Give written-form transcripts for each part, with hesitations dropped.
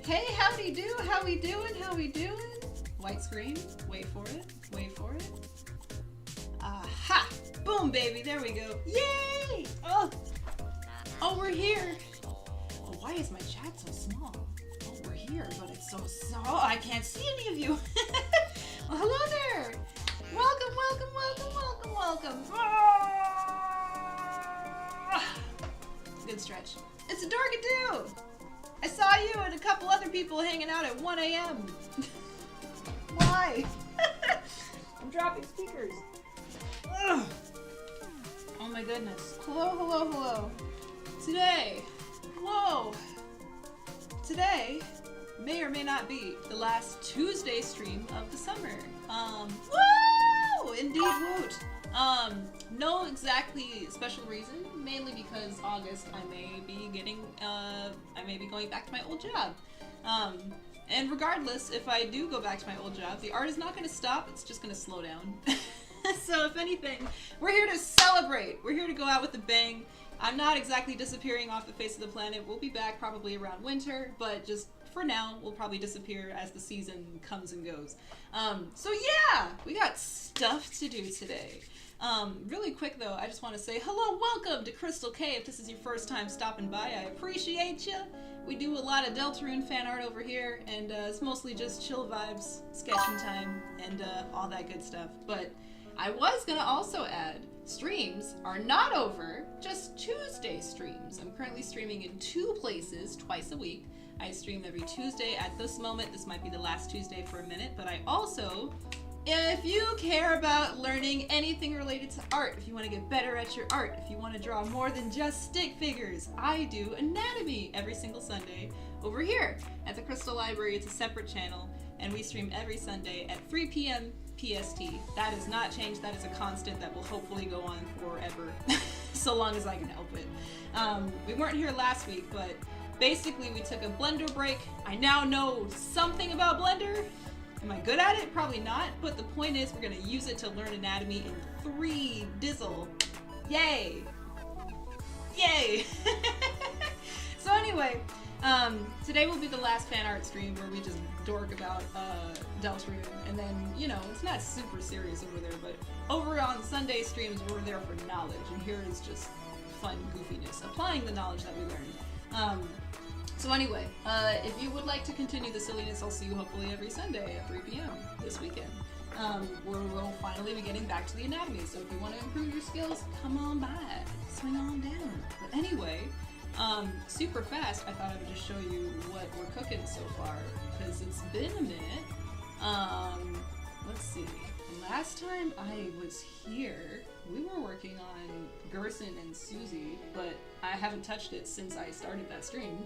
Hey, howdy do, how we doing, how we doing? White screen, wait for it, wait for it. Aha! Boom, baby, there we go. Yay! Oh, we're here. Oh, why is my chat so small? Oh, we're here, but it's so small. I can't see any of you. Well, hello there. Welcome, welcome, welcome, welcome, welcome. Ah! Good stretch. It's a Dorkadoo. I saw you and a couple other people hanging out at 1 a.m. Why? I'm dropping speakers. Ugh. Oh my goodness. Hello, hello, hello. Today, whoa. Today may or may not be the last Tuesday stream of the summer. Woo! Indeed woot. No exactly special reason, mainly because August I may be going back to my old job. And regardless, if I do go back to my old job, the art is not going to stop, it's just going to slow down. So if anything, we're here to celebrate. We're here to go out with a bang. I'm not exactly disappearing off the face of the planet. We'll be back probably around winter, but just for now, we'll probably disappear as the season comes and goes. So yeah, we got stuff to do today. Really quick though, I just want to say hello, welcome to Crystal K. If this is your first time stopping by, I appreciate you. We do a lot of Deltarune fan art over here, and it's mostly just chill vibes, sketching time, and all that good stuff. But I was gonna also add, streams are not over, just Tuesday streams. I'm currently streaming in 2 places twice a week. I stream every Tuesday at this moment. This might be the last Tuesday for a minute, but I also, if you care about learning anything related to art, if you want to get better at your art, if you want to draw more than just stick figures, I do anatomy every single Sunday over here at the Crystal Library. It's a separate channel, and we stream every Sunday at 3 p.m. PST. That has not changed. That is a constant that will hopefully go on forever, so long as I can help it. We weren't here last week, but basically we took a Blender break. I now know something about Blender. Am I good at it? Probably not, but the point is we're gonna use it to learn anatomy in 3 Dizzle. Yay! Yay! So anyway, today will be the last fan art stream where we just dork about Deltarune, and then, you know, it's not super serious over there, but over on Sunday streams we're there for knowledge, and here is just fun goofiness, applying the knowledge that we learned. So anyway, if you would like to continue the silliness, I'll see you hopefully every Sunday at 3 p.m. this weekend. We'll finally be getting back to the anatomy, so if you want to improve your skills, come on by, swing on down. But anyway, super fast, I thought I would just show you what we're cooking so far, because it's been a minute. Let's see, last time I was here, we were working on Gerson and Susie, but I haven't touched it since I started that stream.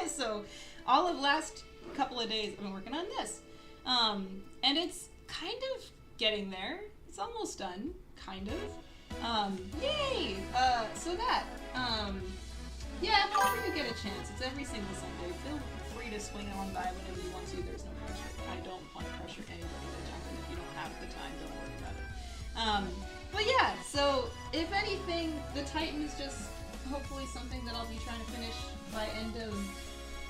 So all of last couple of days I've been working on this. And it's kind of getting there. It's almost done, kind of. Yay! So that, yeah, whenever you get a chance, it's every single Sunday. Feel free to swing on by whenever you want to. There's no pressure. I don't want to pressure anybody to jump in. If you don't have the time, don't worry about it. But yeah, so if anything, the Titan is just hopefully something that I'll be trying to finish by end of,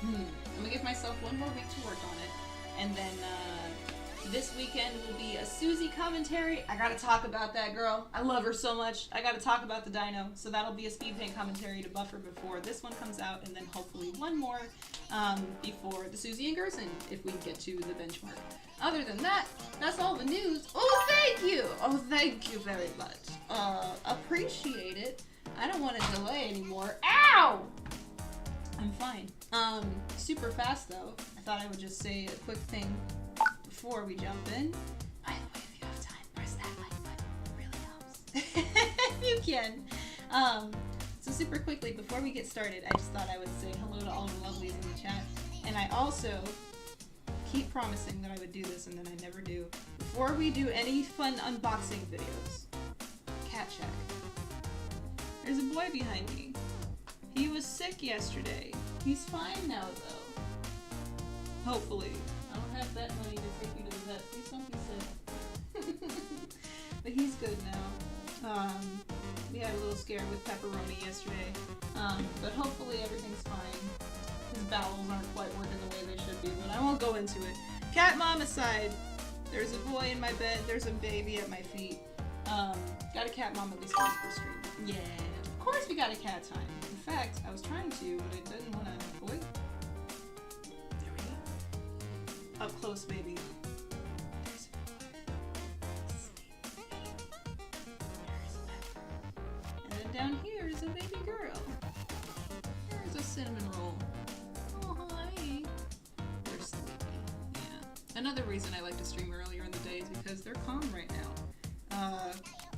I'm gonna give myself 1 more week to work on it, and then this weekend will be a Susie commentary. I gotta talk about that girl. I love her so much. I gotta talk about the dino, so that'll be a speed paint commentary to buffer before this one comes out, and then hopefully 1 more before the Susie and Gerson, if we get to the benchmark. Other than that, that's all the news. Oh, thank you! Oh, thank you very much. Appreciate it. I don't want to delay anymore. Ow! I'm fine. Super fast though. I thought I would just say a quick thing before we jump in. By the way, if you have time, press that like button. It really helps. If you can. So super quickly, before we get started, I just thought I would say hello to all the lovelies in the chat. And I also keep promising that I would do this, and then I never do. Before we do any fun unboxing videos, cat check. There's a boy behind me. He was sick yesterday. He's fine now, though. Hopefully. I don't have that money to take you to the vet. Please don't be sick. But he's good now. We had a little scare with pepperoni yesterday. But hopefully everything's fine. His bowels aren't quite working the way they should be, but I won't go into it. Cat mom aside, there's a boy in my bed, there's a baby at my feet. Got a cat mom at least once per stream. Yeah, of course we got a cat time. In fact, I was trying to, but I didn't want to. Boy. There we go. Up close, baby. There's a boy. There's a pepper. And then down here is a baby girl. There's a cinnamon roll. Oh, hi. They're sleepy. Yeah. Another reason I like to stream earlier in the day is because they're calm right now.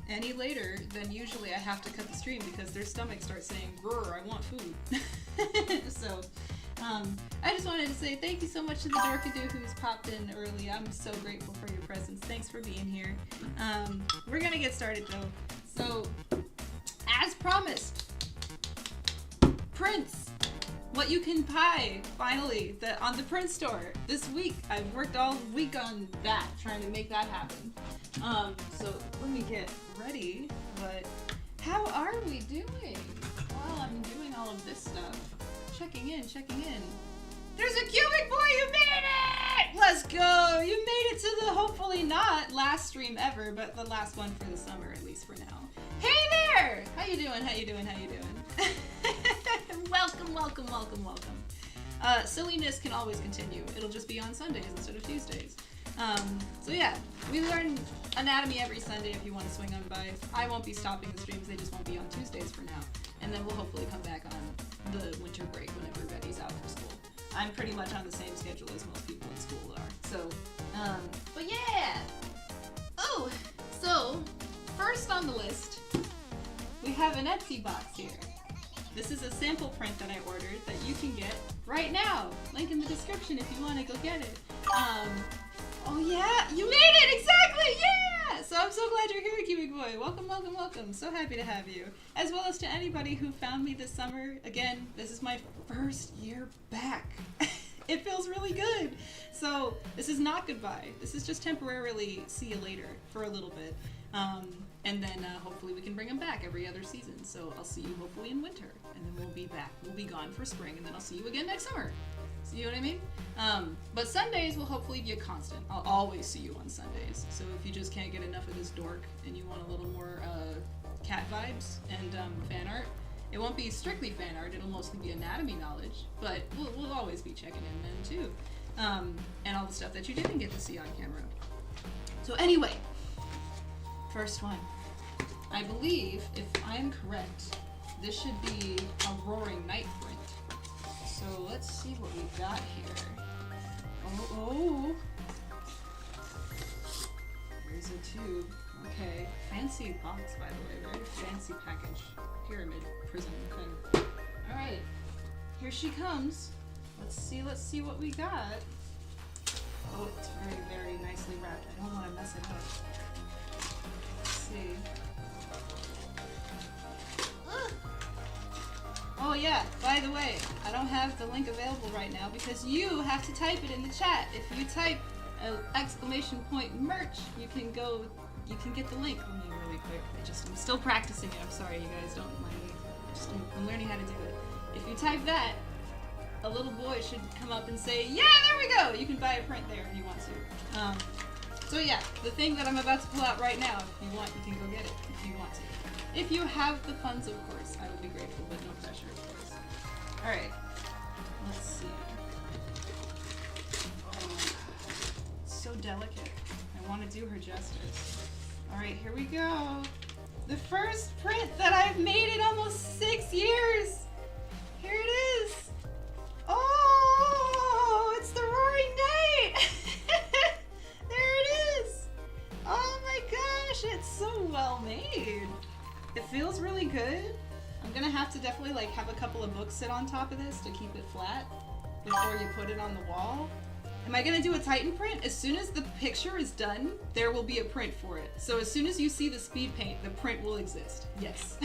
Any later, then usually I have to cut the stream because their stomachs start saying, "Grr, I want food." So, I just wanted to say thank you so much to the Dorkadoo who's popped in early. I'm so grateful for your presence. Thanks for being here. We're gonna get started though. So, as promised, prints. What you can buy, finally, on the print store this week. I've worked all week on that, trying to make that happen. So let me get ready, but how are we doing? While I'm doing all of this stuff, checking in. There's a cubic boy, you made it! Let's go! You made it to the hopefully not last stream ever, but the last one for the summer, at least for now. Hey there! How you doing? Welcome. Silliness can always continue. It'll just be on Sundays instead of Tuesdays. So yeah, we learn anatomy every Sunday if you want to swing on by. I won't be stopping the streams, they just won't be on Tuesdays for now. And then we'll hopefully come back on the winter break when everybody's out for school. I'm pretty much on the same schedule as most people in school are. So, but yeah! Oh, so, first on the list, we have an Etsy box here. This is a sample print that I ordered that you can get right now. Link in the description if you want to go get it. Oh yeah, you made it, exactly, yeah! So I'm so glad you're here, Cubic Boy. Welcome. So happy to have you. As well as to anybody who found me this summer. Again, this is my first year back. It feels really good. So this is not goodbye. This is just temporarily see you later for a little bit. And then hopefully we can bring them back every other season. So I'll see you hopefully in winter, and then we'll be back. We'll be gone for spring, and then I'll see you again next summer. See what I mean? But Sundays will hopefully be a constant. I'll always see you on Sundays. So if you just can't get enough of this dork and you want a little more cat vibes and fan art, it won't be strictly fan art. It'll mostly be anatomy knowledge, but we'll always be checking in then too. And all the stuff that you didn't get to see on camera. So anyway, first one. I believe, if I'm correct, this should be a Roaring Night print. So let's see what we got here. Oh. Here's a tube. Okay. Fancy box, by the way. Very fancy package. Pyramid prism thing. Alright. Here she comes. Let's see what we got. Oh, it's very nicely wrapped. I don't want to mess it up. Let's see. Oh yeah, by the way, I don't have the link available right now because you have to type it in the chat. If you type !merch, you can get the link. Let me really quick. I'm still practicing it. I'm sorry, you guys don't mind me. I'm learning how to do it. If you type that, a little boy should come up and say, yeah, there we go! You can buy a print there if you want to. So yeah, the thing that I'm about to pull out right now, if you want, you can go get it if you want to. If you have the funds, of course. I would be grateful, but no pressure, of course. Alright. Let's see. Oh, it's so delicate. I want to do her justice. Alright, here we go. The first print that I've made in almost 6 years! Here it is! Oh, it's the Roaring Night! There it is! Oh my gosh, it's so well made. It feels really good. I'm gonna have to definitely have a couple of books sit on top of this to keep it flat before you put it on the wall. Am I gonna do a Titan print? As soon as the picture is done, there will be a print for it. So as soon as you see the speed paint, the print will exist. Yes.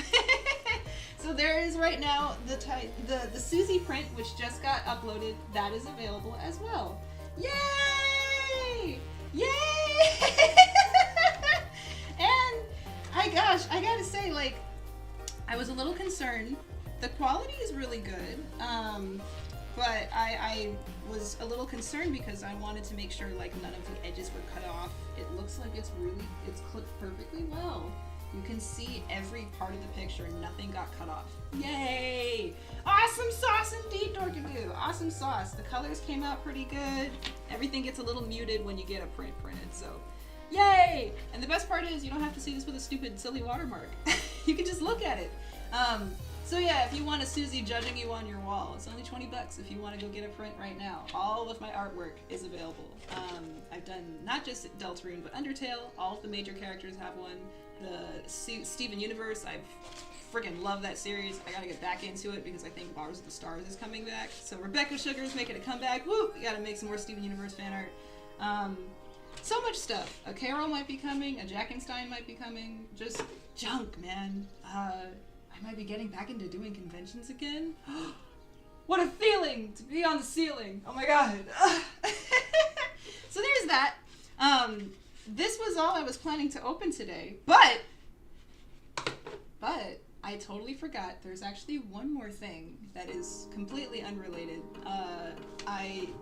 So there is right now the Susie print, which just got uploaded. That is available as well. Yay! Yay! And I gotta say, I was a little concerned. The quality is really good. but I was a little concerned because I wanted to make sure like none of the edges were cut off. It looks like it's clipped perfectly well. You can see every part of the picture, nothing got cut off. Yay! Awesome sauce indeed, Dorkadoo! Awesome sauce. The colors came out pretty good. Everything gets a little muted when you get a print printed, so yay! And the best part is you don't have to see this with a stupid, silly watermark. You can just look at it. So yeah, if you want a Susie judging you on your wall, it's only 20 bucks if you want to go get a print right now. All of my artwork is available. I've done not just Deltarune, but Undertale. All of the major characters have one. The Steven Universe, I freaking love that series. I gotta get back into it because I think Bars of the Stars is coming back. So Rebecca Sugar's making a comeback. Woo! We gotta make some more Steven Universe fan art. So much stuff. A Carol might be coming. A Jackenstein might be coming. Just junk, man. I might be getting back into doing conventions again. What a feeling to be on the ceiling. Oh my god. So there's that. This was all I was planning to open today, but I totally forgot. There's actually one more thing that is completely unrelated.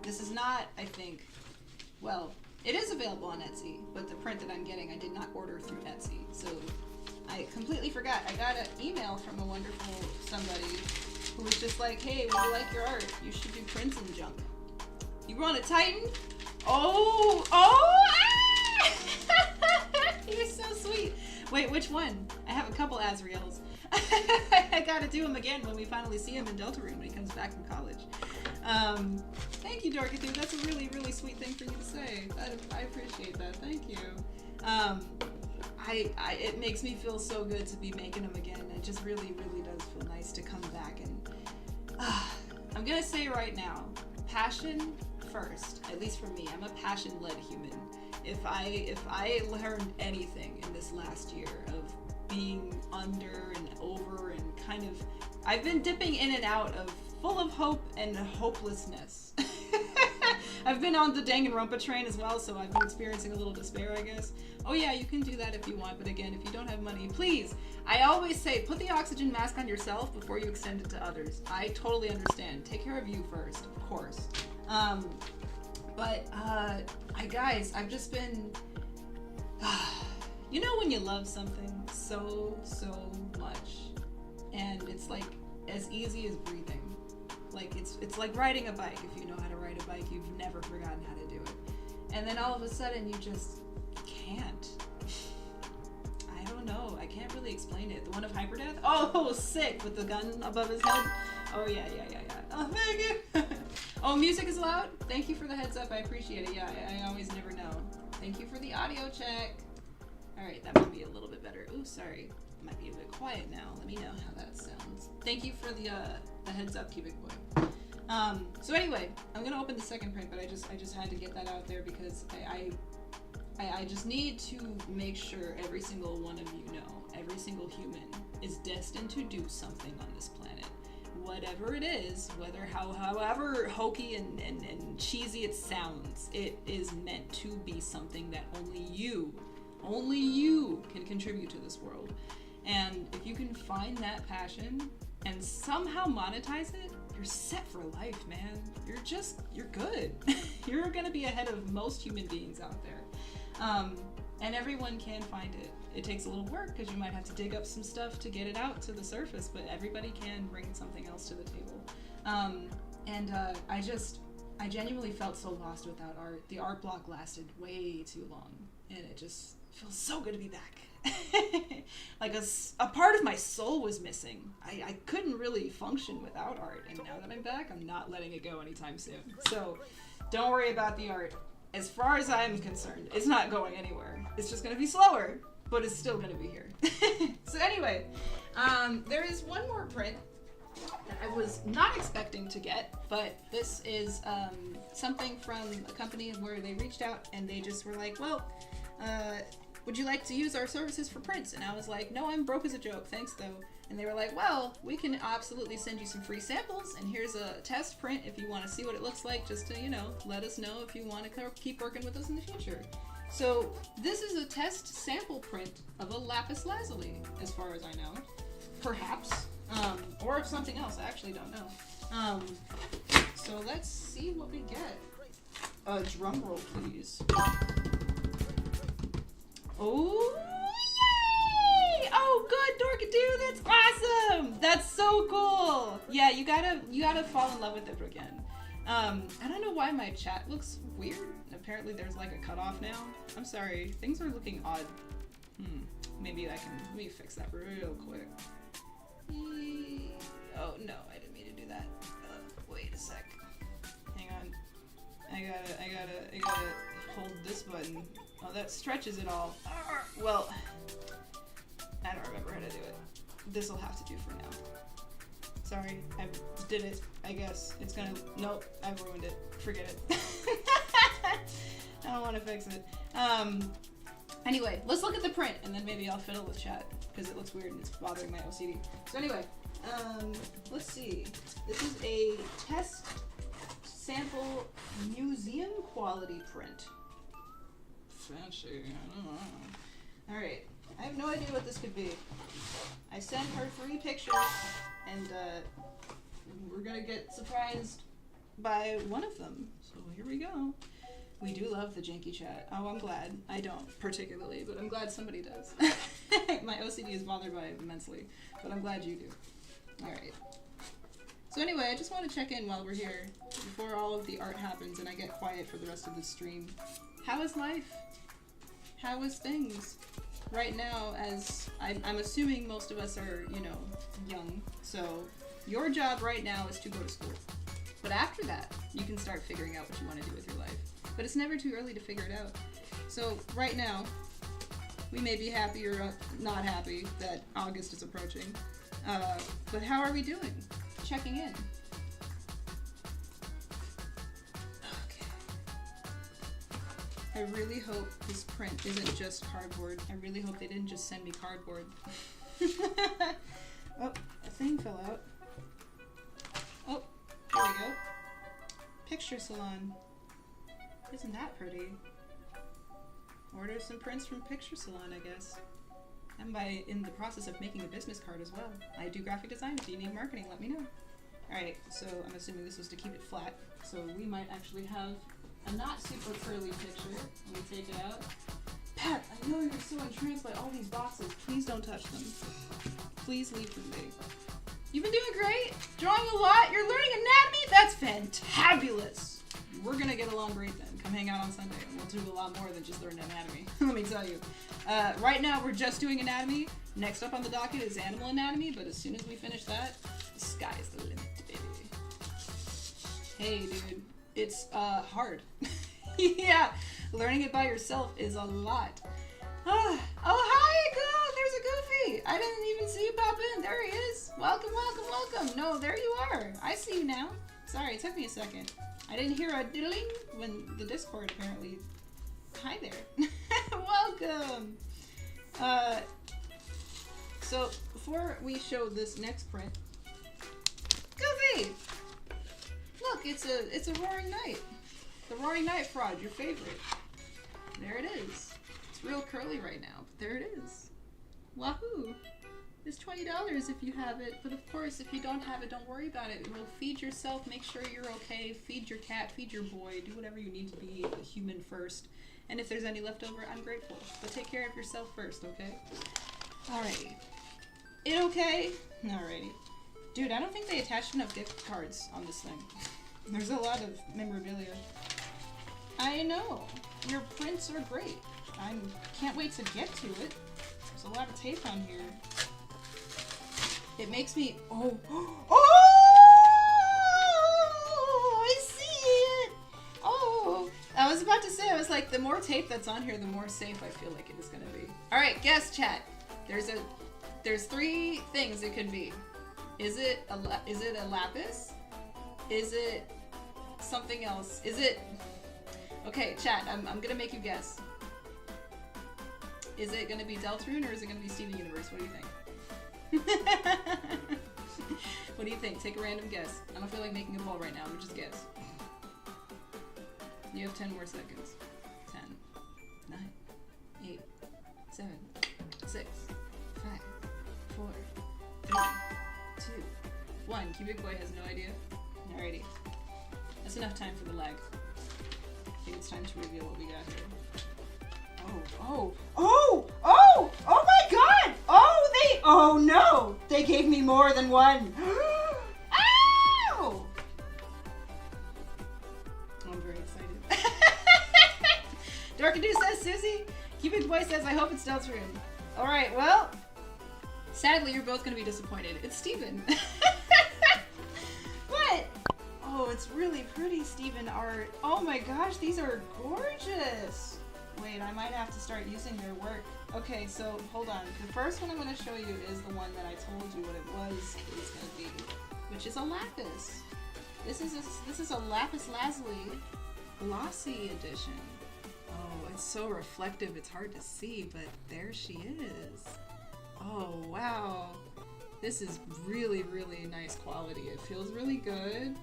This is not, I think, well, it is available on Etsy, but the print that I'm getting I did not order through Etsy, so I completely forgot. I got an email from a wonderful somebody who was just like, hey, we like your art. You should do prints and junk. You want a Titan? Oh! You're so sweet. Wait, which one? I have a couple Azraels. I gotta do him again when we finally see him in Deltarune when he comes back from college. Thank you, Dorkadoo. That's a really, really sweet thing for you to say. I appreciate that. Thank you. It makes me feel so good to be making them again. It just really, really does feel nice to come back. And I'm gonna say right now, passion first. At least for me, I'm a passion-led human. If I learned anything in this last year of being under and over and kind of, I've been dipping in and out of full of hope and hopelessness. I've been on the Danganronpa train as well, so I've been experiencing a little despair, I guess. Oh yeah, you can do that if you want, but again, if you don't have money, please, I always say, put the oxygen mask on yourself before you extend it to others. I totally understand. Take care of you first, of course. Guys, I've just been, you know when you love something so much, and it's like as easy as breathing. Like it's like riding a bike. If you know how to ride a bike, you've never forgotten how to do it. And then all of a sudden you just can't. I don't know. I can't really explain it. The one of Hyperdeath? Oh, sick! With the gun above his head? Oh, yeah. Oh, thank you! Oh, music is loud? Thank you for the heads up. I appreciate it. Yeah, I always never know. Thank you for the audio check. Alright, that might be a little bit better. Ooh, sorry. It might be a bit quiet now. Let me know how that sounds. Thank you for the heads up, Cubic Boy. So anyway, I'm gonna open the second print, but I just had to get that out there because I just need to make sure every single one of you know, every single human is destined to do something on this planet. Whatever it is, however hokey and cheesy it sounds, it is meant to be something that only you can contribute to this world. And if you can find that passion and somehow monetize it, you're set for life, man. You're good. You're gonna be ahead of most human beings out there. And everyone can find it. It takes a little work because you might have to dig up some stuff to get it out to the surface, but everybody can bring something else to the table. I genuinely felt so lost without art. The art block lasted way too long, and it just feels so good to be back. Like a part of my soul was missing. I couldn't really function without art, and now that I'm back, I'm not letting it go anytime soon. So don't worry about the art. As far as I'm concerned, it's not going anywhere. It's just gonna be slower, but it's still gonna be here. So anyway, there is one more print that I was not expecting to get, but this is something from a company where they reached out and they just were like, well, would you like to use our services for prints? And I was like, no, I'm broke as a joke, thanks though. And they were like, well, we can absolutely send you some free samples, and here's a test print if you want to see what it looks like, just to, let us know if you want to keep working with us in the future. So this is a test sample print of a lapis lazuli, as far as I know. Perhaps. Or of something else. I actually don't know. So let's see what we get. Drum roll, please. Oh, yay! Oh, good, Dorkadoo, that's awesome! That's so cool! Yeah, you gotta fall in love with it again. I don't know why my chat looks weird. Apparently there's like a cutoff now. I'm sorry, things are looking odd. Maybe let me fix that real quick. Oh no, I didn't mean to do that. Wait a sec. Hang on. I gotta hold this button. Oh, that stretches it all. Well, I don't remember how to do it. This'll have to do for now. Sorry, I did it. I guess it's gonna. Nope, I've ruined it. Forget it. I don't want to fix it. Anyway, let's look at the print, and then maybe I'll fiddle with chat because it looks weird and it's bothering my OCD. So anyway, let's see. This is a test sample museum quality print. Fancy. I don't know. All right. I have no idea what this could be. I sent her 3 pictures, and we're gonna get surprised by one of them. So here we go. We do love the janky chat. Oh, I'm glad. I don't particularly, but I'm glad somebody does. My OCD is bothered by it immensely, but I'm glad you do. All right. So anyway, I just want to check in while we're here before all of the art happens and I get quiet for the rest of the stream. How is life? How is things? Right now, as I'm assuming most of us are, you know, young, so your job right now is to go to school. But after that, you can start figuring out what you want to do with your life. But it's never too early to figure it out. So right now, we may be happy or not happy that August is approaching. But how are we doing? Checking in. Okay. I really hope this print isn't just cardboard. I really hope they didn't just send me cardboard. Oh, a thing fell out. Oh, there we go. Picture salon. Isn't that pretty? Order some prints from Picture Salon, I guess. I'm in the process of making a business card as well. I do graphic design. If you need marketing, let me know. Alright, so I'm assuming this was to keep it flat. So we might actually have a not super curly picture. Let me take it out. Pat, I know you're so entranced by all these boxes. Please don't touch them. Please leave them be. You've been doing great. Drawing a lot. You're learning anatomy? That's fantabulous. We're gonna get along great then. Come hang out on Sunday and we'll do a lot more than just learn anatomy. Let me tell you. Right now we're just doing anatomy. Next up on the docket is animal anatomy, but as soon as we finish that, the sky's the limit, baby. Hey dude, it's hard. Yeah, learning it by yourself is a lot. Oh, hi, there's a Goofy. I didn't even see you pop in. There he is. Welcome, welcome, welcome. No, there you are. I see you now. Sorry, it took me a second. I didn't hear a diddling when the Discord apparently. Hi there. Welcome. So before we show this next print, Goofy. Look, it's a Roaring Knight. The Roaring Knight fraud, your favorite. There it is. It's real curly right now, but there it is. Wahoo! It's $20 if you have it, but of course, if you don't have it, don't worry about it. We'll feed yourself, make sure you're okay, feed your cat, feed your boy, do whatever you need to be a human first. And if there's any left over, I'm grateful. But take care of yourself first, okay? Alrighty. It okay? Alrighty. Dude, I don't think they attached enough gift cards on this thing. There's a lot of memorabilia. I know. Your prints are great. I can't wait to get to it. There's a lot of tape on here. It makes me, oh, I see it. Oh, I was about to say, I was like, the more tape that's on here, the more safe I feel like it is gonna be. All right, guess chat. There's 3 things it could be. Is it a lapis? Is it something else? Is it? Okay, chat. I'm gonna make you guess. Is it gonna be Deltarune or is it gonna be Steven Universe? What do you think? What do you think? Take a random guess. I don't feel like making a poll right now, but just guess. You have 10 more seconds. 10, 9, 8, 7, 6, 5, 4, 3, 1. Cubic Boy has no idea. Alrighty. That's enough time for the lag. I think it's time to reveal what we got here. Oh my god! Oh no! They gave me more than one. Ow! I'm very excited. Darkadoo says, Susie. Cubic Boy says, I hope it's Deltarune. Alright, well, sadly you're both gonna be disappointed. It's Steven. What? Oh, it's really pretty Steven art. Oh my gosh, these are gorgeous. Wait, I might have to start using their work. Okay, so hold on. The first one I'm going to show you is the one that I told you what it was going to be, which is a lapis. This is a lapis lazuli glossy edition. Oh, it's so reflective. It's hard to see, but there she is. Oh wow, this is really, really nice quality. It feels really good.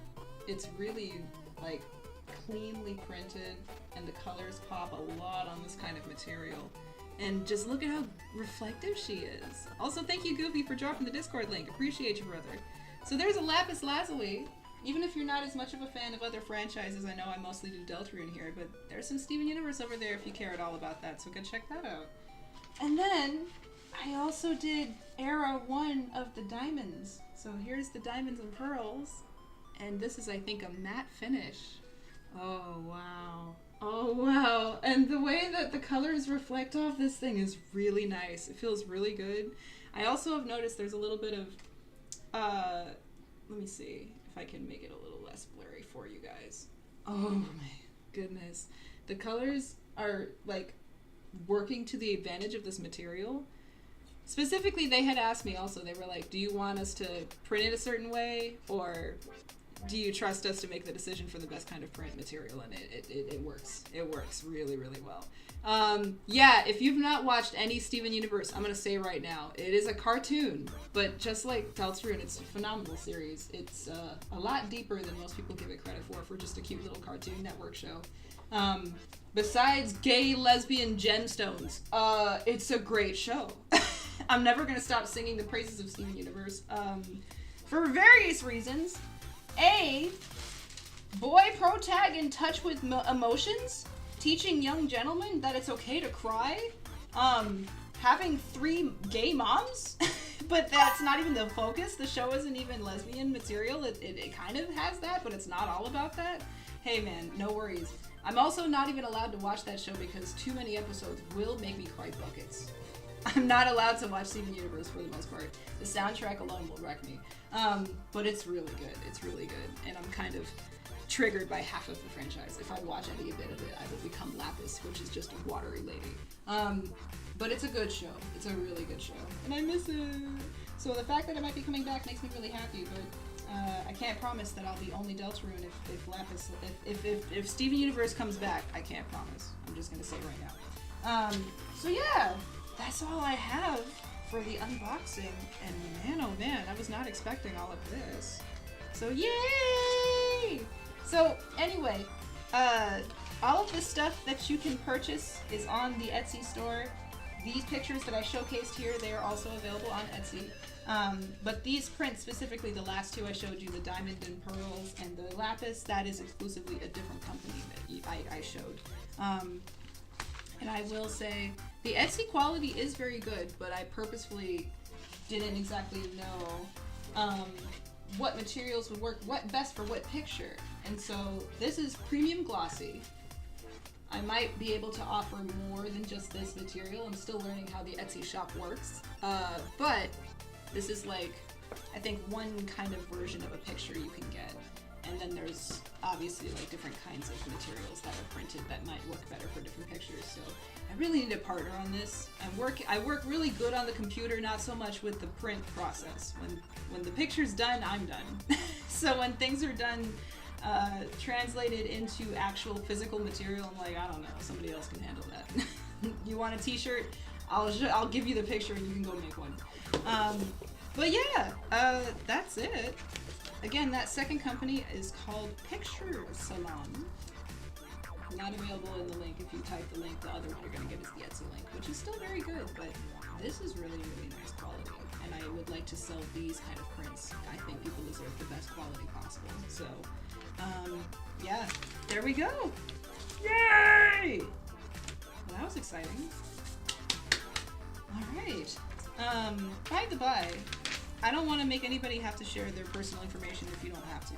It's really like cleanly printed, and the colors pop a lot on this kind of material. And just look at how reflective she is. Also, thank you, Goofy, for dropping the Discord link. Appreciate you, brother. So there's a lapis lazuli. Even if you're not as much of a fan of other franchises, I know I mostly do Deltarune here, but there's some Steven Universe over there if you care at all about that, so go check that out. And then I also did Era 1 of the diamonds. So here's the diamonds and pearls, and this is, I think, a matte finish. Oh wow. Oh wow. And the way that the colors reflect off this thing is really nice. It feels really good. I also have noticed there's a little bit of, let me see if I can make it a little less blurry for you guys. Oh my goodness. The colors are like working to the advantage of this material. Specifically, they had asked me also, they were like, do you want us to print it a certain way, or do you trust us to make the decision for the best kind of print material? And it works. It works really, really well. Yeah, if you've not watched any Steven Universe, I'm going to say right now, it is a cartoon, but just like Deltarune, it's a phenomenal series. It's a lot deeper than most people give it credit for just a cute little Cartoon Network show. Besides gay, lesbian gemstones, it's a great show. I'm never going to stop singing the praises of Steven Universe for various reasons. A, boy protag in touch with emotions, teaching young gentlemen that it's okay to cry, having 3 gay moms, but that's not even the focus. The show isn't even lesbian material. It kind of has that, but it's not all about that. Hey man, no worries. I'm also not even allowed to watch that show because too many episodes will make me cry buckets. I'm not allowed to watch Steven Universe for the most part. The soundtrack alone will wreck me. But it's really good. It's really good. And I'm kind of triggered by half of the franchise. If I watch any bit of it, I will become Lapis, which is just a watery lady. But it's a good show. It's a really good show. And I miss it. So the fact that it might be coming back makes me really happy, but I can't promise that I'll be only Deltarune if Lapis, if Steven Universe comes back. I can't promise. I'm just gonna say right now. So yeah, that's all I have for the unboxing. And man, oh man, I was not expecting all of this. So yay! So anyway, all of the stuff that you can purchase is on the Etsy store. These pictures that I showcased here, they are also available on Etsy. But these prints, specifically the last 2 I showed you, the diamond and pearls and the lapis, that is exclusively a different company that I showed. And I will say, the Etsy quality is very good, but I purposefully didn't exactly know what materials would work best for what picture. And so this is premium glossy. I might be able to offer more than just this material. I'm still learning how the Etsy shop works. But this is like, I think, one kind of version of a picture you can get. And then there's obviously like different kinds of materials that are printed that might work better for different pictures. So I really need a partner on this. I work really good on the computer, not so much with the print process. When the picture's done, I'm done. So when things are done, translated into actual physical material, I'm like, I don't know, somebody else can handle that. You want a t-shirt? I'll give you the picture and you can go make one. But yeah, that's it. Again, that second company is called Picture Salon. Not available in the link. If you type the link, the other one you're going to get is the Etsy link, which is still very good, but this is really, really nice quality. and I would like to sell these kind of prints. I think people deserve the best quality possible. So, yeah, there we go. Yay! Well, that was exciting. All right. By the by, I don't want to make anybody have to share their personal information if you don't have to.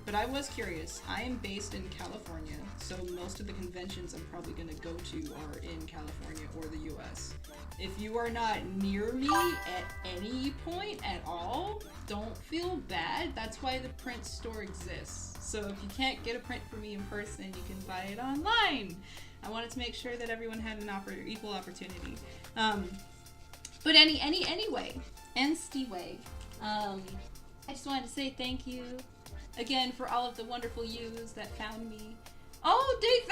But I was curious. I am based in California, so most of the conventions I'm probably going to go to are in California or the US. If you are not near me at any point at all, don't feel bad. That's why the print store exists. So if you can't get a print from me in person, you can buy it online. I wanted to make sure that everyone had an equal opportunity. But anyway, I just wanted to say thank you again for all of the wonderful yous that found me. Oh, Dave!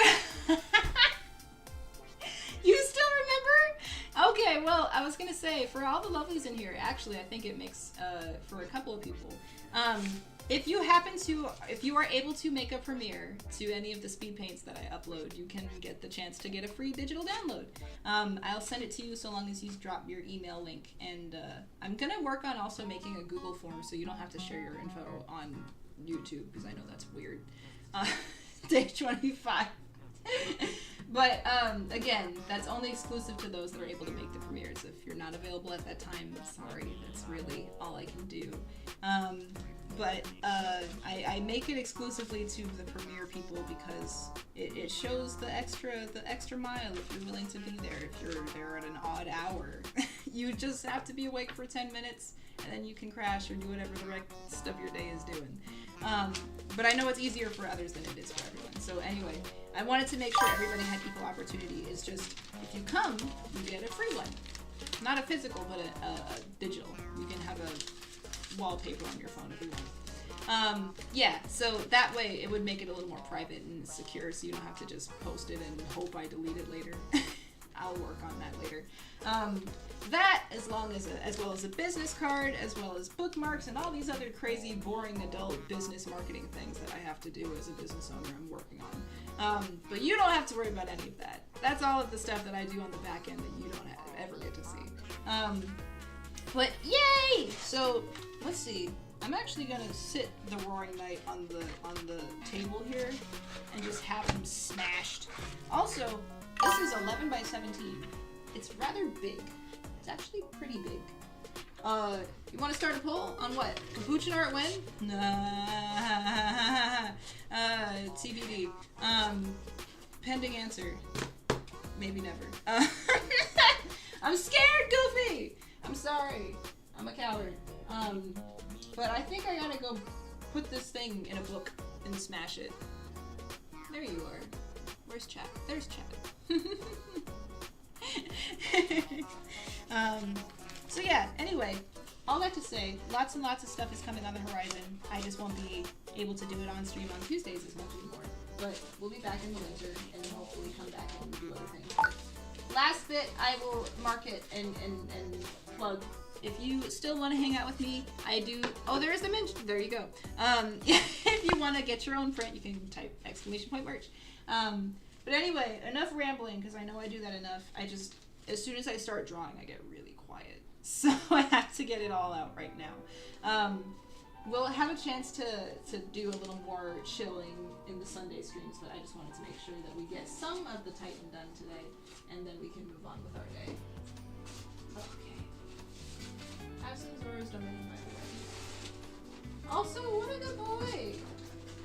You still remember? Okay, well, I was gonna say, for all the lovelies in here, actually, I think it makes, for a couple of people, if you are able to make a premiere to any of the speed paints that I upload, you can get the chance to get a free digital download. I'll send it to you so long as you drop your email link, and I'm gonna work on also making a Google form so you don't have to share your info on YouTube, because I know that's weird. Day 25. But again, that's only exclusive to those that are able to make the premieres. If you're not available at that time, sorry, that's really all I can do. But I make it exclusively to the premiere people because it shows the extra mile if you're willing to be there. If you're there at an odd hour, you just have to be awake for 10 minutes and then you can crash or do whatever the rest of your day is doing. But I know it's easier for others than it is for everyone. So anyway, I wanted to make sure everybody had equal opportunity. It's just, if you come, you get a free one. Not a physical, but a digital. You can have a wallpaper on your phone if you want. Yeah, so that way it would make it a little more private and secure, so you don't have to just post it and hope I delete it later. I'll work on that later. That, as well as a business card, as well as bookmarks, and all these other crazy, boring adult business marketing things that I have to do as a business owner I'm working on. But you don't have to worry about any of that. That's all of the stuff that I do on the back end that you don't ever get to see. But yay! So let's see. I'm actually gonna sit the Roaring Knight on the table here and just have him smashed. Also, this is 11 by 17. It's rather big. It's actually pretty big. You want to start a poll on what? Capuchin art win? TBD. Pending answer. Maybe never. I'm scared, Goofy! I'm sorry. I'm a coward. But I think I gotta go put this thing in a book and smash it. There you are. Where's chat? There's chat. So yeah, anyway, all that to say, lots and lots of stuff is coming on the horizon. I just won't be able to do it on stream on Tuesdays as much anymore. But we'll be back in the winter and hopefully come back and do other things. Last bit, I will market and plug. If you still want to hang out with me, I do. Oh, there is the mention. There you go. If you want to get your own print, you can type !merch. But anyway, enough rambling, because I know I do that enough. As soon as I start drawing, I get really quiet. So I have to get it all out right now. We'll have a chance to do a little more chilling in the Sunday streams, but I just wanted to make sure that we get some of the Titan done today, and then we can move on with our day. Okay. Have some Zoro's done by the way. Also, what a good boy!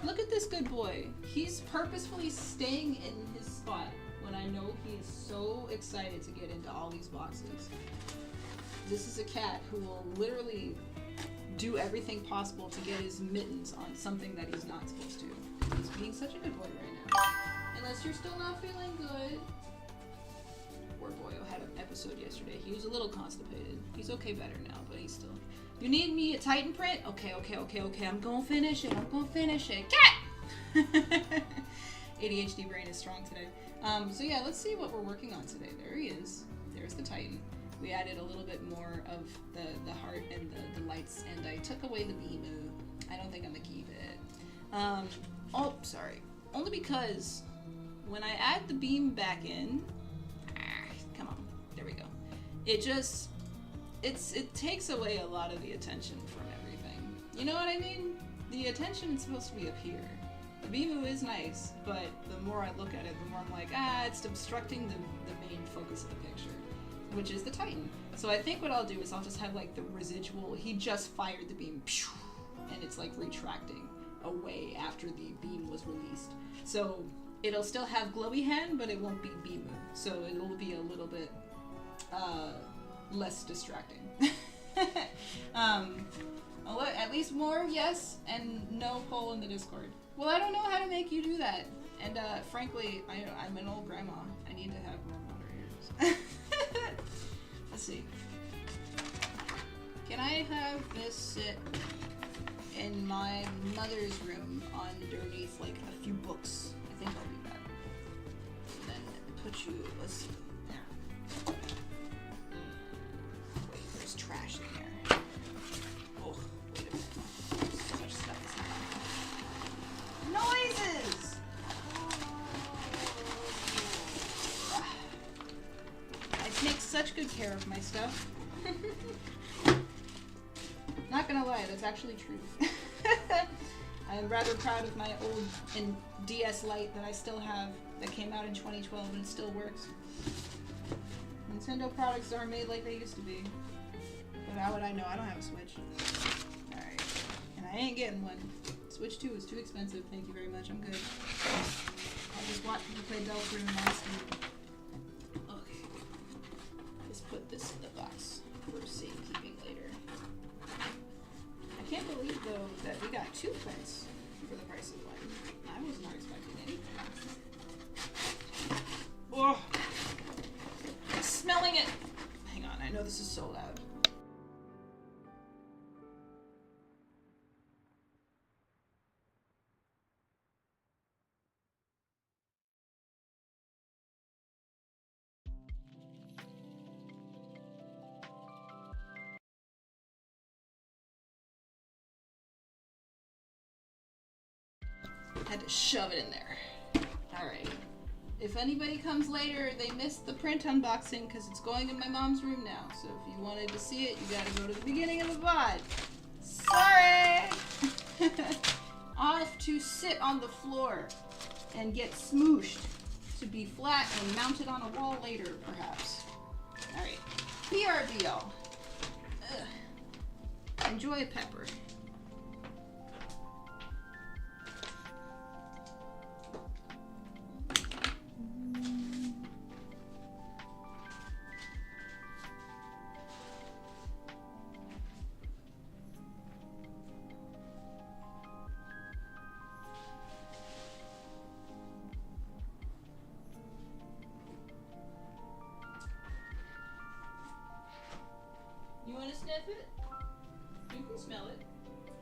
Look at this good boy. He's purposefully staying in his spot when I know he is so excited to get into all these boxes. This is a cat who will literally do everything possible to get his mittens on something that he's not supposed to. He's being such a good boy right now. Unless you're still not feeling good. Poor boyo had an episode yesterday. He was a little constipated. He's okay better now, but he's still... You need me a Titan print? Okay. I'm gonna finish it. Cat! ADHD brain is strong today. So yeah, let's see what we're working on today. There he is. There's the Titan. We added a little bit more of the heart and the lights, and I took away the beam. I don't think I'm gonna keep it. Oh, sorry. Only because when I add the beam back in, come on, there we go. it takes away a lot of the attention from everything. You know what I mean? The attention is supposed to be up here. The BMU is nice, but the more I look at it, the more I'm like, it's obstructing the main focus of the picture, which is the Titan. So I think what I'll do is I'll just have like the residual, he just fired the beam, and it's like retracting away after the beam was released. So it'll still have glowy hand, but it won't be BMU. So it'll be a little bit less distracting. At least more yes, and no poll in the Discord. Well, I don't know how to make you do that. And frankly, I'm an old grandma. I need to have more moderators. Let's see. Can I have this sit in my mother's room underneath like a few books? I think I'll do that. And then put you, let's see. Wait, there's trash in there. Oh, wait a minute. There's so much stuff. Noises! I take such good care of my stuff. Not gonna lie, that's actually true. I'm rather proud of my old DS Lite that I still have, that came out in 2012 and it still works. Nintendo products aren't made like they used to be. But how would I know? I don't have a Switch. Alright. And I ain't getting one. Switch 2 is too expensive. Thank you very much. I'm good. I'll just watch people play Deltarune last week. Okay. Let's put this in the box for safekeeping later. I can't believe, though, that we got 2 prints for the price of 1. I was not expecting anything. Oh! I'm smelling it! Hang on, I know this is so loud. Had to shove it in there. Alright. If anybody comes later, they missed the print unboxing because it's going in my mom's room now. So if you wanted to see it, you gotta go to the beginning of the VOD. Sorry! Off to sit on the floor and get smooshed to be flat and mounted on a wall later, perhaps. Alright. BRB, enjoy a pepper. You want to sniff it? You can smell it.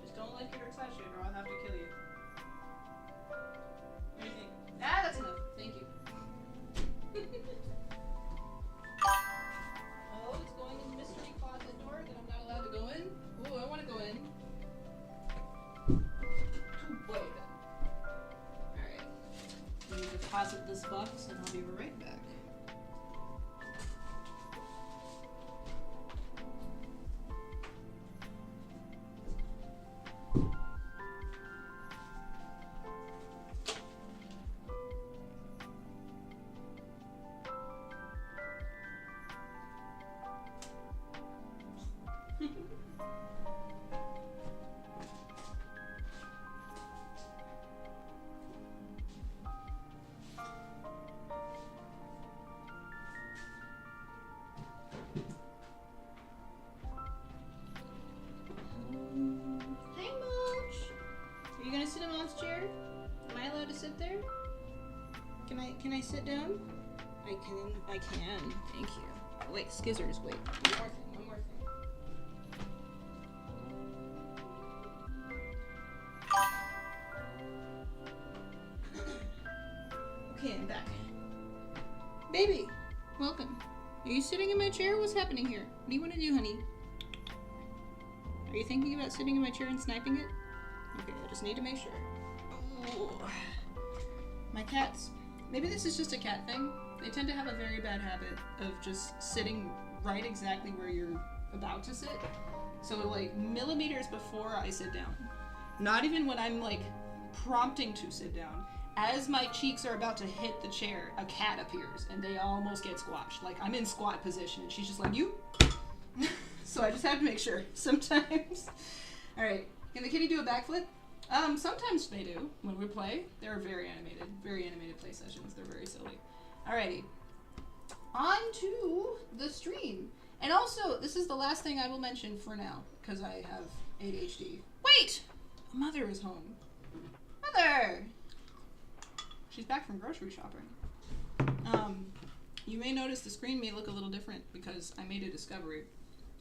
Just don't lick it or touch it or I'll have to kill you. What do you think? Ah, that's enough. Thank you. Oh, it's going in the mystery closet door that I'm not allowed to go in? Ooh, I want to go in. Wait. Alright. Let me deposit this box and I'll be right back. Can I sit down? I can. Thank you. Wait, skizzers, wait. One more thing. Okay, I'm back. Baby, welcome. Are you sitting in my chair? What's happening here? What do you want to do, honey? Are you thinking about sitting in my chair and sniping it? Okay, I just need to make sure. Oh. My cats. Maybe this is just a cat thing. They tend to have a very bad habit of just sitting right exactly where you're about to sit. So like millimeters before I sit down. Not even when I'm like prompting to sit down. As my cheeks are about to hit the chair, a cat appears and they almost get squashed. Like I'm in squat position and she's just like, you? So I just have to make sure sometimes. All right, can the kitty do a backflip? Sometimes they do when we play. They're very animated play sessions. They're very silly. Alrighty, on to the stream. And also, this is the last thing I will mention for now, because I have ADHD. Wait! Mother is home. Mother! She's back from grocery shopping. You may notice the screen may look a little different because I made a discovery.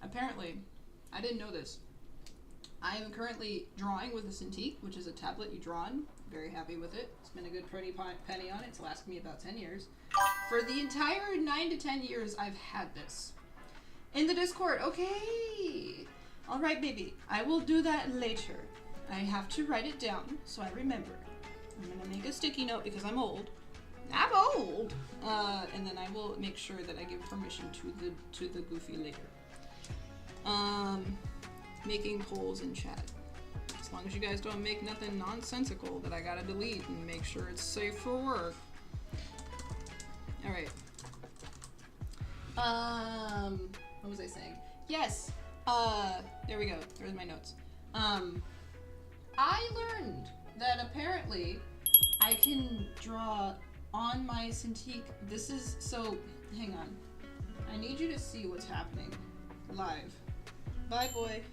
Apparently, I didn't know this. I am currently drawing with a Cintiq, which is a tablet you draw on. Very happy with it. Spent a good pretty penny on it. It's lasted me about 10 years. For the entire 9 to 10 years I've had this. In the Discord, okay. All right, baby. I will do that later. I have to write it down so I remember. I'm gonna make a sticky note because I'm old. I'm old. And then I will make sure that I give permission to the goofy later. Making polls in chat. As long as you guys don't make nothing nonsensical that I gotta delete and make sure it's safe for work. Alright. What was I saying? Yes! There we go. There's my notes. I learned that apparently I can draw on my Cintiq. This is, so, hang on. I need you to see what's happening live. Bye, boy.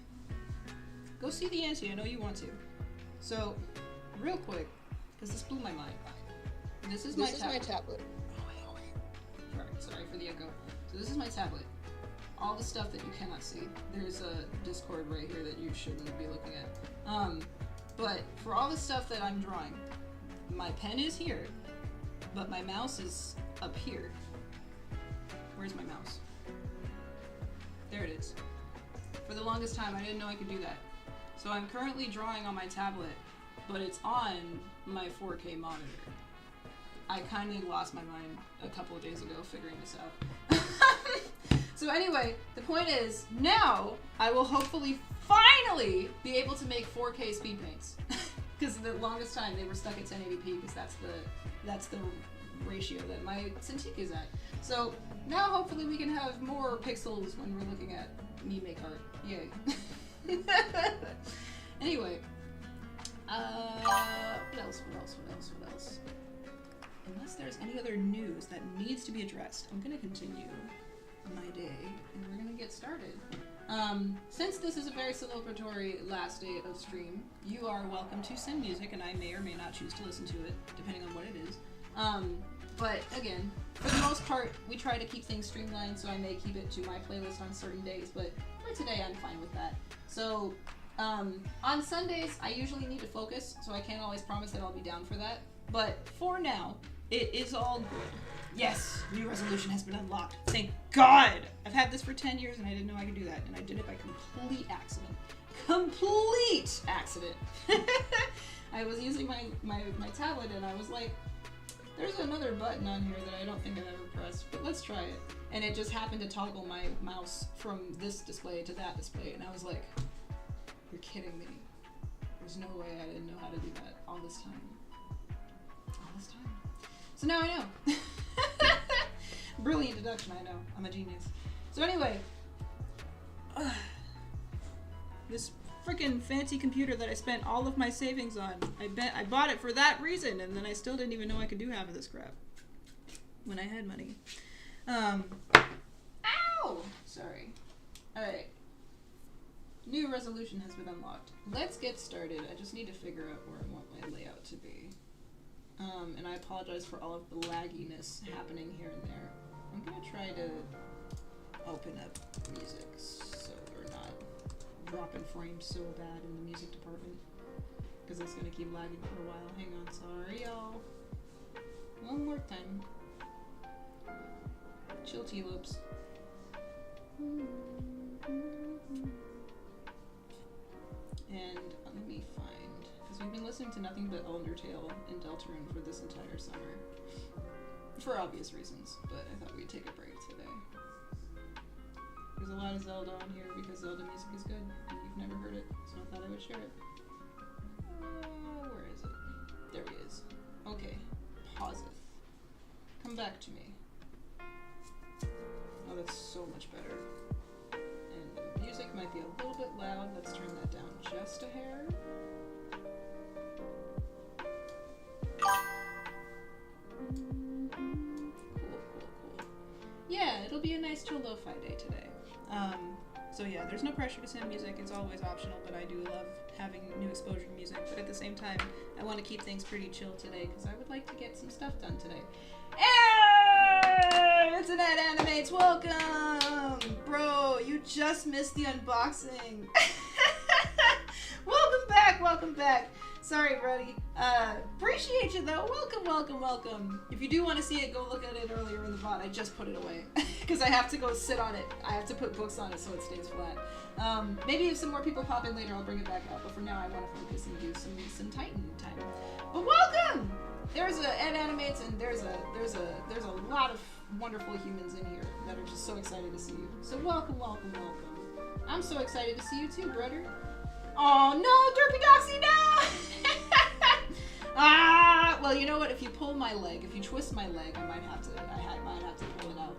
Go see the auntie, I know you want to. So, real quick, because this blew my mind. This is my tablet. Oh, wait. Sorry for the echo. So this is my tablet. All the stuff that you cannot see. There's a Discord right here that you shouldn't be looking at. But for all the stuff that I'm drawing, my pen is here, but my mouse is up here. Where's my mouse? There it is. For the longest time, I didn't know I could do that. So I'm currently drawing on my tablet, but it's on my 4K monitor. I kind of lost my mind a couple of days ago figuring this out. So anyway, the point is, now I will hopefully finally be able to make 4K speed paints. Because the longest time they were stuck at 1080p because that's the ratio that my Cintiq is at. So now hopefully we can have more pixels when we're looking at me make art. Yay. Anyway, what else? Unless there's any other news that needs to be addressed, I'm gonna continue my day and we're gonna get started. Since this is a very celebratory last day of stream, you are welcome to send music and I may or may not choose to listen to it, depending on what it is. But again, for the most part, we try to keep things streamlined, so I may keep it to my playlist on certain days, but for today, I'm fine with that. So, on Sundays, I usually need to focus, so I can't always promise that I'll be down for that. But for now, it is all good. Yes, new resolution has been unlocked. Thank God! I've had this for 10 years and I didn't know I could do that, and I did it by complete accident. Complete accident! I was using my tablet and I was like, there's another button on here that I don't think I've ever pressed, but let's try it. And it just happened to toggle my mouse from this display to that display, and I was like, you're kidding me. There's no way I didn't know how to do that all this time. All this time. So now I know. Brilliant deduction, I know. I'm a genius. So anyway, this freaking fancy computer that I spent all of my savings on, I bought it for that reason, and then I still didn't even know I could do half of this crap when I had money. Ow! Sorry. Alright. New resolution has been unlocked. Let's get started. I just need to figure out where I want my layout to be. And I apologize for all of the lagginess happening here and there. I'm gonna try to open up music so we're not dropping frames so bad in the music department. Because it's gonna keep lagging for a while. Hang on, sorry y'all. One more time. Chill T-loops. And let me find, because we've been listening to nothing but Undertale and Deltarune for this entire summer. For obvious reasons, but I thought we'd take a break today. There's a lot of Zelda on here because Zelda music is good, and you've never heard it, so I thought I would share it. Where is it? There he is. Okay. Pauseth. Come back to me. Oh, that's so much better. And the music might be a little bit loud. Let's turn that down just a hair. Cool. Yeah, it'll be a nice chill lo-fi day today. So yeah, there's no pressure to send music. It's always optional, but I do love having new exposure to music. But at the same time, I want to keep things pretty chill today because I would like to get some stuff done today. Hey! Internet Animates, welcome! Bro, you just missed the unboxing. Welcome back. Sorry, Brody. Appreciate you though. Welcome. If you do want to see it, go look at it earlier in the VOD. I just put it away because I have to go sit on it. I have to put books on it so it stays flat. Maybe if some more people pop in later, I'll bring it back up. But for now, I want to focus and do some Titan time. But welcome. There's a Ed Animates, and there's a lot of wonderful humans in here that are just so excited to see you. So welcome. I'm so excited to see you too, brother. Oh no, Derpy Doxy, no! Well, you know what? If you pull my leg, if you twist my leg, I might have to pull it out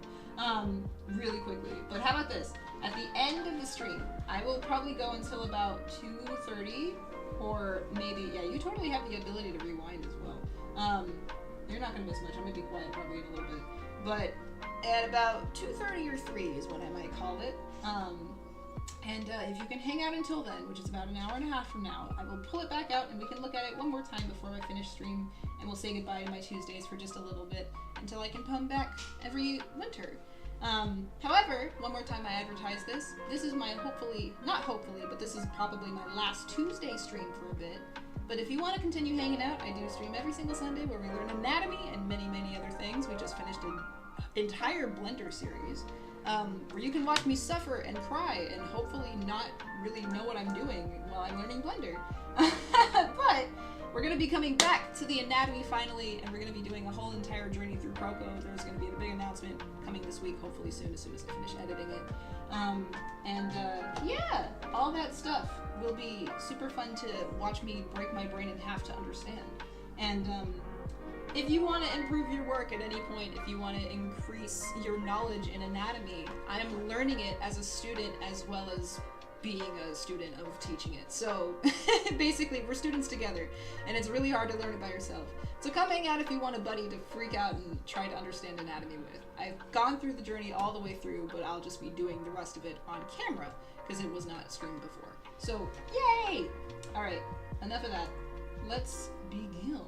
really quickly. But how about this? At the end of the stream, I will probably go until about 2:30, or maybe, yeah, you totally have the ability to rewind as well. You're not gonna miss much. I'm gonna be quiet probably in a little bit, but at about 2:30 or 3 is what I might call it. And if you can hang out until then, which is about an hour and a half from now, I will pull it back out and we can look at it one more time before I finish stream, and we'll say goodbye to my Tuesdays for just a little bit until I can come back every winter. However, one more time I advertise this. This is my not hopefully, but this is probably my last Tuesday stream for a bit. But if you want to continue hanging out, I do stream every single Sunday where we learn anatomy and many other things. We just finished an entire Blender series. Where you can watch me suffer and cry and hopefully not really know what I'm doing while I'm learning Blender. But we're going to be coming back to the anatomy finally, and we're going to be doing a whole entire journey through Croco. There's going to be a big announcement coming this week, hopefully soon, as I finish editing it. Yeah, all that stuff will be super fun to watch me break my brain in half to understand. And if you want to improve your work at any point, if you want to increase your knowledge in anatomy, I am learning it as a student as well as being a student of teaching it. So basically, we're students together, and it's really hard to learn it by yourself. So come hang out if you want a buddy to freak out and try to understand anatomy with. I've gone through the journey all the way through, but I'll just be doing the rest of it on camera because it was not streamed before. So yay! All right, enough of that. Let's begin.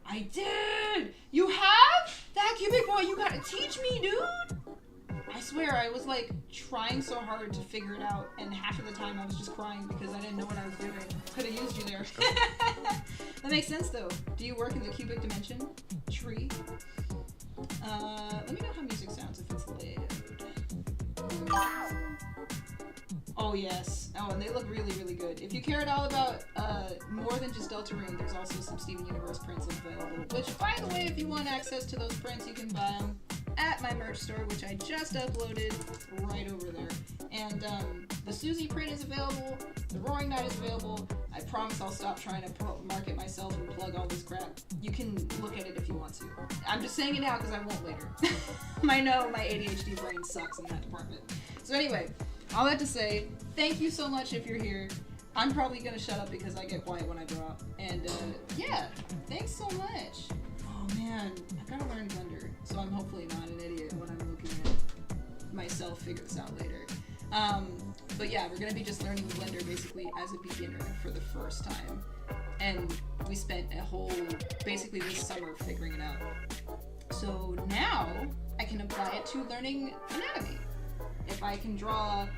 I did! You have? That cubic boy, you gotta teach me, dude! I swear, I was like trying so hard to figure it out, and half of the time I was just crying because I didn't know what I was doing. Could have used you there. That makes sense though. Do you work in the cubic dimension tree? Let me know how music sounds if it's loud. Oh yes. Oh, and they look really good. If you care at all about more than just Deltarune, there's also some Steven Universe prints available. Which, by the way, if you want access to those prints, you can buy them at my merch store, which I just uploaded right over there. And the Susie print is available. The Roaring Knight is available. I promise I'll stop trying to market myself and plug all this crap. You can look at it if you want to. I'm just saying it now because I won't later. I know my ADHD brain sucks in that department. So anyway. All that to say, thank you so much if you're here. I'm probably gonna shut up because I get quiet when I drop. And yeah, thanks so much. Oh man, I gotta learn Blender, so I'm hopefully not an idiot when I'm looking at myself figure this out later. But yeah, we're gonna be just learning Blender basically as a beginner for the first time. And we spent basically this summer figuring it out. So now I can apply it to learning anatomy. If I can draw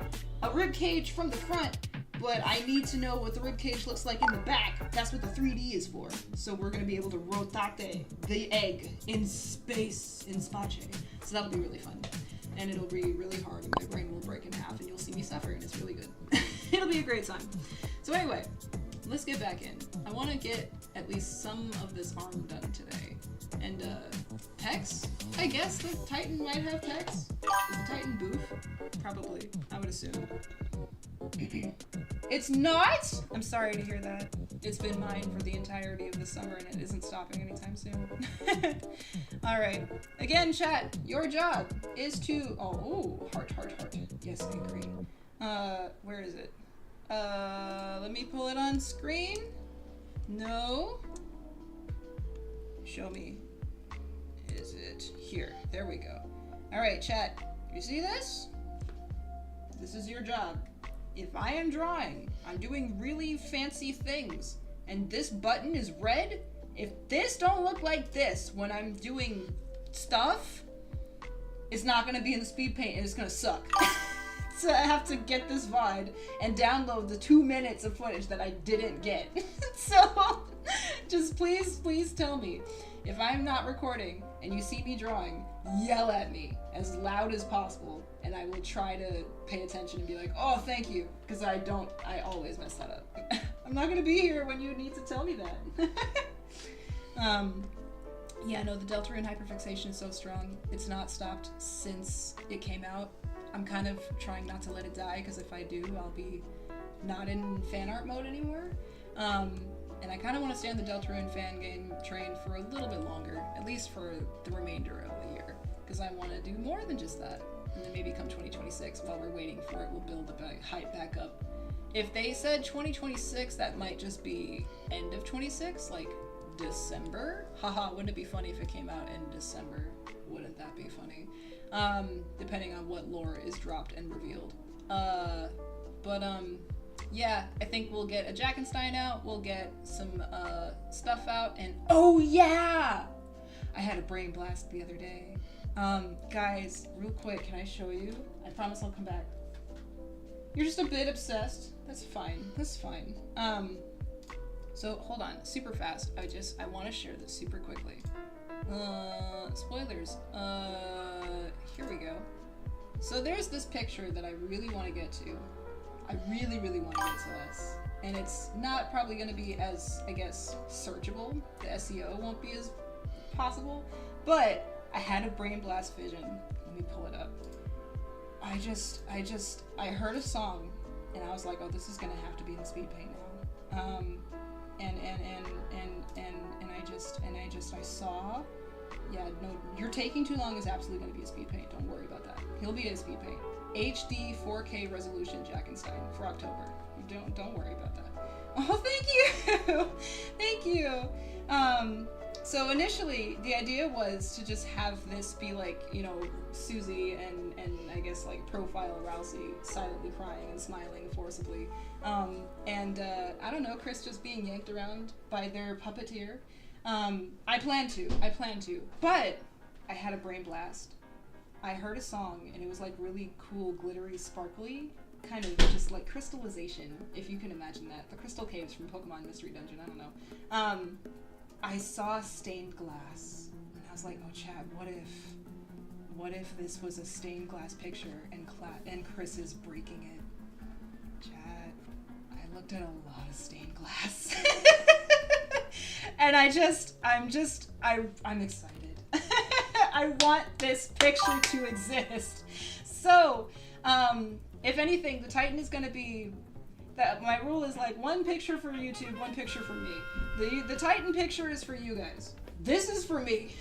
a rib cage from the front, but I need to know what the rib cage looks like in the back, that's what the 3D is for. So we're going to be able to rotate the egg in space, in space. So that'll be really fun. And it'll be really hard, and my brain will break in half, and you'll see me suffer, and it's really good. It'll be a great time. So anyway, let's get back in. I want to get at least some of this arm done today. And pecs? I guess the Titan might have pecs. Is the Titan boof? Probably, I would assume. It's not? I'm sorry to hear that. It's been mine for the entirety of the summer and it isn't stopping anytime soon. Alright. Again, chat, your job is to... Oh, heart. Yes, I agree. Where is it? Let me pull it on screen. No. Show me. Is it here? There we go. Alright, chat. You see this? This is your job. If I am drawing, I'm doing really fancy things, and this button is red, if this don't look like this when I'm doing stuff, it's not gonna be in the speed paint and it's gonna suck. So I have to get this VOD and download the 2 minutes of footage that I didn't get. So just please tell me. If I'm not recording and you see me drawing, yell at me as loud as possible, and I will try to pay attention and be like, oh, thank you, because I always mess that up. I'm not gonna be here when you need to tell me that. Yeah, no, the Deltarune hyperfixation is so strong. It's not stopped since it came out. I'm kind of trying not to let it die, because if I do, I'll be not in fan art mode anymore. And I kind of want to stay on the Deltarune fan game train for a little bit longer, at least for the remainder of the year, because I want to do more than just that. And then maybe come 2026, while we're waiting for it, we'll build the hype back up. If they said 2026, that might just be end of 26, like December. Haha, wouldn't it be funny if it came out in December? Wouldn't that be funny? Depending on what lore is dropped and revealed. Yeah, I think we'll get a Jackenstein out, we'll get some stuff out, and oh yeah! I had a brain blast the other day. Guys, real quick, can I show you? I promise I'll come back. You're just a bit obsessed. That's fine, that's fine. So hold on, super fast. I want to share this super quickly. Spoilers. Here we go. So there's this picture that I really want to get to. I really want to get to this. And it's not probably going to be as, I guess, searchable. The SEO won't be as possible. But I had a brain blast vision. Let me pull it up. I heard a song and I was like, oh, this is going to have to be in Speedpaint now. I saw, yeah, no, You're Taking Too Long is absolutely going to be a Speedpaint. Don't worry about that. He'll be a Speedpaint. HD 4K resolution Jackenstein for October. Don't worry about that. Oh, thank you! Thank you! So initially, the idea was to just have this be like, you know, Susie and I guess like profile Rousey silently crying and smiling forcibly. I don't know, Chris just being yanked around by their puppeteer. I plan to, but I had a brain blast. I heard a song and it was like really cool, glittery, sparkly, kind of just like crystallization, if you can imagine that. The crystal caves from Pokemon Mystery Dungeon, I don't know. I saw stained glass and I was like, oh Chad, what if this was a stained glass picture and Chris is breaking it? Chad, I looked at a lot of stained glass. And I'm excited. I want this picture to exist. So, if anything, the Titan is going to be, that my rule is like one picture for YouTube, one picture for me. The Titan picture is for you guys. This is for me.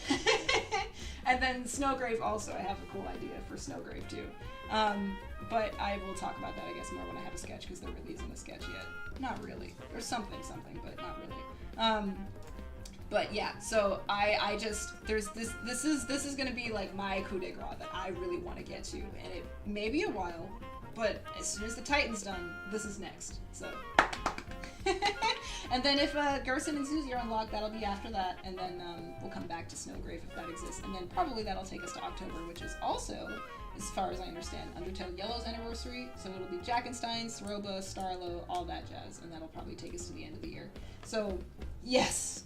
And then Snowgrave also, I have a cool idea for Snowgrave too. But I will talk about that, I guess, more when I have a sketch, because there really isn't a sketch yet. Not really. There's something, but not really. But yeah, so this is gonna be like my coup de grace that I really want to get to, and it may be a while, but as soon as the Titan's done, this is next, so. And then if Gerson and Susie are unlocked, that'll be after that, and then we'll come back to Snowgrave if that exists, and then probably that'll take us to October, which is also, as far as I understand, Undertale Yellow's anniversary, so it'll be Jackenstein, Soroba, Starlo, all that jazz, and that'll probably take us to the end of the year. So, yes!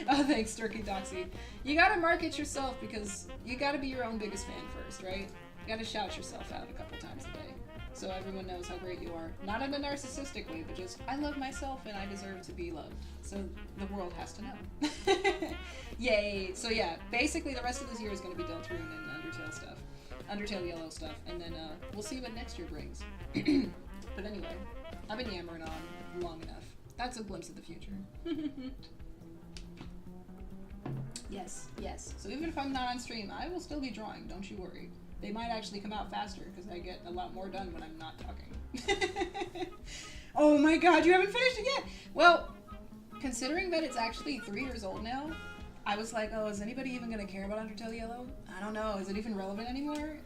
Oh, thanks, Turkey Doxy. You gotta market yourself, because you gotta be your own biggest fan first, right? You gotta shout yourself out a couple times a day. so everyone knows how great you are. Not in a narcissistic way, but just, I love myself and I deserve to be loved. So the world has to know. Yay! So yeah, basically the rest of this year is going to be Deltarune and Undertale stuff. Undertale Yellow stuff, and then we'll see what next year brings. But anyway, I've been yammering on long enough. That's a glimpse of the future. Yes, yes. So even if I'm not on stream, I will still be drawing, don't you worry. They might actually come out faster, because I get a lot more done when I'm not talking. Oh my god, you haven't finished it yet! Well, considering that it's actually 3 years old now, I was like, oh, is anybody even going to care about Undertale Yellow? I don't know, is it even relevant anymore?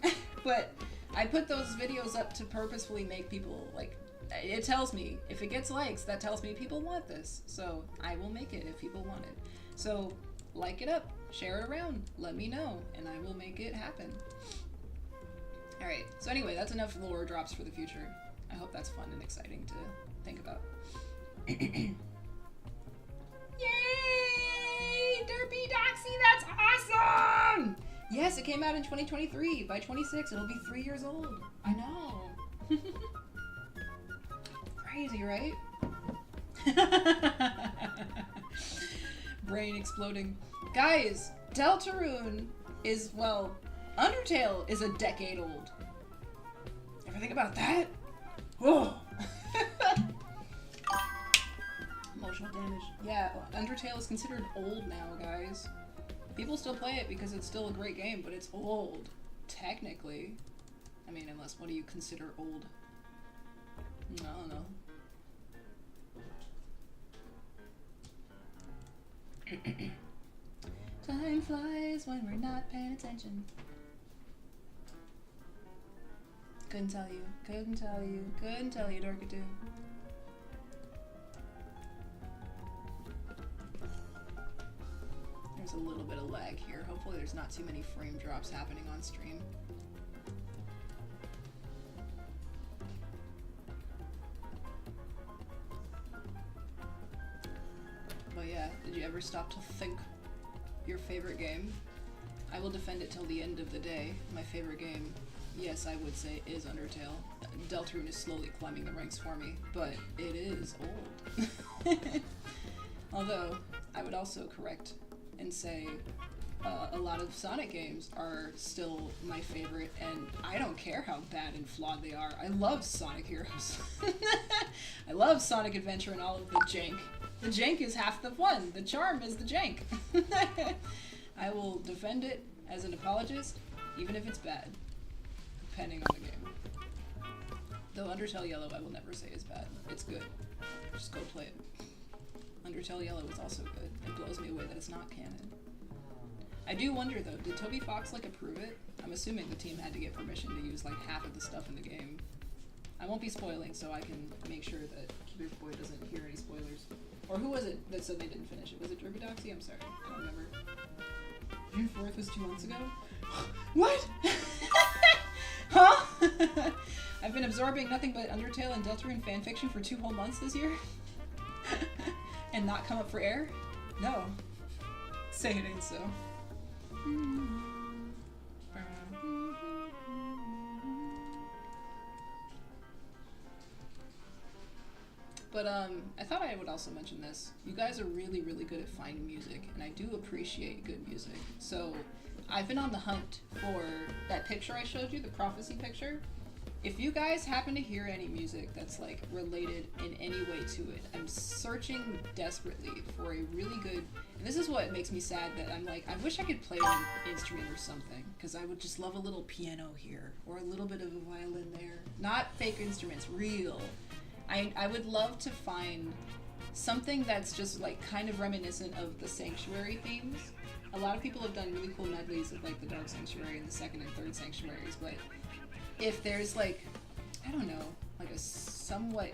But I put those videos up to purposefully make people, like, it tells me, if it gets likes, that tells me people want this. So I will make it if people want it. So like it up, share it around, let me know, and I will make it happen. Alright, so anyway, that's enough lore drops for the future. I hope that's fun and exciting to think about. Yay! Derpy Doxy, that's awesome! Yes, it came out in 2023. By 26, it'll be 3 years old. I know. Crazy, right? Brain exploding. Guys, Deltarune is, well, Undertale is a decade old. Ever think about that? Whoa! Emotional damage. Yeah, Undertale is considered old now, guys. People still play it because it's still a great game, but it's old. Technically. I mean, unless, what do you consider old? I don't know. Time flies when we're not paying attention. Couldn't tell you, couldn't tell you, couldn't tell you, Dorkadoo. There's a little bit of lag here. Hopefully there's not too many frame drops happening on stream. But yeah, did you ever stop to think your favorite game? I will defend it till the end of the day. My favorite game, yes, I would say, is Undertale. Deltarune is slowly climbing the ranks for me, but it is old. Although, I would also correct and say a lot of Sonic games are still my favorite, and I don't care how bad and flawed they are. I love Sonic Heroes. I love Sonic Adventure and all of the jank. The jank is half the fun. The charm is the jank. I will defend it as an apologist, even if it's bad, depending on the game. Though Undertale Yellow I will never say is bad. It's good. Just go play it. Undertale Yellow is also good. It blows me away that it's not canon. I do wonder though, did Toby Fox like approve it? I'm assuming the team had to get permission to use like half of the stuff in the game. I won't be spoiling, so I can make sure that Keyboard Boy doesn't hear any spoilers. Or who was it that said they didn't finish it? Was it Derbidoxy? I'm sorry, I don't remember. June 4th was 2 months ago? What? Huh? I've been absorbing nothing but Undertale and Deltarune fanfiction for 2 whole months this year? And not come up for air? No. Say it ain't so. But I thought I would also mention this. You guys are really, really good at finding music, and I do appreciate good music. So I've been on the hunt for that picture I showed you, the prophecy picture. If you guys happen to hear any music that's like related in any way to it, I'm searching desperately for a really good, and this is what makes me sad that I'm like, I wish I could play an instrument or something, because I would just love a little piano here, or a little bit of a violin there. Not fake instruments, real. I would love to find something that's just like kind of reminiscent of the Sanctuary themes. A lot of people have done really cool medleys of like the Dark Sanctuary and the second and third Sanctuaries, but if there's like, I don't know, like a somewhat,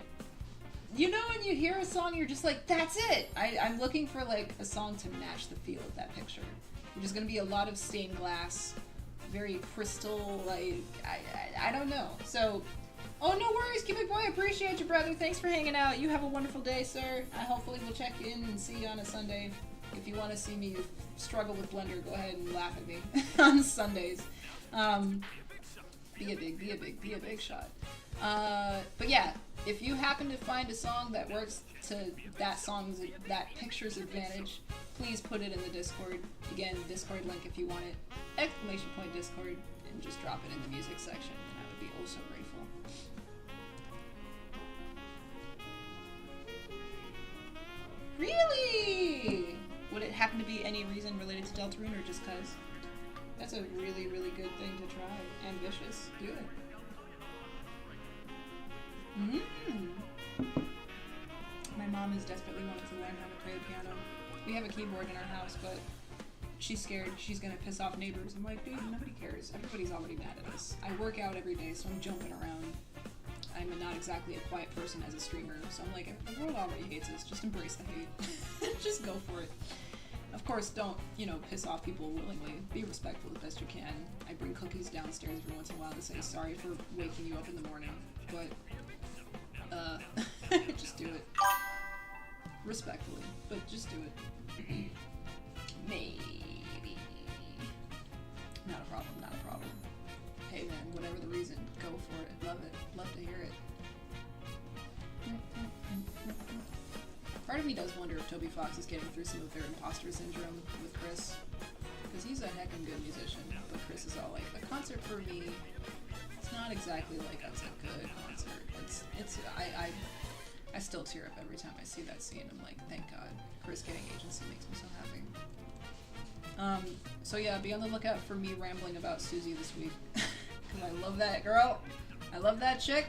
you know, when you hear a song you're just like, that's it! I'm looking for like a song to match the feel of that picture. Which is going to be a lot of stained glass, very crystal, like, I don't know. So, oh, no worries, Cubic Boy, appreciate you, brother. Thanks for hanging out. You have a wonderful day, sir. I hopefully will check in and see you on a Sunday. If you want to see me struggle with Blender, go ahead and laugh at me on Sundays. Be a big shot. But yeah, if you happen to find a song that works to that picture's advantage, please put it in the Discord. Again, Discord link if you want it. ! Discord, and just drop it in the music section, and I would be oh so grateful. Really? Would it happen to be any reason related to Deltarune or just cause? That's a really, really good thing to try. Ambitious. Do it. My mom is desperately wanting to learn how to play the piano. We have a keyboard in our house, but she's scared she's gonna piss off neighbors. I'm like, dude, nobody cares. Everybody's already mad at us. I work out every day, so I'm jumping around. I'm not exactly a quiet person as a streamer, so I'm like, the world already hates us. Just embrace the hate. Just go for it. Of course, don't, piss off people willingly. Be respectful as best you can. I bring cookies downstairs every once in a while to say sorry for waking you up in the morning, but just do it. Respectfully, but just do it. Maybe. Not a problem, not a problem. Hey man, whatever the reason, go for it. Love it. Love to hear it. Part of me does wonder if Toby Fox is getting through some of their imposter syndrome with Chris. Because he's a heckin' good musician, but Chris is all like, a concert for me, it's not exactly like it's a good concert. I still tear up every time I see that scene. I'm like, thank God. Chris getting agency makes me so happy. So yeah, be on the lookout for me rambling about Susie this week. Because I love that girl. I love that chick.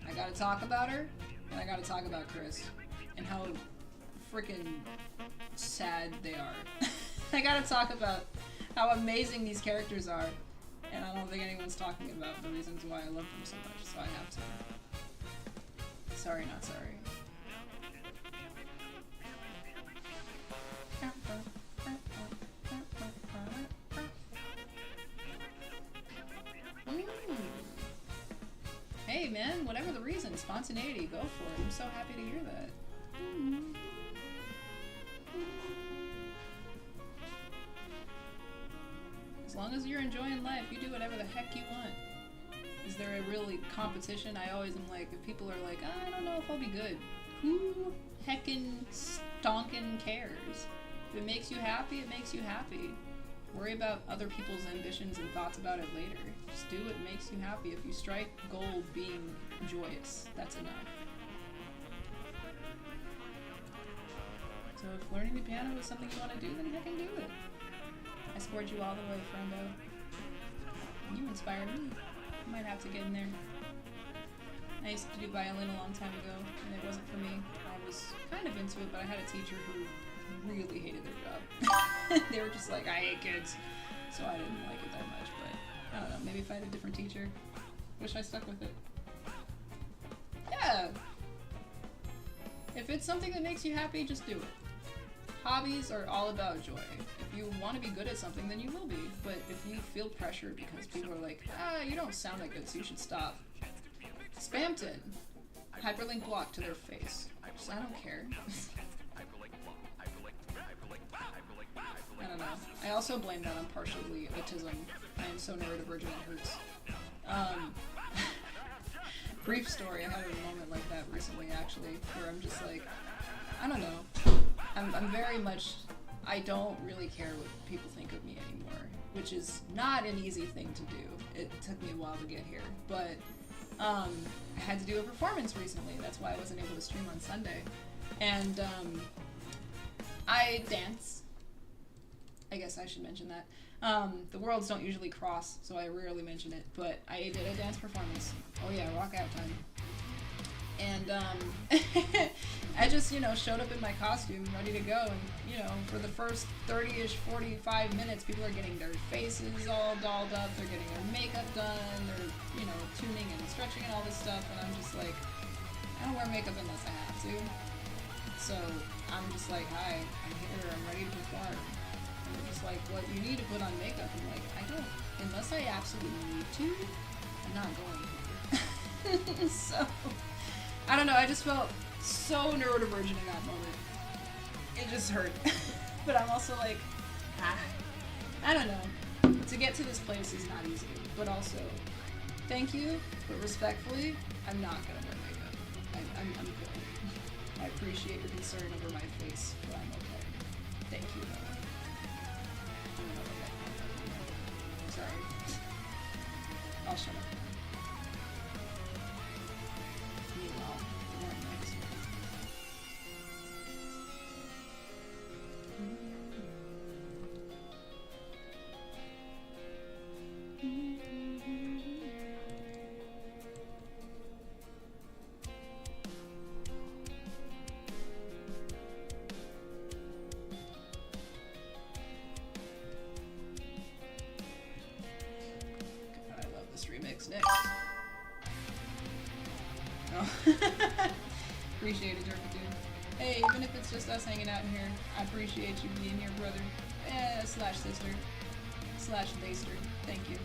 I gotta talk about her. And I gotta talk about Chris. And how freaking sad they are. I gotta talk about how amazing these characters are. And I don't think anyone's talking about the reasons why I love them so much, so I have to. Sorry, not sorry. Hey man, whatever the reason, spontaneity, go for it. I'm so happy to hear that. As long as you're enjoying life, you do whatever the heck you want. Is there a really competition? I always am like, if people are like, I don't know if I'll be good. Who heckin' stonkin' cares? If it makes you happy, it makes you happy. Worry about other people's ambitions and thoughts about it later. Just do what makes you happy. If you strike gold being joyous, that's enough. So if learning the piano is something you want to do, then heckin' do it. I support you all the way, friendo. You inspired me. I might have to get in there. I used to do violin a long time ago, and it wasn't for me. I was kind of into it, but I had a teacher who really hated their job. They were just like, I hate kids. So I didn't like it that much, but I don't know, maybe if I had a different teacher, wish I stuck with it. Yeah! If it's something that makes you happy, just do it. Hobbies are all about joy. If you want to be good at something, then you will be. But if you feel pressure because people are like, you don't sound that good, so you should stop. Spamton. Hyperlink block to their face. I don't care. I don't know. I also blame that on partially autism. I am so neurodivergent it hurts. Brief story, I had a moment like that recently actually, where I'm just like, I don't know. I'm very much, I don't really care what people think of me anymore, which is not an easy thing to do. It took me a while to get here, but I had to do a performance recently. That's why I wasn't able to stream on Sunday. And I dance. I guess I should mention that. The worlds don't usually cross, so I rarely mention it, but I did a dance performance. Oh yeah, rock out time. And I just, showed up in my costume, ready to go, and, for the first 30-ish, 45 minutes, people are getting their faces all dolled up, they're getting their makeup done, they're, tuning and stretching and all this stuff, and I'm just like, I don't wear makeup unless I have to. So I'm just like, hi, I'm here, I'm ready to perform. And they're just like, well, you need to put on makeup. I'm like, I don't, unless I absolutely need to, I'm not going to. So, I don't know, I just felt so neurodivergent in that moment. It just hurt. But I'm also like, I don't know. To get to this place is not easy, but also Thank you, but respectfully, I'm not gonna wear makeup. I'm good. I appreciate your concern over my face, but I'm okay. Thank you, though. I'm gonna look at that. Sorry. I'll shut up. Meanwhile, the morning next. Next. Oh. Appreciate it, Jerkatude. Hey, even if it's just us hanging out in here, I appreciate you being here, brother. Slash sister. Slash baster. Thank you.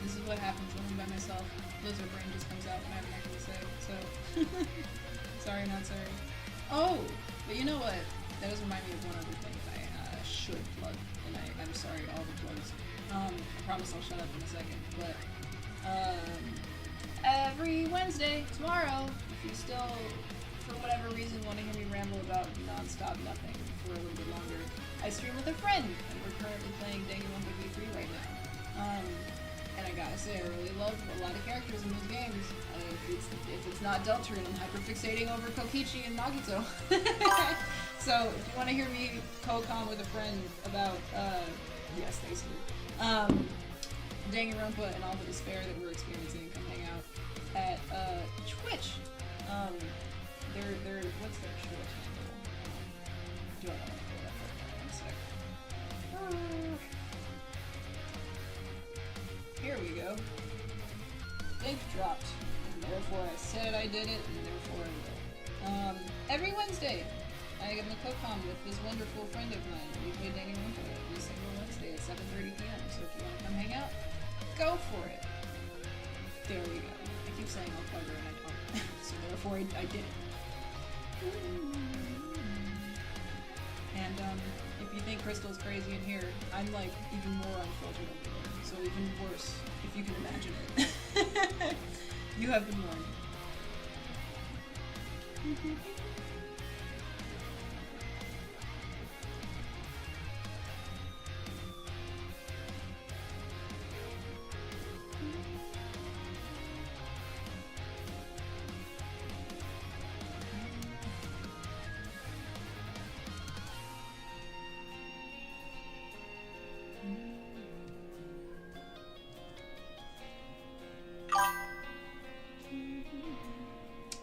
This is what happens when I'm by myself. Lizard brain just comes out when I have nothing to say, so. Sorry, not sorry. Oh! But you know what? That does remind me of one other thing that I should plug. And I'm sorry, all the plugs. I promise I'll shut up in a second, but every Wednesday, tomorrow, if you still, for whatever reason, want to hear me ramble about non-stop nothing for a little bit longer, I stream with a friend, and we're currently playing Danganronpa V3 right now. And I gotta say, I really love a lot of characters in those games. If it's not Deltarune, I'm hyperfixating over Kokichi and Nagito. So, if you want to hear me co-con with a friend about, yes, thanks to Danganronpa and all the despair that we're experiencing, come hang out at, Twitch. What's their Twitch handle? Do I want to pull that up? One sec. Here we go. Link dropped. And therefore I said I did it, and therefore I will. Every Wednesday, I am a co-com with this wonderful friend of mine. We play Danganronpa every single Wednesday at 7:30 p.m. So if you want to come hang out, go for it. There we go. I keep saying I'll cover and I don't. So therefore I did it. And if you think Crystal's crazy in here, I'm like even more unfiltered over there. So even worse, if you can imagine it. You have been warned.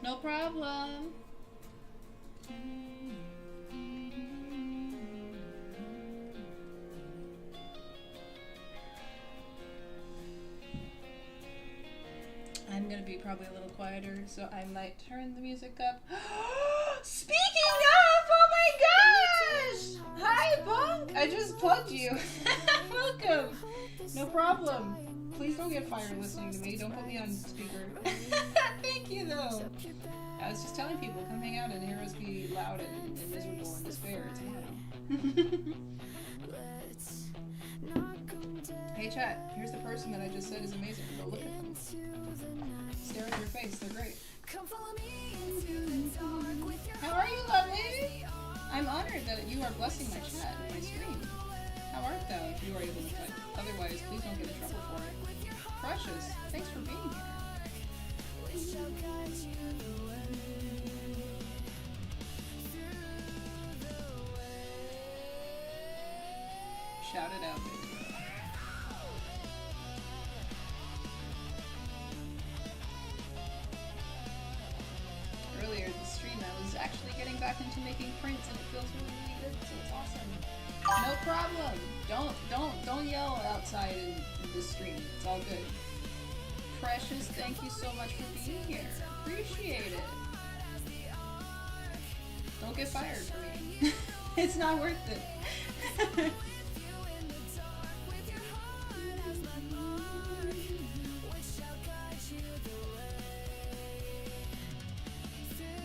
No problem. I'm gonna be probably a little quieter, so I might turn the music up. Speaking of, oh my gosh! Hi, Bunk! I just plugged you. Welcome. No problem. Please don't get fired listening to me. Don't put me on speaker. Thank you, though. I was just telling people, come hang out and hear us be loud and miserable and despair tomorrow. Hey, chat. Here's the person that I just said is amazing. Go look at them. Stare at their face. They're great. How are you, lovely? I'm honored that you are blessing my chat and my stream. How art thou if you are able to type? Otherwise, please don't get in trouble for it. Precious, thanks for being here. Shout it out, baby. Earlier this stream, I was actually getting back into making prints, and it feels really, really good, so it's awesome. No problem. Don't yell outside in this stream. It's all good. Precious, thank you so much for being here. Appreciate it. Don't get fired for me. It's not worth it.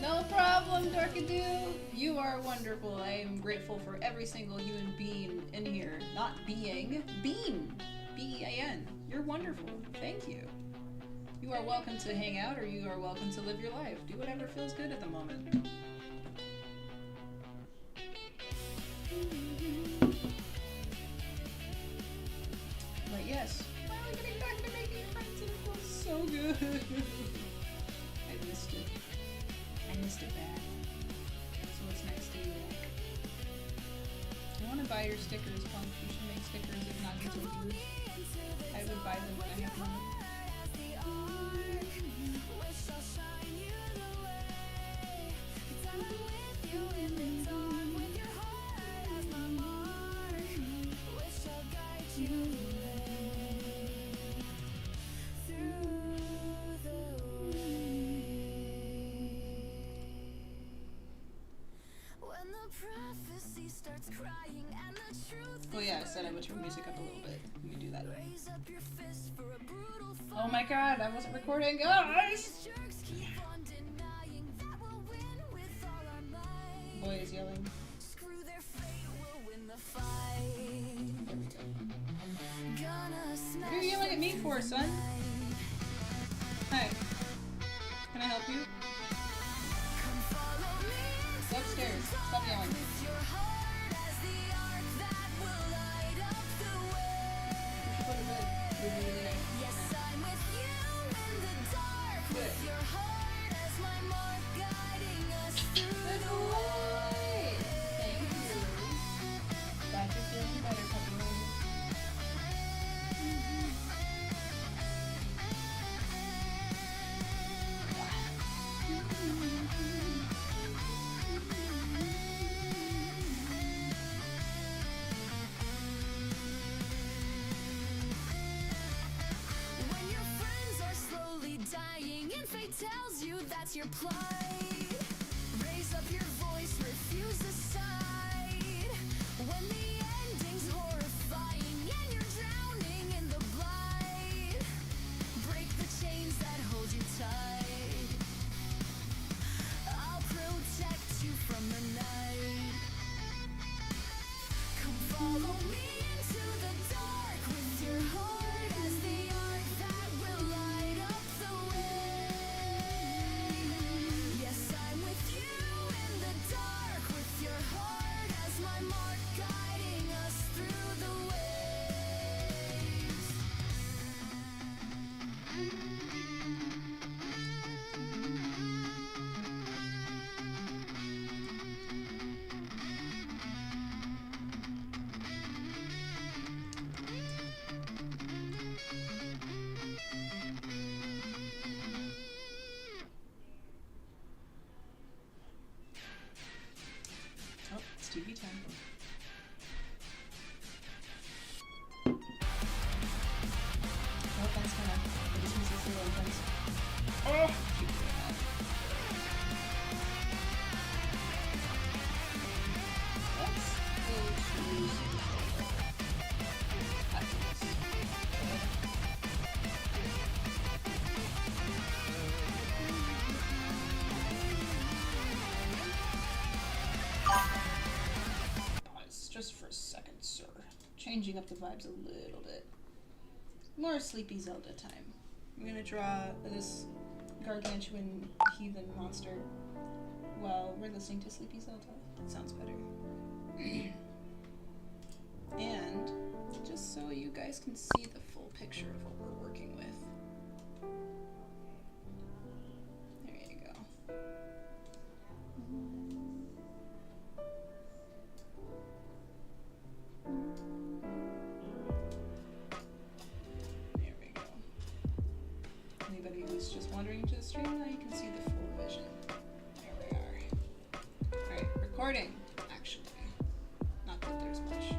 No problem, Darkadoo. You are wonderful. I am grateful for every single human being in here. Not being. Bean. B-E-A-N. You're wonderful. Thank you. You are welcome to hang out, or you are welcome to live your life. Do whatever feels good at the moment. But yes, finally getting back to making friends, and it feels so good. I missed it. I missed it bad. So it's nice to be back. I want to buy your stickers, Punk. You should make stickers if not utility. I would buy them when I have money. Oh yeah, I said I would turn music up a little bit. Let me do that. Oh my god, I wasn't recording, guys! Boy is yelling. There we go. What are you yelling at me for, son? Hi. Can I help you? Go upstairs. Stop yelling. Tells you that's your plight. Raise up your voice, refuse the side. When the ending's horrifying and you're drowning in the blight, break the chains that hold you tight. I'll protect you from the night. Come follow me into the dark with your heart as the arc that will light up the way. Oh, it's TV time. Oh, that's kind of. This music's a little intense. Oh! Keep doing that. Let's go to after this. Pause just for a second, sir. Changing up the vibes a little bit. More Sleepy Zelda time. I'm gonna draw this gargantuan heathen monster while we're listening to Sleepy Zelda. That sounds better. And just so you guys can see the full picture of what we're working with. There you go. There we go. Anybody who's just wandering into the stream, now you can see the full vision. There we are. Alright, recording, actually. Not that there's much.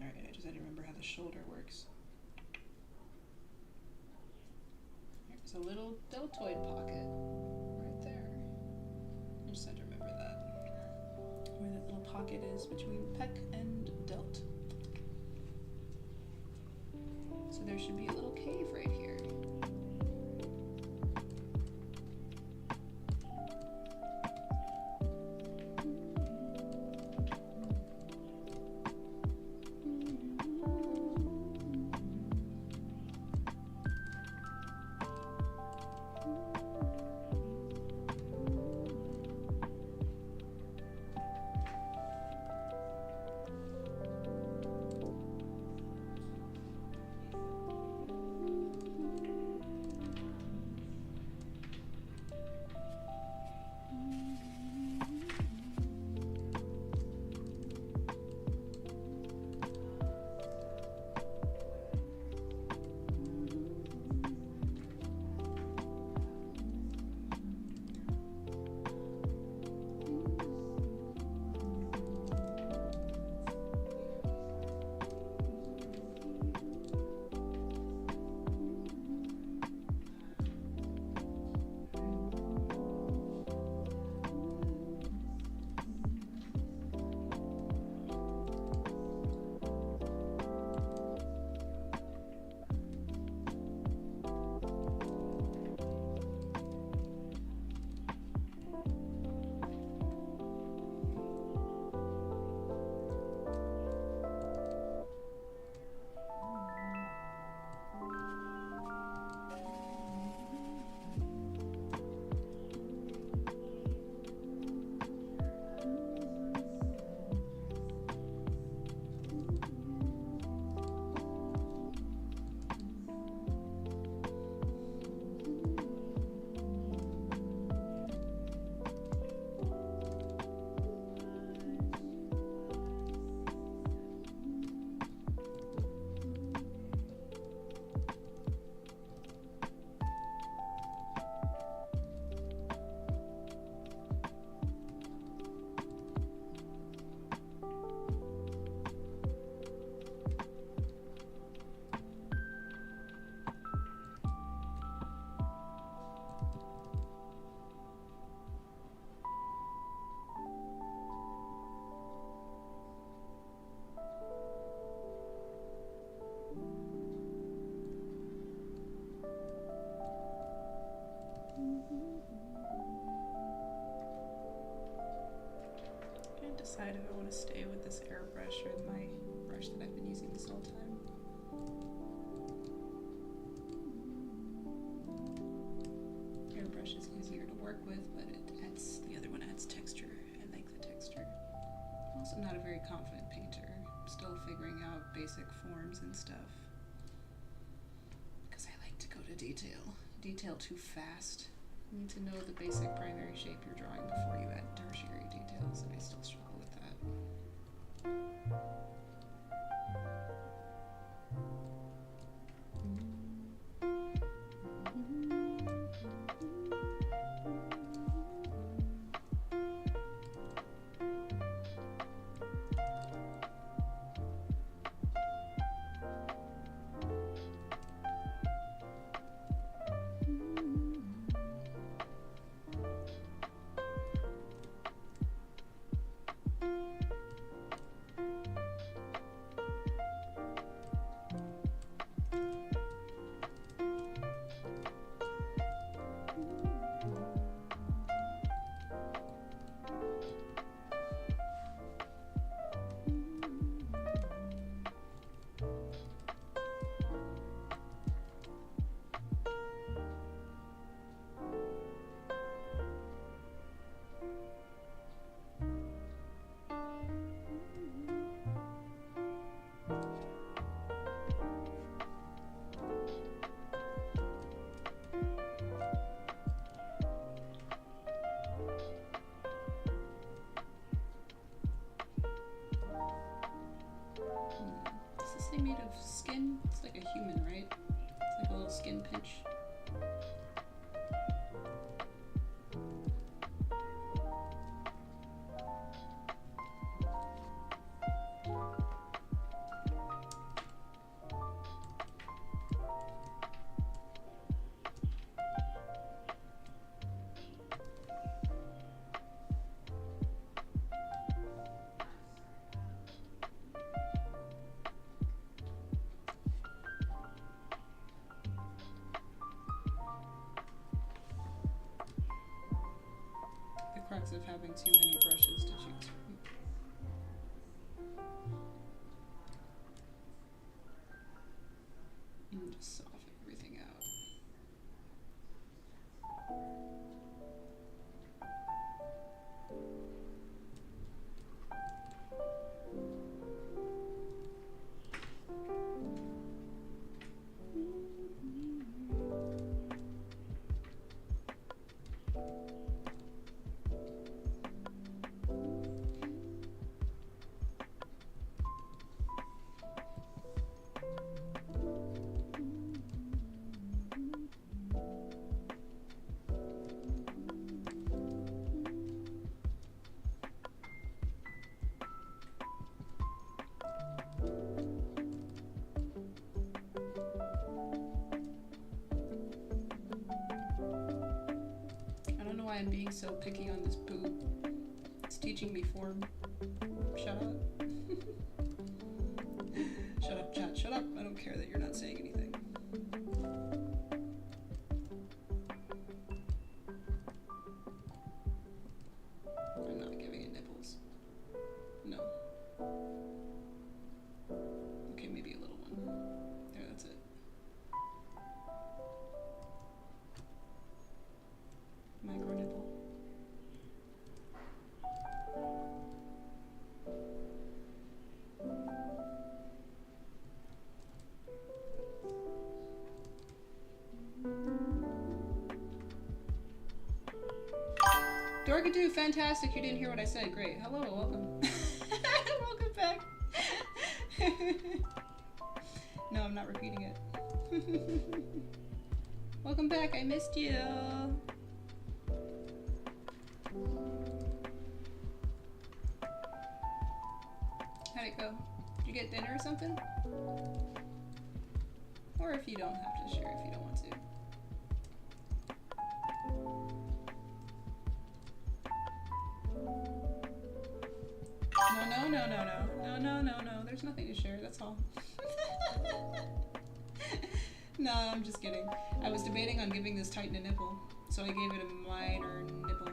Alright, I just had to remember how the shoulder works. There's a little deltoid pocket right there. I just had to remember that. Where that little pocket is between pec and delt. So there should be a little cave right here. Decide if I want to stay with this airbrush or my brush that I've been using this whole time. Airbrush is easier to work with, but the other one adds texture. I like the texture. I'm also not a very confident painter. I'm still figuring out basic forms and stuff. Because I like to go to detail. Detail too fast. You need to know the basic primary shape you're drawing before you add tertiary details, and I still struggle with that. Made of skin? It's like a human, right? It's like a little skin pinch. having too many brushes to choose from. And just soften everything out. I'm being so picky on this boob. It's teaching me form. Shut up. Shut up, chat. Shut up. I don't care that you're not saying anything. I'm not giving it nipples. No. Okay, maybe a little one. There, that's it. Micro nipple. Dorgadoo, fantastic. You didn't hear what I said. Great. Hello, welcome. Welcome back. No, I'm not repeating it. Welcome back. I missed you. How'd it go? Did you get dinner or something? Or if you don't have to share, if you don't want to. No. There's nothing to share, that's all. No, I'm just kidding. I was debating on giving this Titan a nipple, so I gave it a minor nipple.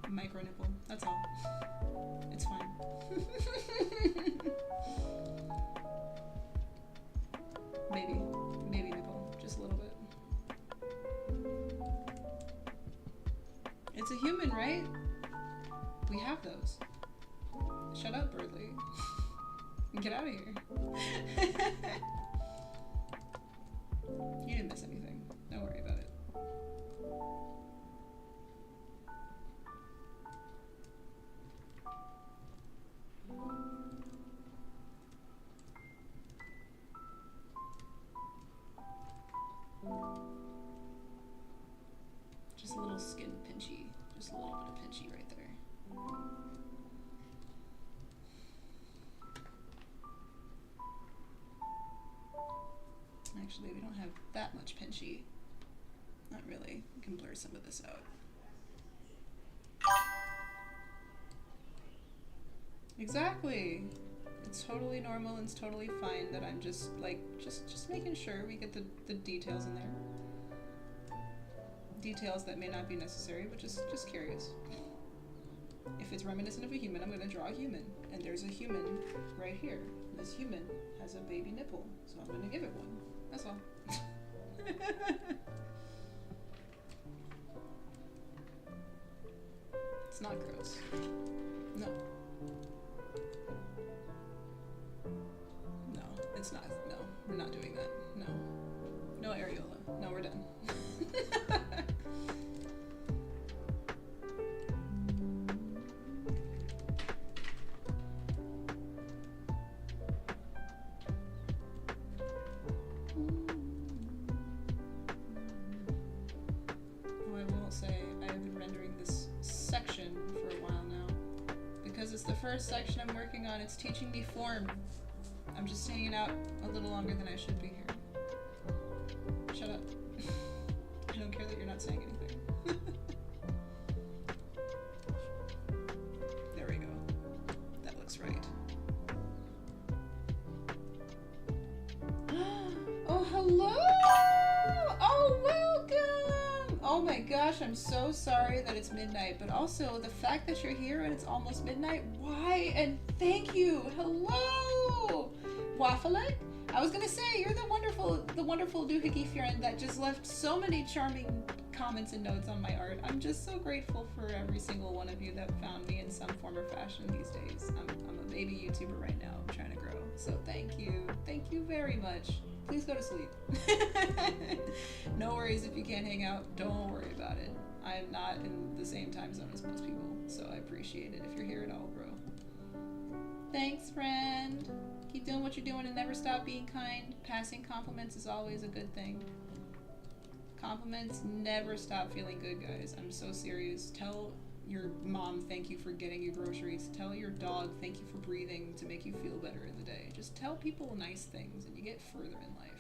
Micro nipple, that's all. It's fine. Baby nipple, just a little bit. It's a human, right? We have those. Shut up, Birdly. Get out of here. You didn't miss anything. Don't worry about it. Just a little skin pinchy. Just a little bit of pinchy right there. Actually, we don't have that much pinchy. Not really. We can blur some of this out. Exactly. It's totally normal and it's totally fine that I'm just like just making sure we get the details in there. Details that may not be necessary, but just curious. If it's reminiscent of a human, I'm gonna draw a human. And there's a human right here. This human has a baby nipple, so I'm gonna give it one. That's all. It's not gross. No. No, it's not. No, we're not doing that. No. No areola. No, we're done. First section I'm working on, it's teaching me form. I'm just hanging out a little longer than I should be here. Shut up. I don't care that you're not saying anything. There we go. That looks right. Oh, hello! Oh, welcome! Oh my gosh, I'm so sorry that it's midnight, but also the fact that you're here and it's almost midnight, why? And thank you. Hello, Waffle. I was gonna say you're the wonderful doohickey friend that just left so many charming comments and notes on my art. I'm just so grateful for every single one of you that found me in some form or fashion these days. I'm a baby YouTuber right now. I'm trying to grow. So thank you very much. Please go to sleep. No worries if you can't hang out. Don't worry about it. I'm not in the same time zone as most people, so I appreciate it if you're here at all, bro. Thanks, friend. Keep doing what you're doing and never stop being kind. Passing compliments is always a good thing. Compliments never stop feeling good, guys. I'm so serious. Tell your mom thank you for getting you groceries. Tell your dog thank you for breathing to make you feel better in the day. Just tell people nice things and you get further in life.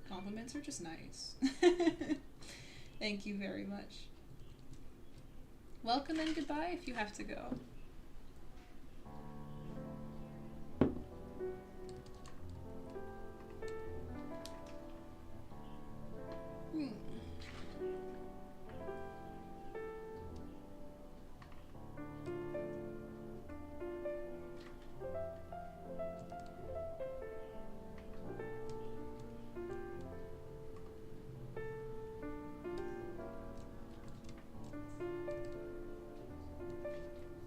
Compliments are just nice. Thank you very much. Welcome and goodbye if you have to go.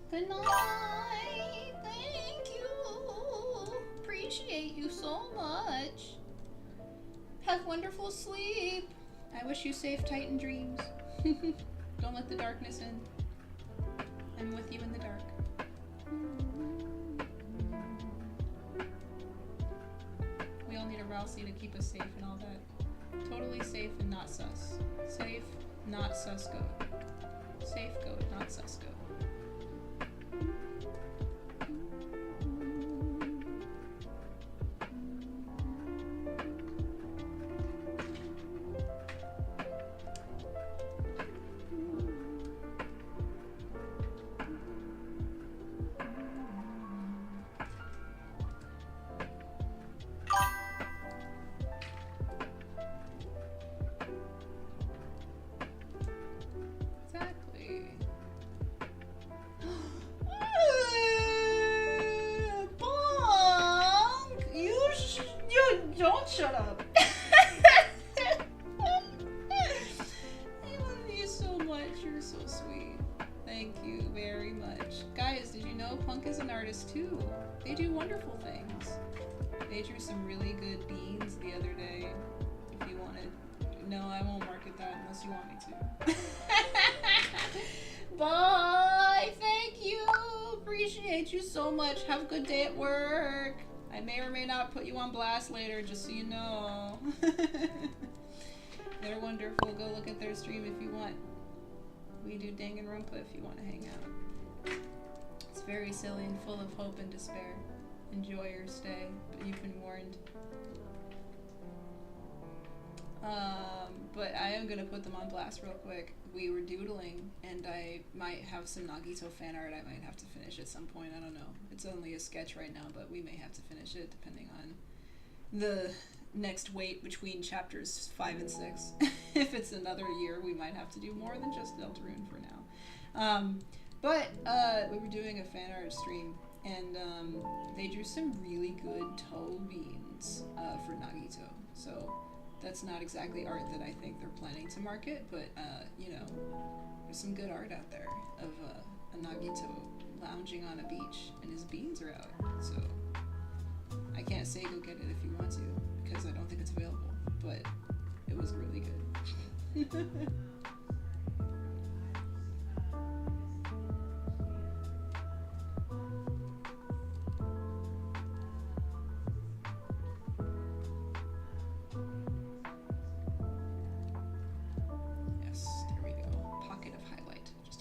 Good night. Thank you. Appreciate you so much. Have wonderful sleep. I wish you safe, Titan dreams. Don't let the darkness in. I'm with you in the dark. We all need a Ralsei to keep us safe and all that. Totally safe and not sus. Safe, not sus goat. Safe goat, not sus goat. Don't shut up. I love you so much. You're so sweet. Thank you very much. Guys, did you know Punk is an artist too? They do wonderful things. They drew some really good beans the other day. If you wanted. No, I won't market that unless you want me to. Bye. Thank you. Appreciate you so much. Have a good day at work. I may or may not put you on blast later, just so you know. They're wonderful. Go look at their stream if you want. We do Danganronpa if you want to hang out. It's very silly and full of hope and despair. Enjoy your stay, but you've been warned. But I am going to put them on blast real quick. We were doodling, and I might have some Nagito fan art I might have to finish at some point. I don't know. It's only a sketch right now, but we may have to finish it depending on the next wait between chapters 5 and 6. If it's another year, we might have to do more than just Deltarune for now. But we were doing a fan art stream, and they drew some really good toe beans for Nagito. So that's not exactly art that I think they're planning to market, but you know, there's some good art out there of a Nagito lounging on a beach and his beans are out. So I can't say go get it if you want to, because I don't think it's available, but it was really good.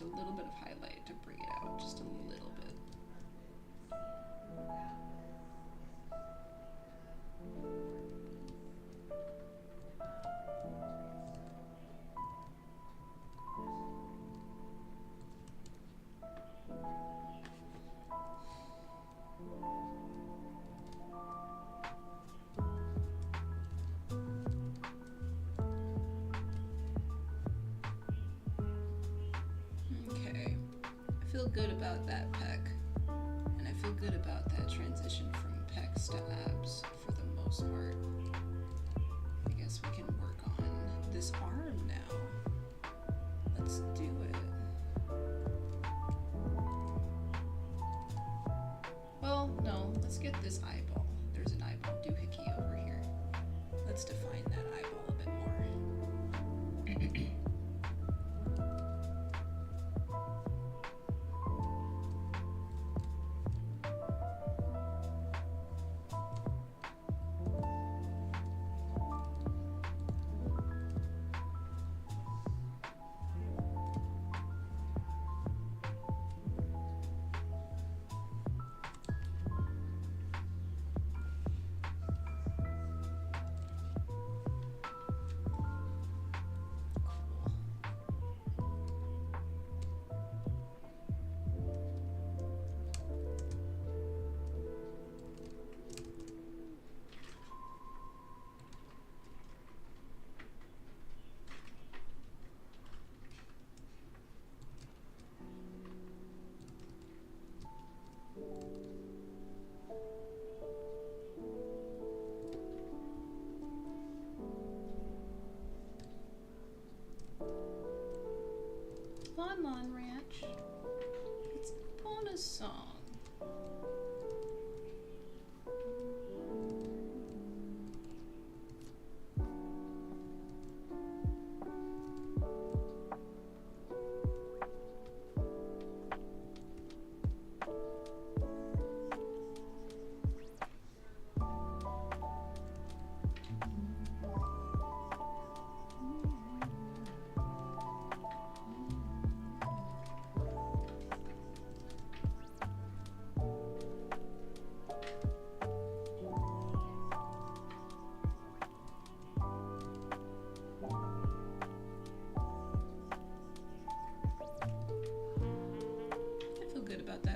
A little bit of highlight to bring it out, just a little bit. good about that pec. And I feel good about that transition from pecs to abs for the most part. I guess we can work on this arm now. Let's do it. Well, no, let's get this eyeball. There's an eyeball doohickey over here. Let's define that eyeball a bit more. Bon Bon Ranch. It's a bonus song.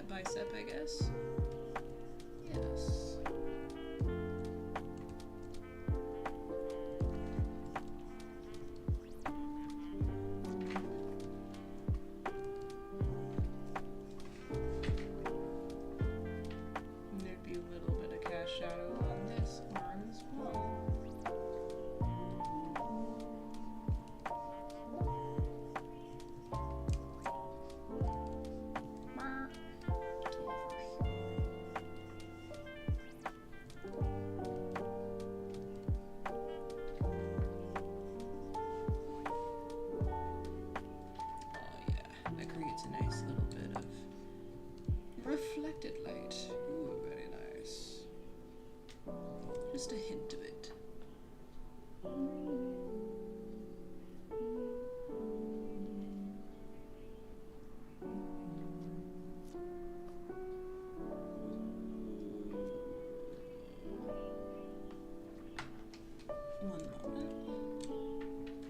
Bicep, I guess. Yes. There'd be a little bit of cast shadow on this arm as well. Reflected light. Ooh, very nice. Just a hint of it. One moment.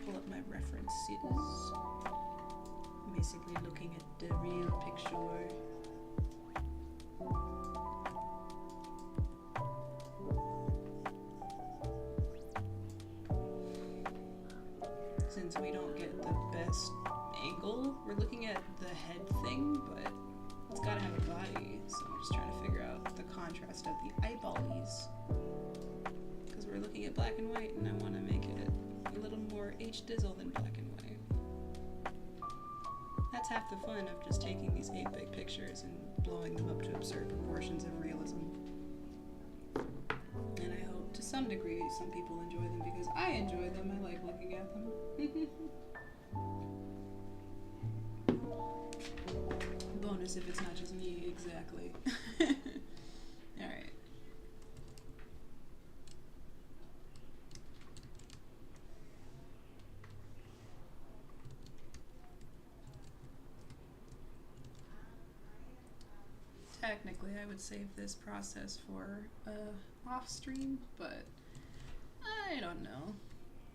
Pull up my references. I'm basically looking at the real picture. Since we don't get the best angle, we're looking at the head thing, but it's gotta have a body, so I'm just trying to figure out the contrast of the eyeballies. Because we're looking at black and white, and I want to make it a little more H-dizzle than black and white. That's half the fun of just taking these 8-bit pictures and blowing them up to absurd proportions of realism. And I hope to some degree some people enjoy them because I enjoy them. I like looking at them. Bonus if it's not just me, exactly. Alright. Technically, I would save this process for off stream, but I don't know.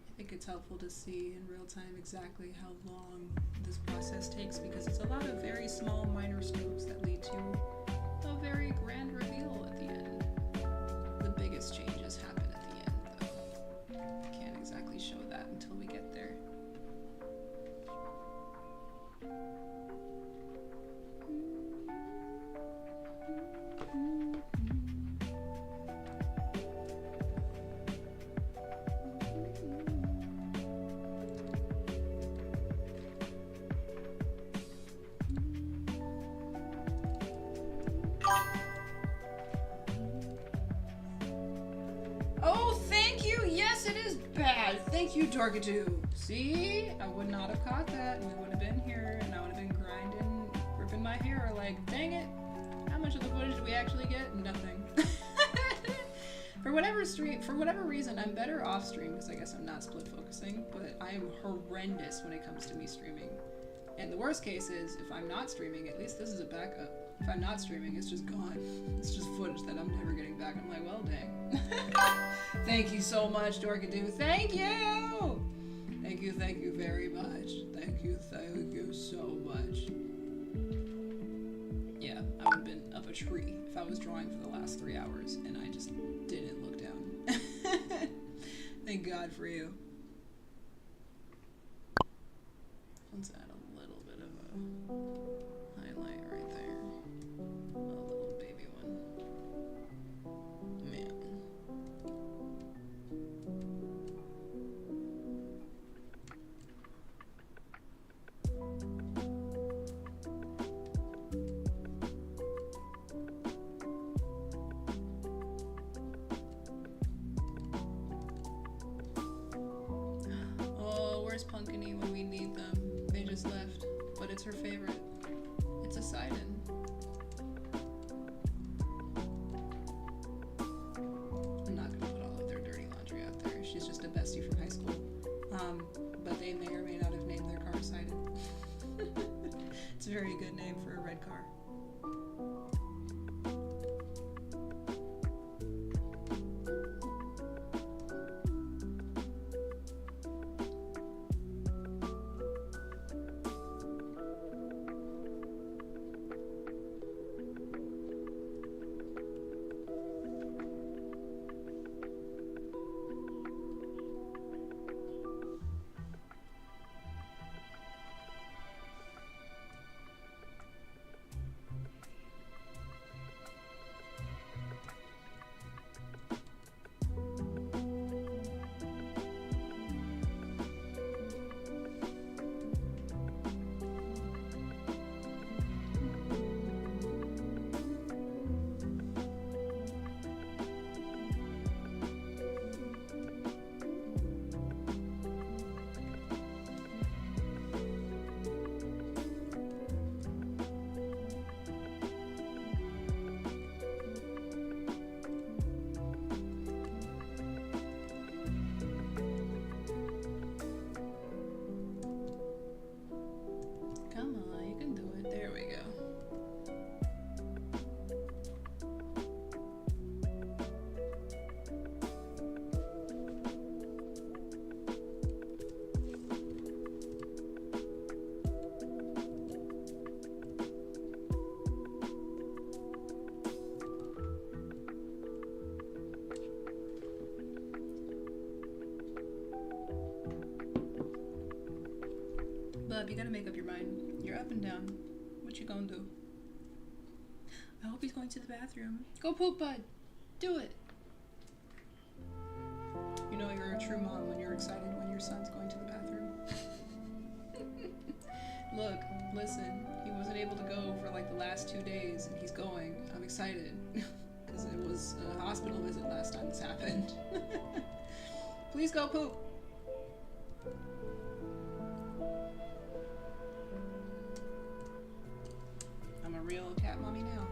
I think it's helpful to see in real time exactly how long this process takes because it's a lot of very small minor strokes that lead to a very grand reveal at the end. The biggest changes happen at the end, though. Can't exactly show that until we get there. Yes, it is bad. Thank you, Dorkadoo. See? I would not have caught that, and we would have been here, and I would have been grinding, ripping my hair, like, dang it. How much of the footage did we actually get? Nothing. For whatever reason, I'm better off stream, because I guess I'm not split focusing, but I am horrendous when it comes to me streaming. And the worst case is, if I'm not streaming, at least this is a backup. If I'm not streaming, it's just gone. It's just footage that I'm never getting back. I'm like, well, dang. Thank you so much, Dorkadoo. Thank you! Thank you very much. Thank you so much. Yeah, I would have been up a tree if I was drawing for the last 3 hours and I just didn't look down. Thank God for you. Let's add a little bit of a highlight right there. A little baby one. Man. Oh, where's Punkany when we need them? They just left, but it's her favorite. It's a Sidon. I'm not gonna put all of their dirty laundry out there. She's just a bestie from high school. But they may or may not have named their car Sidon. It's a very good name for a red car. Bub, you gotta make up your mind. You're up and down. What you gonna do? I hope he's going to the bathroom. Go poop, bud. Do it. You know you're a true mom when you're excited when your son's going to the bathroom. Look, listen. He wasn't able to go for like the last 2 days, and he's going. I'm excited. Because it was a hospital visit last time this happened. Please go poop. I'm a real cat mommy now.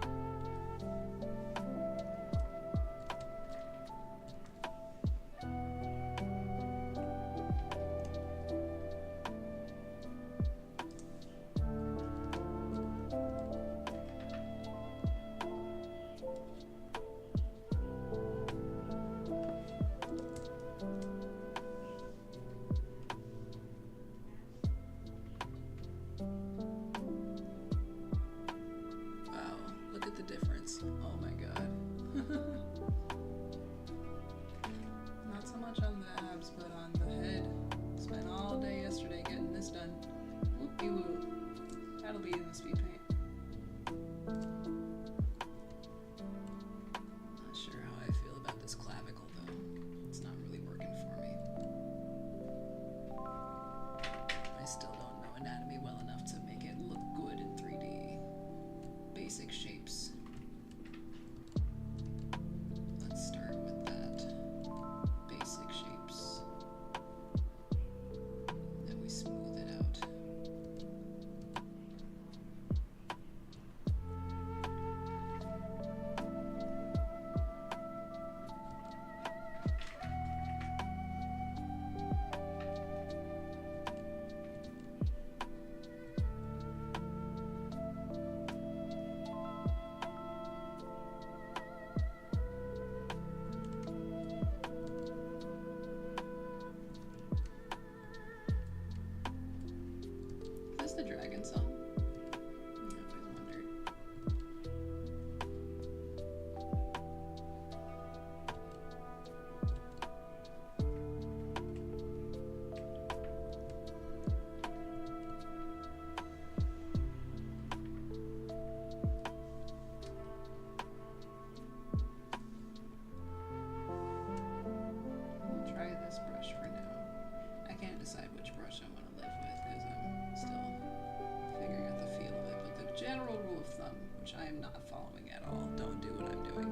not following at all. Don't do what I'm doing.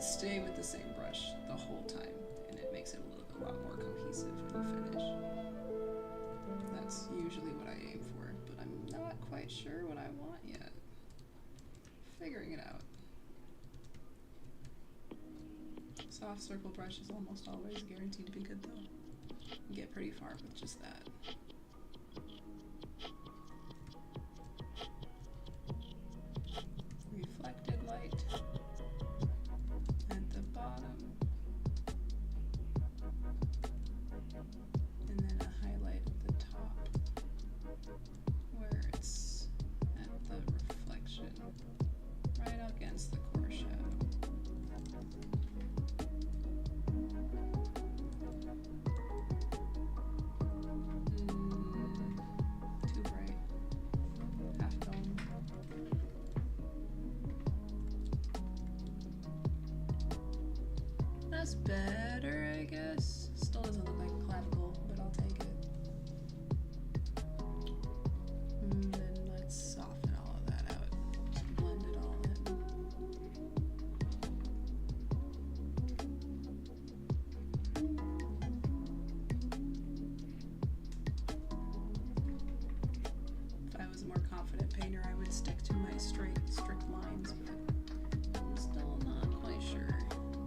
Stay with the same brush the whole time, and it makes it look a lot more cohesive when you finish. That's usually what I aim for, but I'm not quite sure what I want yet. Figuring it out. Soft circle brush is almost always guaranteed to be good though. You get pretty far with just that. Reflected light at the bottom. And then a highlight at the top where it's at the reflection right against the core shadow. Too bright. Half tone. That's better, I guess. Still doesn't look like a clavicle, but I'll take it. And then let's soften all of that out. Just blend it all in. If I was a more confident painter, I would stick to my strict lines, but I'm still not quite sure.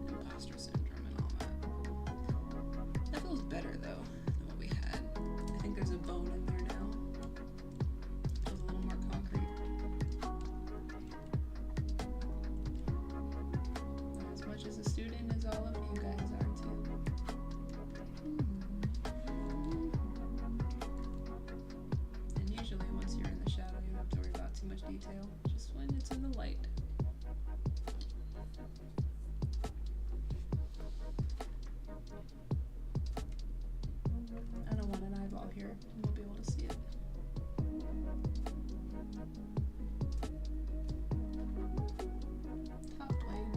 Imposter syndrome and all that. That feels better though than what we had. I think there's a bone in there now. Feels a little more concrete. Not as much as a student as all of you guys are too. And usually once you're in the shadow, you don't have to worry about too much detail, just when it's in the light. I don't want an eyeball here. You won't be able to see it. Top plane.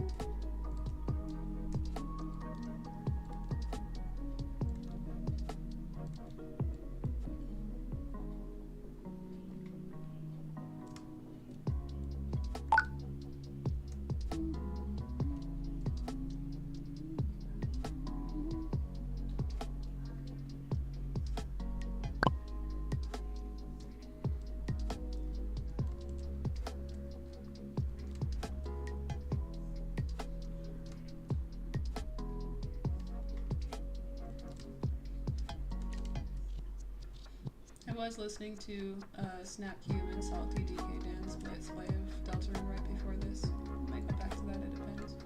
I was listening to Snapcube and Salty DK Dan's play of Deltarune right before this. Might go back to that, it depends.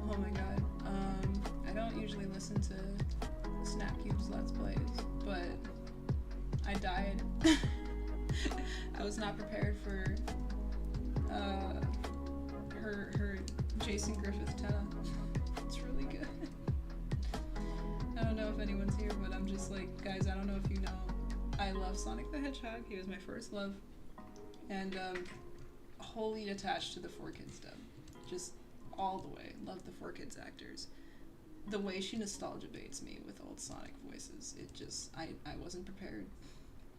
Oh my god. I don't usually listen to Snapcube's Let's Plays, but I died. I was not prepared for her Jason Griffith tenor. It's really good. I don't know if anyone's here, but I'm just like, guys, I don't know if you know, I love Sonic the Hedgehog. He was my first love, and wholly attached to the 4Kids dub. Just all the way. Love the 4Kids actors. The way she nostalgia baits me with old Sonic voices, it just, I wasn't prepared.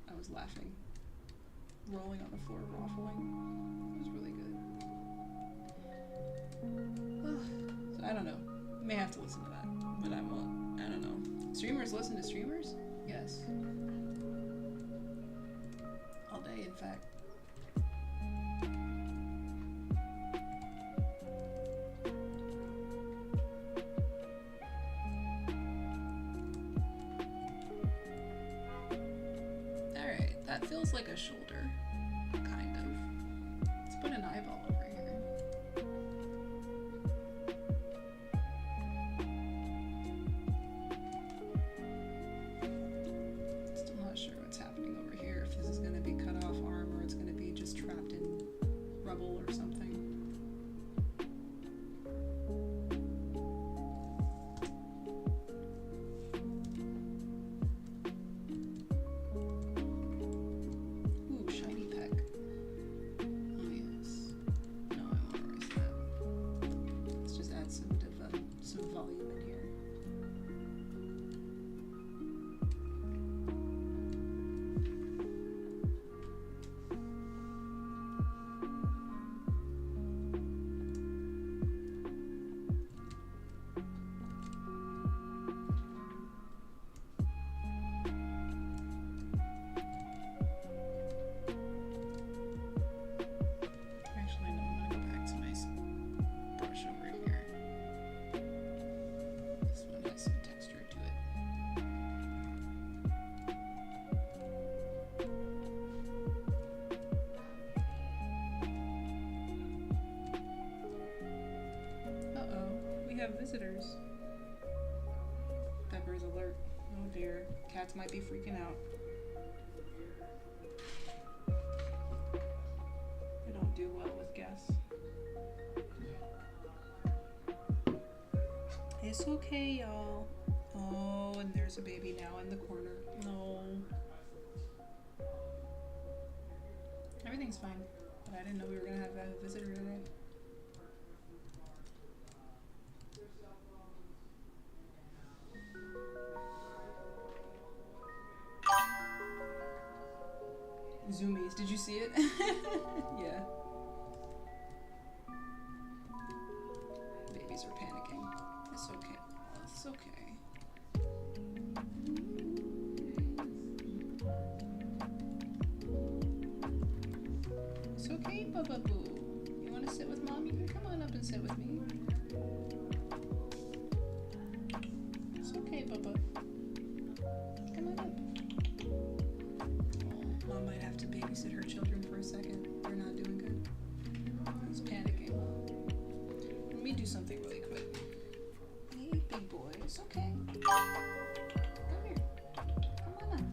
I was laughing, rolling on the floor, waffling. It was really good. So I don't know. I may have to listen to that, but I won't. I don't know. Streamers listen to streamers? Yes. All day, in fact. Alright, that feels like a shoulder, kind of. Let's put an eyeball over here. Still not sure what's happening over here, if this is going to be cut off arm or it's going to be just trapped in rubble or something. Ooh, shiny peck. Oh yes. No, I won't erase that. Let's just add some volume in here. visitors. Pepper's alert. Oh dear. Cats might be freaking out. I don't do well with guests. It's okay, y'all. Oh, and there's a baby now in the corner. No. Everything's fine. But I didn't know we were gonna have a visitor today. Zoomies, did you see it? Yeah. Babies are panicking. It's okay. It's okay. It's okay, Bubba Boo. You want to sit with Mom? You can come on up and sit with me. It's okay, Bubba. Come on up. Mom might have to babysit her children for a second. They're not doing good. It's panicking. Let me do something really quick. Hey, big boy. It's okay. Come here. Come on up.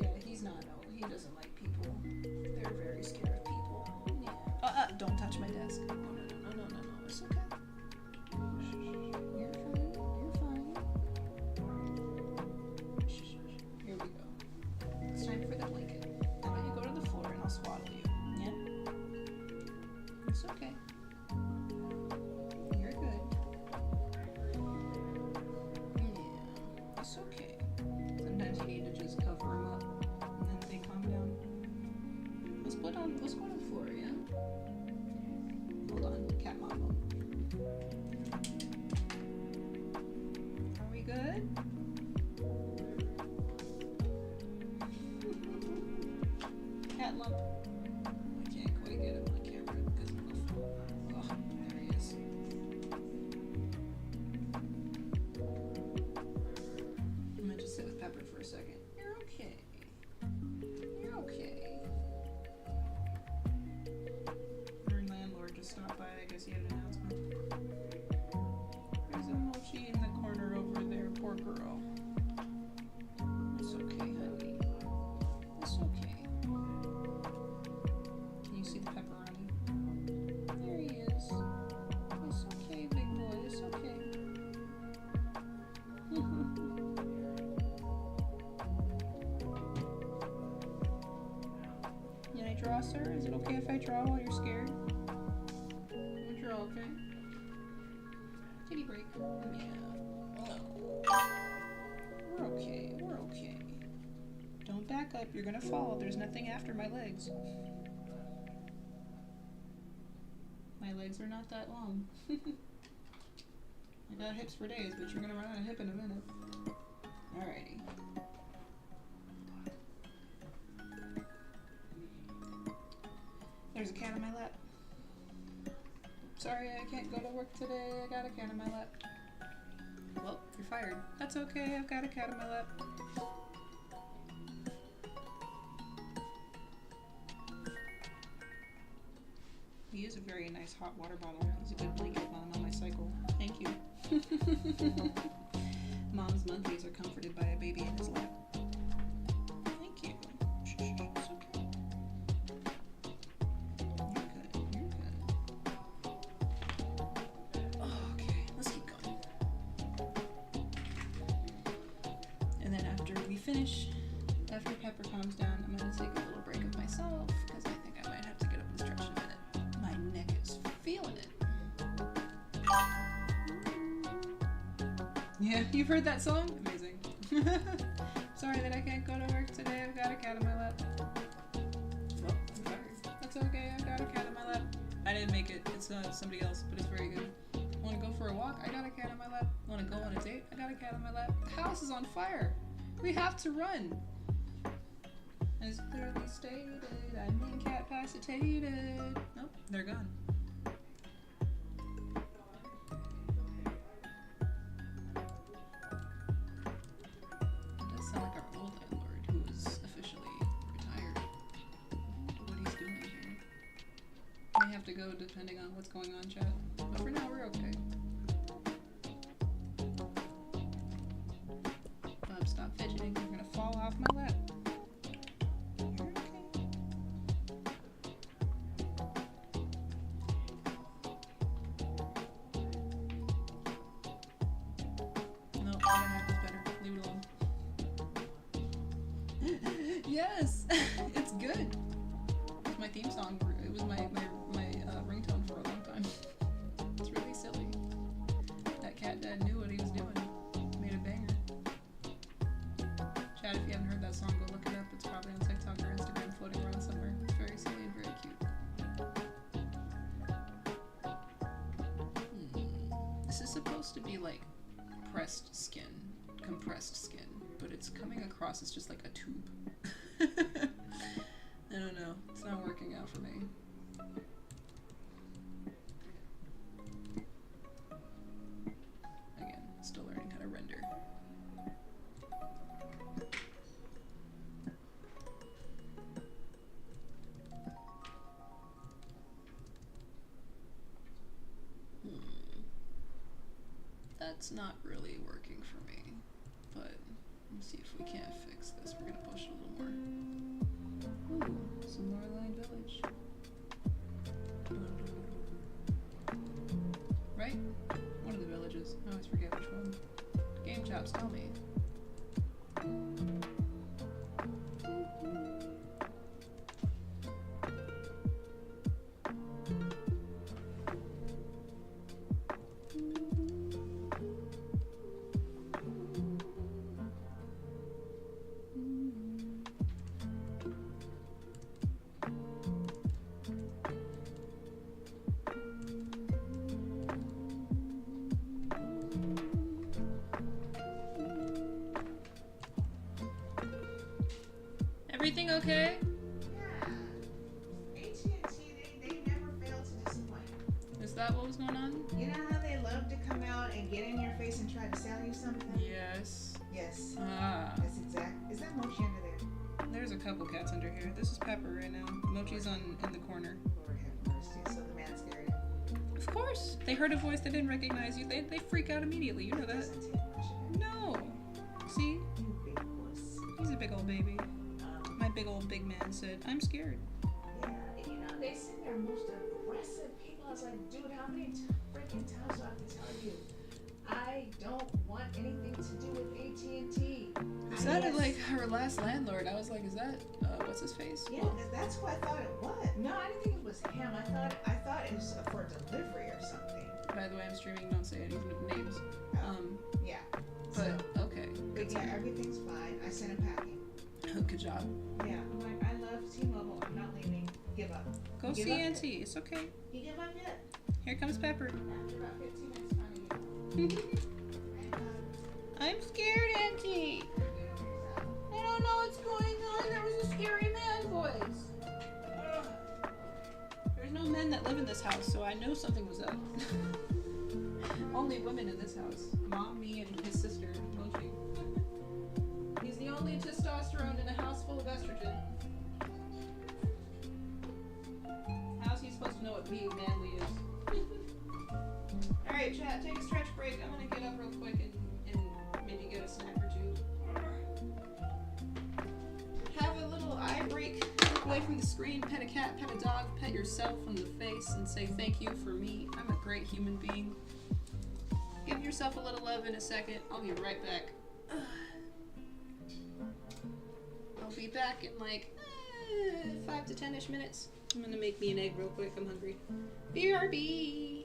Yeah, he's not. No, he doesn't like people. They're very scared of people. Yeah. Don't touch my desk. No. It's okay. You're fine. You're fine. Here we go. It's time for the blanket. How about you go to the floor and I'll swaddle you? Yeah? It's okay. You're good. Yeah, it's okay. Sometimes you need to just cover them up and then they calm down. Let's go to the floor, yeah? Hold on, cat mama. Are we good? Cat lump. I can't quite get him on camera because of the phone. Oh, there he is. I'm gonna just sit with Pepper for a second. You're okay. You're okay. Our landlord just stopped by. I guess he had an announcement. There's a mochi in the corner over there. Poor girl. It's okay, honey. It's okay. Can you see the pepperoni? There he is. It's okay, big boy. It's okay. Can I draw, sir? Is it okay if I draw while you're scared? You draw, okay? Kitty break. Yeah. We're okay. We're okay. Don't back up. You're gonna fall. There's nothing after my legs. My legs are not that long. I got hips for days, but you're gonna run out of hip in a minute. Alrighty. There's a cat on my lap. Sorry, I can't go to work today. I got a cat on my lap. Well, you're fired. That's okay. I've got a cat on my lap. He is a very nice hot water bottle. He's a good blanket while I'm on my cycle. Thank you. Mom's monkeys are comforted by a baby in his lap. Thank you. Shh, it's okay. You're good. You're good. Okay, let's keep going. And then after we finish, after Pepper calms down, I'm gonna take a little break of myself because I think I might have to get up and stretch in a minute. My neck is feeling it. Yeah, you've heard that song? Amazing. Sorry that I can't go to work today. I've got a cat on my lap. Well, I'm fired. That's okay. I've got a cat on my lap. I didn't make it. It's somebody else, but it's very good. Want to go for a walk? I got a cat on my lap. Want to go on a date? I got a cat on my lap. The house is on fire. We have to run. As clearly stated, I'm incapacitated. Nope, they're gone. It does sound like our old landlord who is officially retired. What he's doing here. May have to go depending on what's going on, chat. But for now, we're okay. Yes, it's good. It's my theme song. It was my ringtone for a long time. It's really silly. That cat dad knew what he was doing. Made a banger. Chad, if you haven't heard that song, go look it up. It's probably on TikTok or Instagram, floating around somewhere. It's very silly and very cute. This is supposed to be like pressed skin, compressed skin, but it's coming across as just like a tube. I don't know. It's not working out for me. Again, still learning how to render. That's not really working for me, but let's see if we can't fix this. We're gonna push it a little more. Ooh, some more Line Village. Right? One of the villages. I always forget which one. Game Chops, tell me. Everything okay? Yeah. AT&T, they never fail to disappoint. Is that what was going on? You know how they love to come out and get in your face and try to sell you something? Yes. Yes. Ah. That's exact. Is that Mochi under there? There's a couple cats under here. This is Pepper right now. Mochi's in the corner. Lord have mercy. So the man scared you. Of course. They heard a voice, they didn't recognize you. They freak out immediately. You know that. Doesn't take much of it. No. See? You big wuss. He's a big old baby. My big old big man said, I'm scared. Yeah, and you know, they say they're most aggressive people. I was like, dude, how many freaking times do I have to tell you? I don't want anything to do with AT&T. It sounded like her last landlord. I was like, is that, what's his face? Yeah, that's who I thought it was. No, I didn't think it was him. I thought it was for delivery or something. By the way, I'm streaming, don't say any names. Yeah. But, okay. But yeah, everything's fine. I sent him packing. Good job. Yeah, I'm like, I love T-Mobile. I'm not leaving. Give up. Go Give see up Auntie. It's okay. You give up yet? Here comes Pepper. After about 15 minutes, finally give up. I'm scared, Auntie. I don't know what's going on. There was a scary man voice. There's no men that live in this house, so I know something was up. Only women in this house. Mom, me, and his sister, Mochi. He's the only testosterone in a house full of estrogen. How's he supposed to know what being manly is? Alright, chat, take a stretch break. I'm gonna get up real quick and maybe get a snack or two. Have a little eye break. Look away from the screen, pet a cat, pet a dog, pet yourself on the face, and say thank you for me. I'm a great human being. Give yourself a little love in a second. I'll be right back. I'll be back in like 5 to 10-ish minutes. I'm gonna make me an egg real quick. I'm hungry. BRB!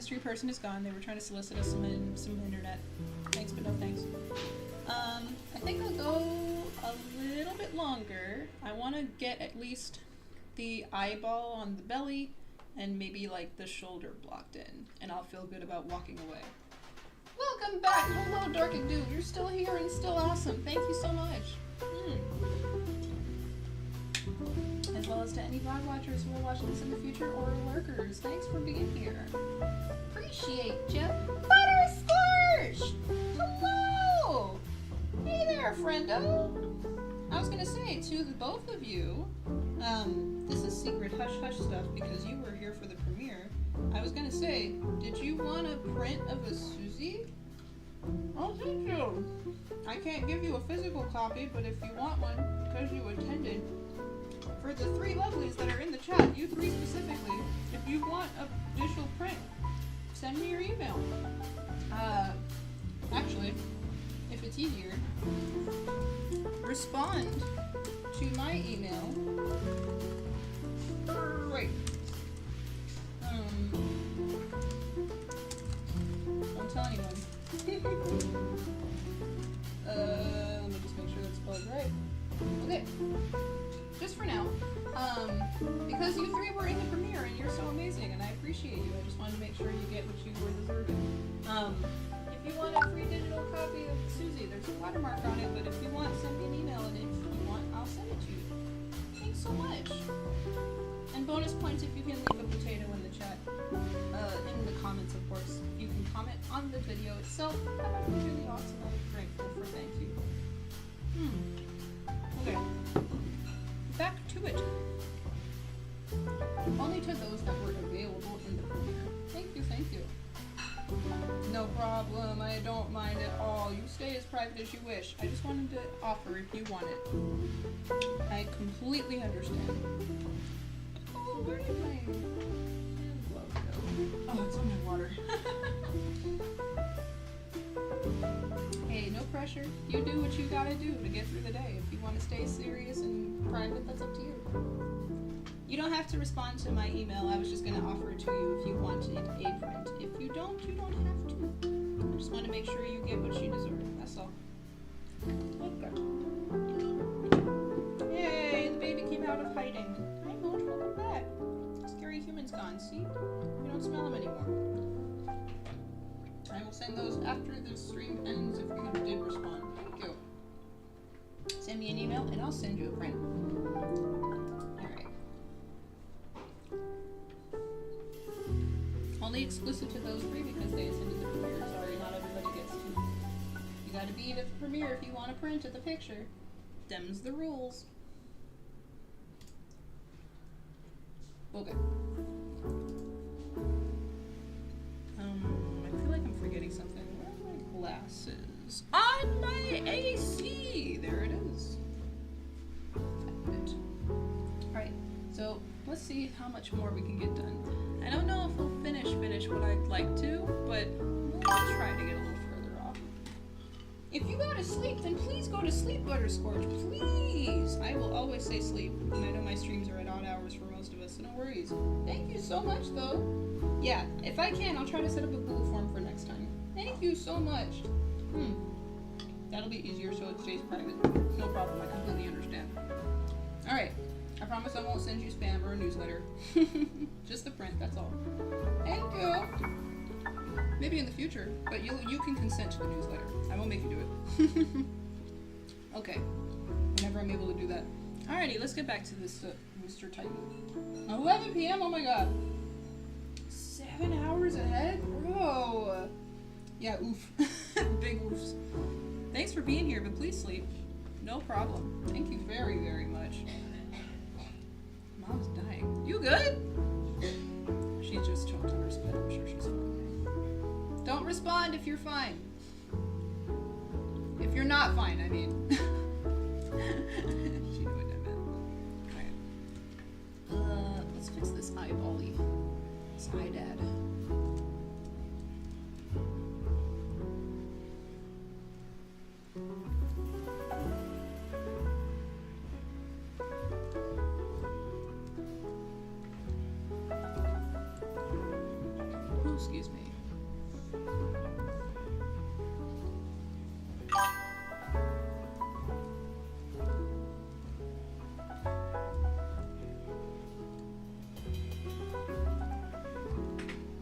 mystery person is gone. They were trying to solicit us some internet. Thanks, but no thanks. I think I'll go a little bit longer. I want to get at least the eyeball on the belly and maybe like the shoulder blocked in, and I'll feel good about walking away. Welcome back! Hello, Dark and Dude. You're still here and still awesome. Thank you so much. As well as to any VOD watchers who are watching this in the future or lurkers. Thanks for being here. Appreciate ya. Butterscorch! Hello! Hey there, friendo! I was gonna say to the both of you, this is secret hush-hush stuff because you were here for the premiere. I was gonna say, did you want a print of a Susie? Oh, thank you! I can't give you a physical copy, but if you want one, because you attended, for the three lovelies that are in the chat, you three specifically, if you want a digital print, send me your email. Actually, if it's easier, respond to my email. Right. Don't tell anyone. Let me just make sure that's spelled right. Okay. Just for now. Because you three were in the premiere and you're so amazing and I appreciate you. I just wanted to make sure you get what you were deserving. If you want a free digital copy of Susie, there's a watermark on it, but if you want, send me an email, and if you want, I'll send it to you. Thanks so much. And bonus points if you can leave a potato in the chat. In the comments, of course. You can comment on the video itself. That would be really awesome. I'm grateful for thank you. Okay. Back to it. Only to those that were available in the premiere. Thank you, thank you. No problem, I don't mind at all. You stay as private as you wish. I just wanted to offer if you want it. I completely understand. Oh, where did my hand glove go? Oh, it's on my water. Hey, no pressure. You do what you gotta do to get through the day. If you want to stay serious and private, that's up to you. You don't have to respond to my email. I was just going to offer it to you if you wanted a print. If you don't have to. I just want to make sure you get what you deserve. That's all. Okay. Yay, the baby came out of hiding. Hi, Moj, welcome back. Scary human's gone, see? We don't smell him anymore. I will send those after the stream ends if you did respond. Thank you. Send me an email and I'll send you a print. Only exclusive to those three because they attended the premiere. Sorry, not everybody gets to. You gotta be at the premiere if you want to print at the picture. Them's the rules. Okay. I feel like I'm forgetting something. Where are my glasses? On my AC! There it is. Alright, so let's see how much more we can get done. I don't know if we'll finish what I'd like to, but we'll try to get a little further off. If you go to sleep, then please go to sleep, Butterscorch. Please! I will always say sleep, and I know my streams are at odd hours for most of us, so no worries. Thank you so much, though. Yeah, if I can, I'll try to set up a Google form for next time. Thank you so much. That'll be easier so it stays private. No problem, I completely understand. Alright. I promise I won't send you spam or a newsletter. Just the print, that's all. Thank you! Maybe in the future, but you can consent to the newsletter. I won't make you do it. Okay. Whenever I'm able to do that. Alrighty, let's get back to this Mr. Titan. 11 p.m.? Oh my god. 7 hours ahead? Bro! Yeah, oof. Big oofs. Thanks for being here, but please sleep. No problem. Thank you very, very much. Mom's dying. You good? She just choked on her spit. I'm sure she's fine. Don't respond if you're fine. If you're not fine, I mean. She knew what I meant. Alright. Let's fix this eyeball-y. This eye dad. excuse me.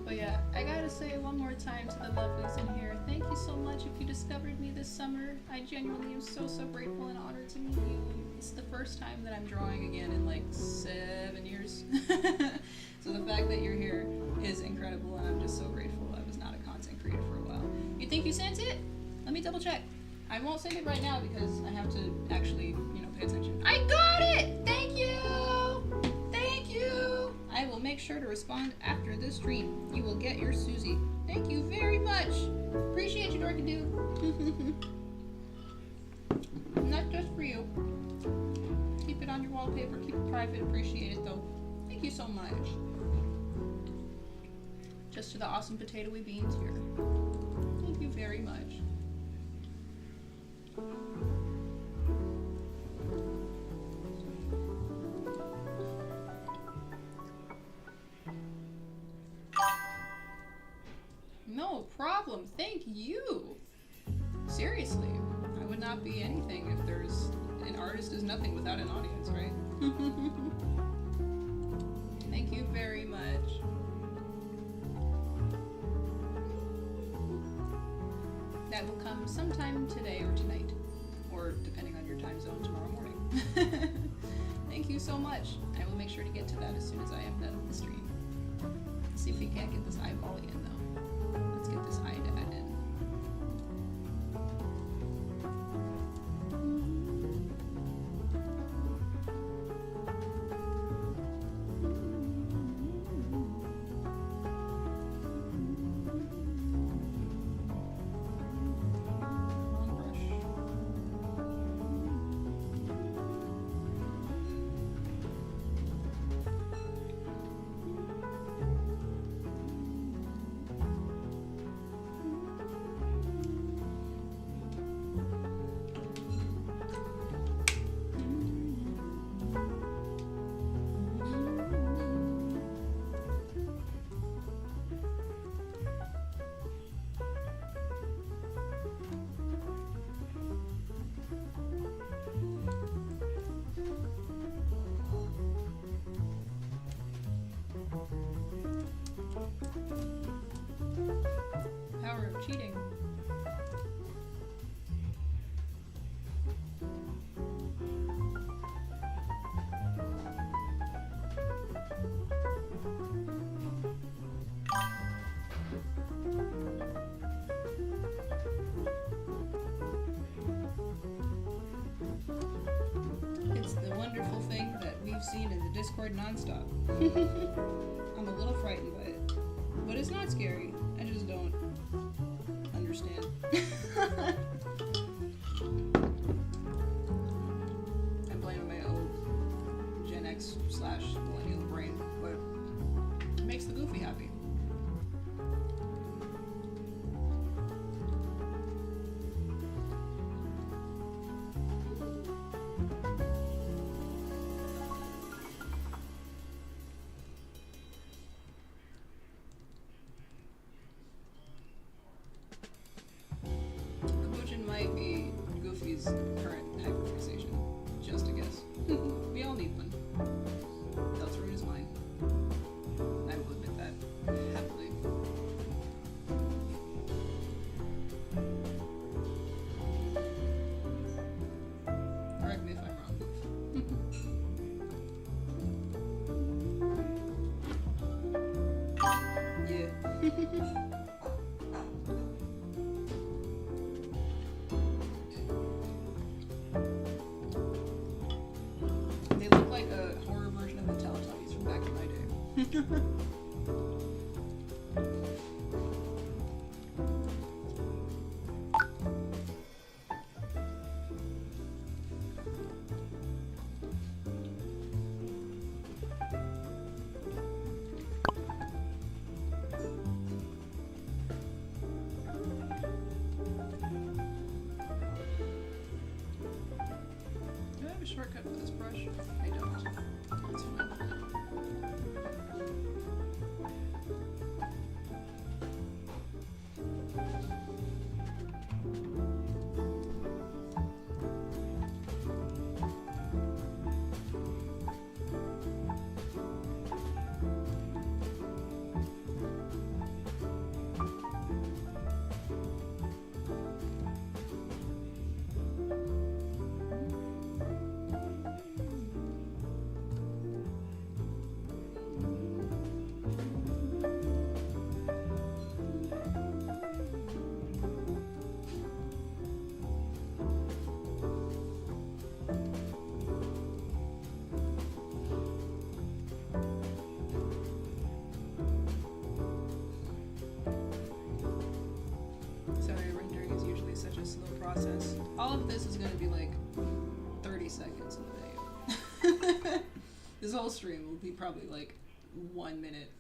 But yeah, I gotta say one more time to the lovelies in here, thank you so much if you discovered me this summer. I genuinely am so grateful and honored to meet you. It's the first time that I'm drawing again in like 7 years. So the fact that you're here is incredible, and I'm just so grateful. I was not a content creator for a while. You think you sent it? Let me double check. I won't send it right now because I have to actually, pay attention. I got it! Thank you! Thank you! I will make sure to respond after this stream. You will get your Susie. Thank you very much. Appreciate you, Dorkadoo. Not just for you. Keep it on your wallpaper. Keep it private. Appreciate it, though. Thank you so much. Just to the awesome potatoey beans here. Thank you very much. No problem. Thank you. Seriously, I would not be anything if there's an artist is nothing without an audience, right? Thank you very much. That will come sometime today or tonight, or depending on your time zone, tomorrow morning. Thank you so much. I will make sure to get to that as soon as I am done with the stream. Let's see if we can't get this eyeball in, though. Let's get this eye dad in. Power of cheating. It's the wonderful thing that we've seen in the Discord nonstop. I'm a little frightened by it, but it's not scary. I just don't understand. I'm blaming my old Gen X / millennial brain, but it makes the goofy happy. Might be Goofy's current hyperfixation. Just a guess. We all need one. Deltarune is mine. I will admit that happily. Correct me if I'm wrong, Goof. Yeah. Do I have a shortcut for this brush? I don't. That's fine. this is gonna be like 30 seconds of video. This whole stream will be probably like 1 minute.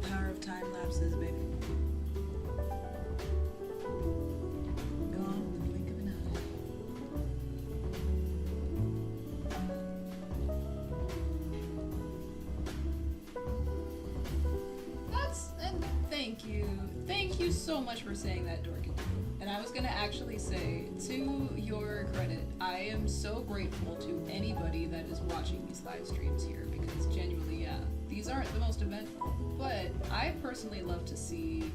Power of time lapses, baby. Gone with the blink of an eye. And thank you. Thank you so much for saying that, Dorky. And I was gonna actually say, to your credit, I am so grateful to anybody that is watching these live streams here, because genuinely, yeah, these aren't the most eventful, but I personally love to see,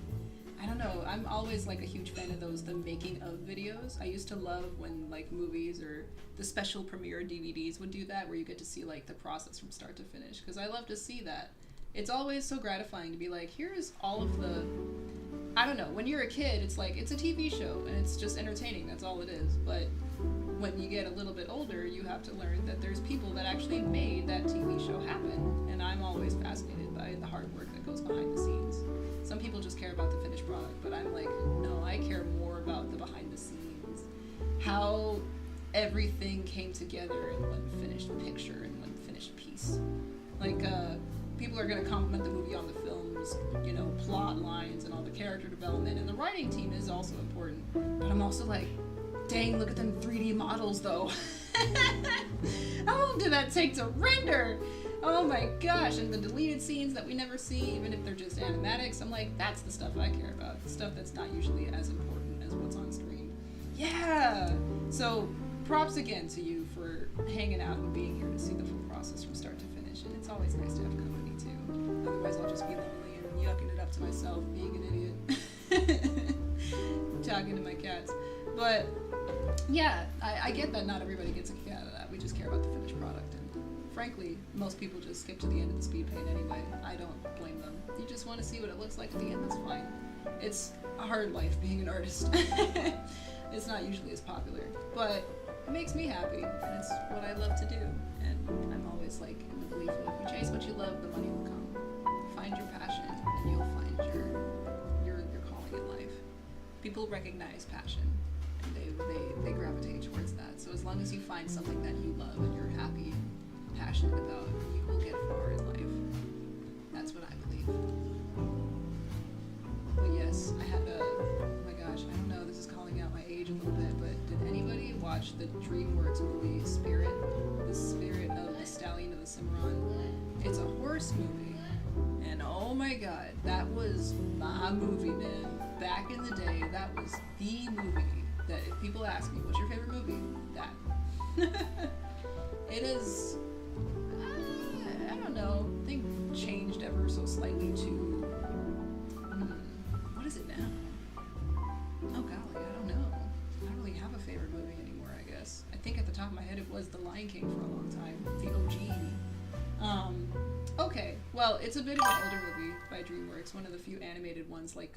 I don't know, I'm always like a huge fan of those, the making of videos. I used to love when like movies or the special premiere DVDs would do that, where you get to see like the process from start to finish, because I love to see that. It's always so gratifying to be like, here's all of the, I don't know, when you're a kid, it's like, it's a TV show and it's just entertaining, that's all it is. But when you get a little bit older, you have to learn that there's people that actually made that TV show happen. And I'm always fascinated by the hard work that goes behind the scenes. Some people just care about the finished product, but I'm like, no, I care more about the behind the scenes. How everything came together in one finished picture and one finished piece. Like, people are going to compliment the movie on the film's, you know, plot lines and all the character development, and the writing team is also important. But I'm also like, dang, look at them 3D models though. How long did that take to render? Oh my gosh, and the deleted scenes that we never see, even if they're just animatics, I'm like, that's the stuff I care about. The stuff that's not usually as important as what's on screen. Yeah! So, props again to you for hanging out and being here to see the full process from start to finish. And it's always nice to have company too. Otherwise I'll just be lonely and yucking it up to myself, being an idiot. Talking to my cats. But yeah, I get that not everybody gets a kick out of that. We just care about the finished product. And frankly, most people just skip to the end of the speed paint anyway. I don't blame them. You just want to see what it looks like at the end, that's fine. It's a hard life being an artist. It's not usually as popular, but it makes me happy, and it's what I love to do. And I'm always like in the belief that if you chase what you love, the money will come. Find your passion, and you'll find your calling in life. People recognize passion, and they gravitate towards that. So as long as you find something that you love and you're happy and passionate about, you will get far in life. That's what I believe. But yes, I had a, oh my gosh, I don't know, this is calling out my age a little bit, but did anybody watch the DreamWorks movie Spirit? The Spirit of the Stallion of the Cimarron? It's a horse movie, and oh my god, that was my movie, man. Back in the day, that was the movie that if people ask me, what's your favorite movie? That. It is, I don't know, I think changed ever so slightly to, what is it now? Oh golly, I don't know. I don't really have a favorite movie anymore, I guess. I think at the top of my head it was The Lion King for a long time, the OG. Okay, well, it's a bit of an older movie by DreamWorks, one of the few animated ones like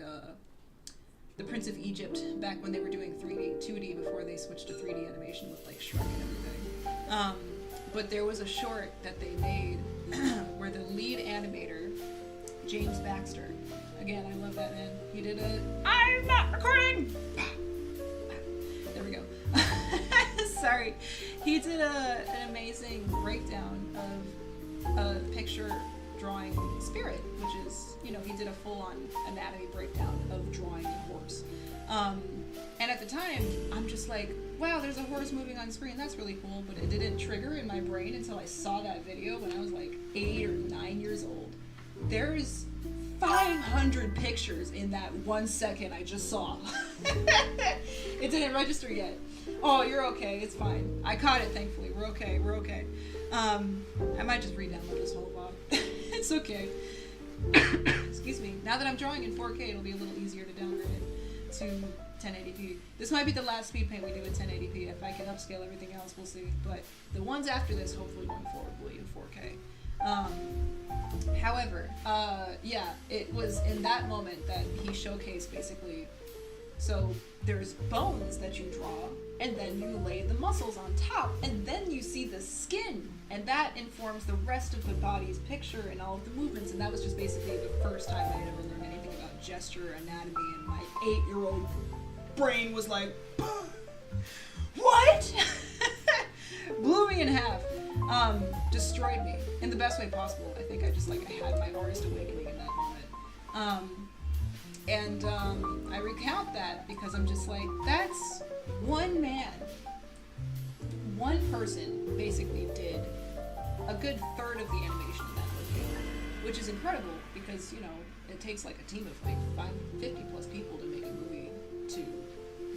The Prince of Egypt, back when they were doing 2D before they switched to 3D animation with like Shrek and everything. But there was a short that they made where the lead animator, James Baxter, again, I love that man, he did I'm not recording! There we go. Sorry. He did an amazing breakdown of a picture drawing Spirit, which is, you know, he did a full-on anatomy breakdown of drawing a horse. And at the time, I'm just like, wow, there's a horse moving on screen, that's really cool, but it didn't trigger in my brain until I saw that video when I was like 8 or 9 years old. There's 500 pictures in that 1 second I just saw. It didn't register yet. Oh, you're okay, it's fine. I caught it, thankfully. We're okay, we're okay. I might just re-download this whole VOD. It's okay. Excuse me. Now that I'm drawing in 4K, it'll be a little easier to downgrade it to 1080p. This might be the last speed paint we do in 1080p. If I can upscale everything else, we'll see. But the ones after this, hopefully going forward, will be in 4K. However, yeah, it was in that moment that he showcased basically, so there's bones that you draw, and then you lay the muscles on top, and then you see the skin, and that informs the rest of the body's picture and all of the movements, and that was just basically the first time I had ever learned anything about gesture, anatomy, and my 8-year-old brain was like, what? Blew me in half. Destroyed me in the best way possible. I think I just like I had my artist awakening in that moment. I recount that because I'm just like, that's one man, one person basically did a good third of the animation in that movie, which is incredible because, you know, it takes like a team of like 50 plus people to make a movie to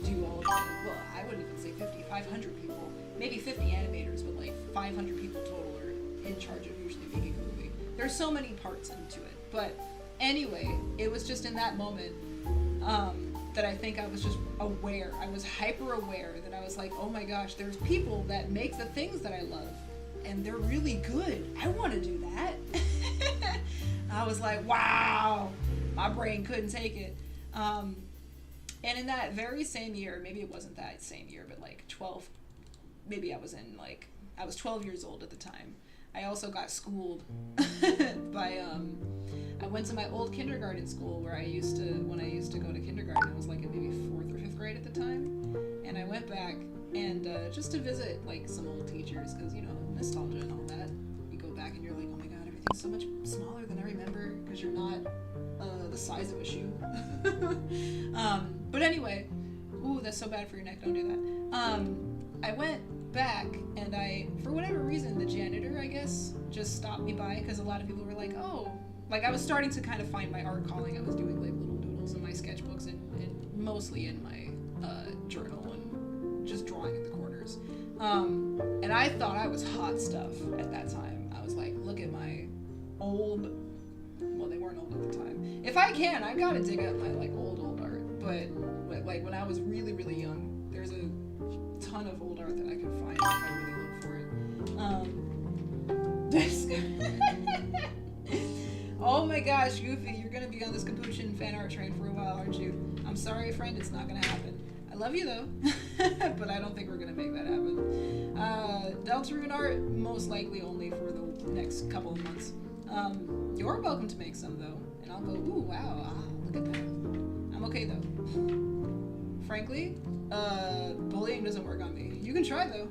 do all of it. Well, I wouldn't even say 50, 500 people. Maybe 50 animators, but like 500 people total are in charge of usually making a movie. There's so many parts into it. But anyway, it was just in that moment that I think I was just aware. I was hyper aware that I was like, oh my gosh, there's people that make the things that I love. And they're really good. I want to do that. I was like, wow, my brain couldn't take it. And in that very same year, maybe it wasn't that same year, but like 12, maybe I was 12 years old at the time. I also got schooled by, I went to my old kindergarten school where when I used to go to kindergarten, it was like in maybe 4th or 5th grade at the time. And I went back and just to visit like some old teachers, because, you know, nostalgia and all that. You go back and you're like, oh my god, everything's so much smaller than I remember because you're not the size of a shoe. But anyway, ooh, that's so bad for your neck, don't do that. I went back and for whatever reason, the janitor, I guess, just stopped me by because a lot of people were like, oh, like I was starting to kind of find my art calling. I was doing like little doodles in my sketchbooks and mostly in my journal and just drawing in the corners. And I thought I was hot stuff at that time. I was like, look at my old, well, they weren't old at the time. If I can, I gotta dig up my like old art. But like when I was really, really young, there's a ton of old art that I can find if I really look for it. Oh my gosh, Goofy, you're gonna be on this Capuchin fan art train for a while, aren't you? I'm sorry, friend, it's not gonna happen. I love you though, but I don't think we're gonna make that happen. Deltarune art, most likely only for the next couple of months. You're welcome to make some though, and I'll go, ooh, wow, look at that. I'm okay though. Frankly, bullying doesn't work on me. You can try though.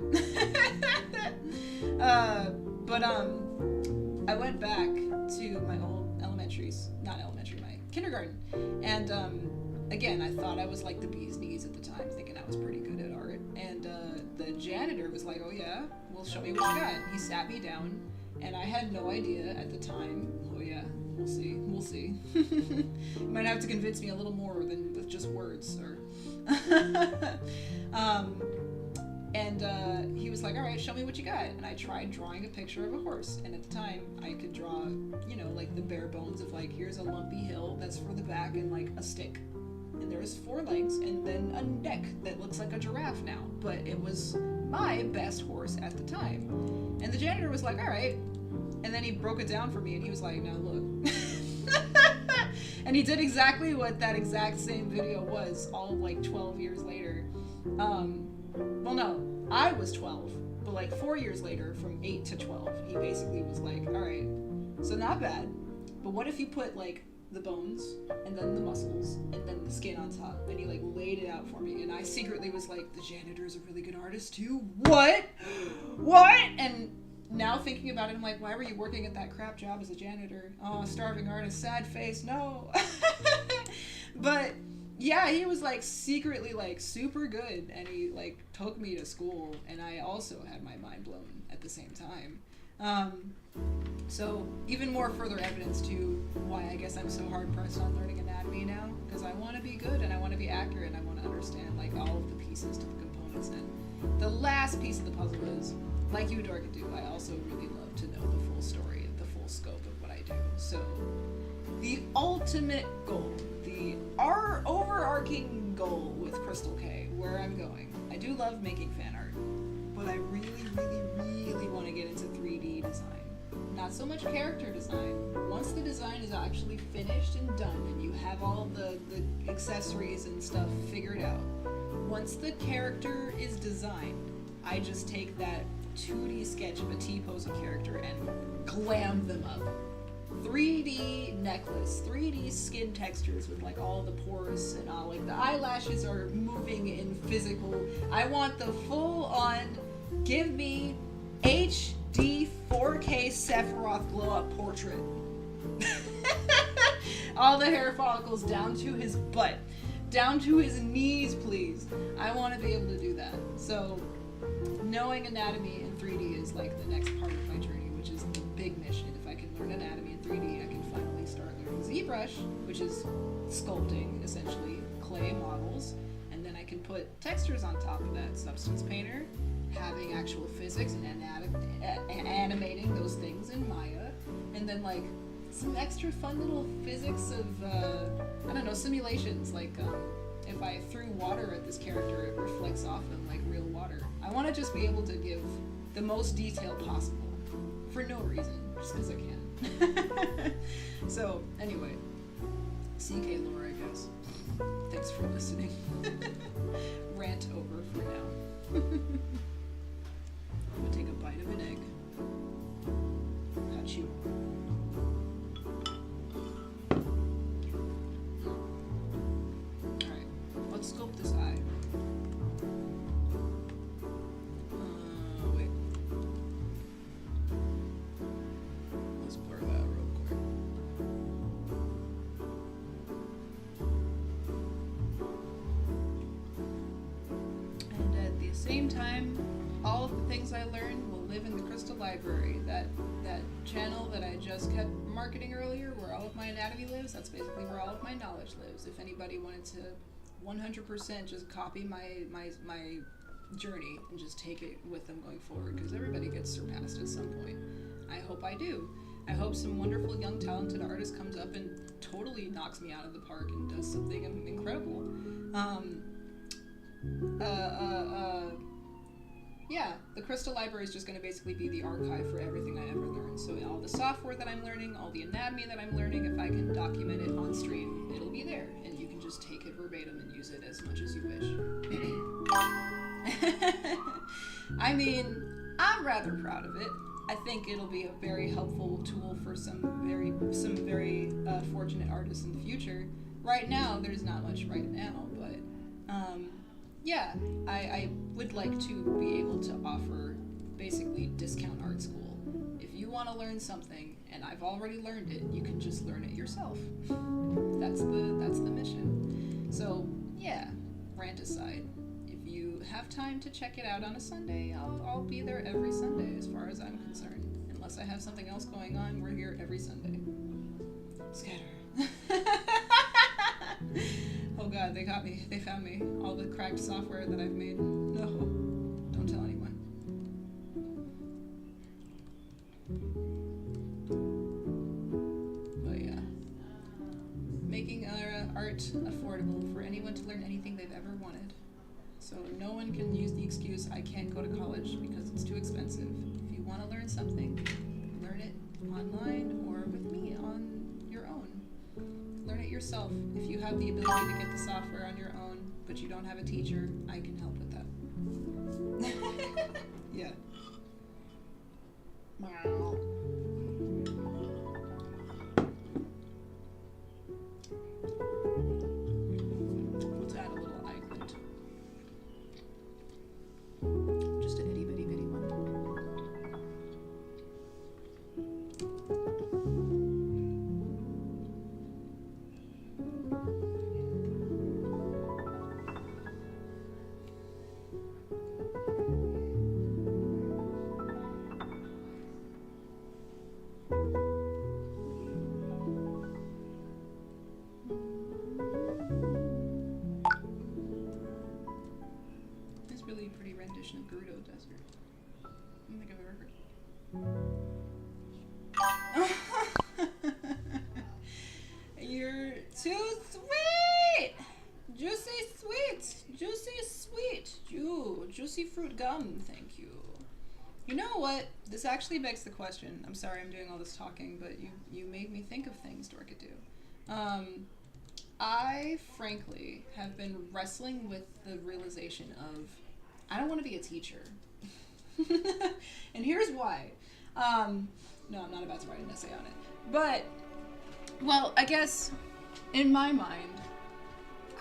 I went back to my old my kindergarten, and again, I thought I was like the bee's knees at the time, thinking I was pretty good at art, and the janitor was like, oh yeah, well show me what you got. He sat me down, and I had no idea at the time, oh yeah, we'll see. You might have to convince me a little more than with just words, or he was like, all right, show me what you got. And I tried drawing a picture of a horse. And at the time, I could draw, you know, like the bare bones of like, here's a lumpy hill that's for the back and like a stick. And there's 4 legs and then a neck that looks like a giraffe now. But it was my best horse at the time. And the janitor was like, all right. And then he broke it down for me and he was like, now look. And he did exactly what that exact same video was all like 12 years later. Well, no, I was 12, but like 4 years later, from 8 to 12, he basically was like, all right, so not bad, but what if you put like the bones and then the muscles and then the skin on top? And he like laid it out for me, and I secretly was like, the janitor's a really good artist too. What? And now thinking about it, I'm like, why were you working at that crap job as a janitor? Oh, starving artist, sad face, no. But yeah, he was like secretly like super good, and he like took me to school, and I also had my mind blown at the same time. So even more further evidence to why I guess I'm so hard pressed on learning anatomy now, because I want to be good and I want to be accurate and I want to understand like all of the pieces to the components. And the last piece of the puzzle is, like you, Dorkadoo, I also really love to know the full story, the full scope of what I do. So the ultimate goal, our overarching end goal with Crystal K, where I'm going. I do love making fan art, but I really want to get into 3D design. Not so much character design. Once the design is actually finished and done and you have all the accessories and stuff figured out, once the character is designed, I just take that 2D sketch of a T-pose character and glam them up. 3D necklace, 3D skin textures with like all the pores and all, like the eyelashes are moving in physical. I want the full on, give me HD 4K Sephiroth glow up portrait. All the hair follicles down to his butt, down to his knees, please. I want to be able to do that. So knowing anatomy in 3D is like the next part of my journey, which is the big mission. If I can learn anatomy in 3D, I can finally start learning ZBrush, which is sculpting, essentially, clay models, and then I can put textures on top of that. Substance Painter, having actual physics and animating those things in Maya, and then like some extra fun little physics of, I don't know, simulations, like if I threw water at this character, it reflects off them like real water. I want to just be able to give the most detail possible, for no reason, just because I can. So, anyway, CK lore, I guess. Thanks for listening. Rant over for now. I'm gonna take a bite of an egg. Got you. Alright, let's sculpt this eye. Wait. Let's blur that real quick. And at the same time, all of the things I learned will live in the Crystal Library. That channel that I just kept marketing earlier, where all of my anatomy lives, that's basically where all of my knowledge lives. If anybody wanted to 100% just copy my journey and just take it with them going forward, because everybody gets surpassed at some point. I hope I do. I hope some wonderful young talented artist comes up and totally knocks me out of the park and does something incredible. Yeah, the Crystal Library is just going to basically be the archive for everything I ever learned. So all the software that I'm learning, all the anatomy that I'm learning, if I can document it on stream, it'll be there. And you can just take it verbatim and use it as much as you wish. I mean, I'm rather proud of it. I think it'll be a very helpful tool for some very fortunate artists in the future. Right now, there's not much right now, but yeah, I would like to be able to offer basically discount art school. If you want to learn something and I've already learned it, you can just learn it yourself. That's the mission. So yeah, rant aside, if you have time to check it out on a Sunday, I'll be there every Sunday as far as I'm concerned. Unless I have something else going on, we're here every Sunday. Scatter. Oh god, they got me. They found me. All the cracked software that I've made. No. Don't tell anyone. But yeah. Making art affordable for anyone to learn anything they've ever wanted. So no one can use the excuse, I can't go to college because it's too expensive. If you want to learn something, learn it online or with me on your own. Learn it yourself. If you have the ability to get the software on your own, but you don't have a teacher, I can help with that. Yeah. Wow. Let's add a little eye glint. Just an itty bitty bitty one. Really pretty rendition of Gerudo Desert. I don't think I've ever heard. You're too sweet! Juicy sweet! Thank you. You know what? This actually begs the question. I'm sorry I'm doing all this talking, but you made me think of things Dorkadoo. I, frankly, have been wrestling with the realization of I don't want to be a teacher. And here's why. No, I'm not about to write an essay on it. But, well, I guess in my mind,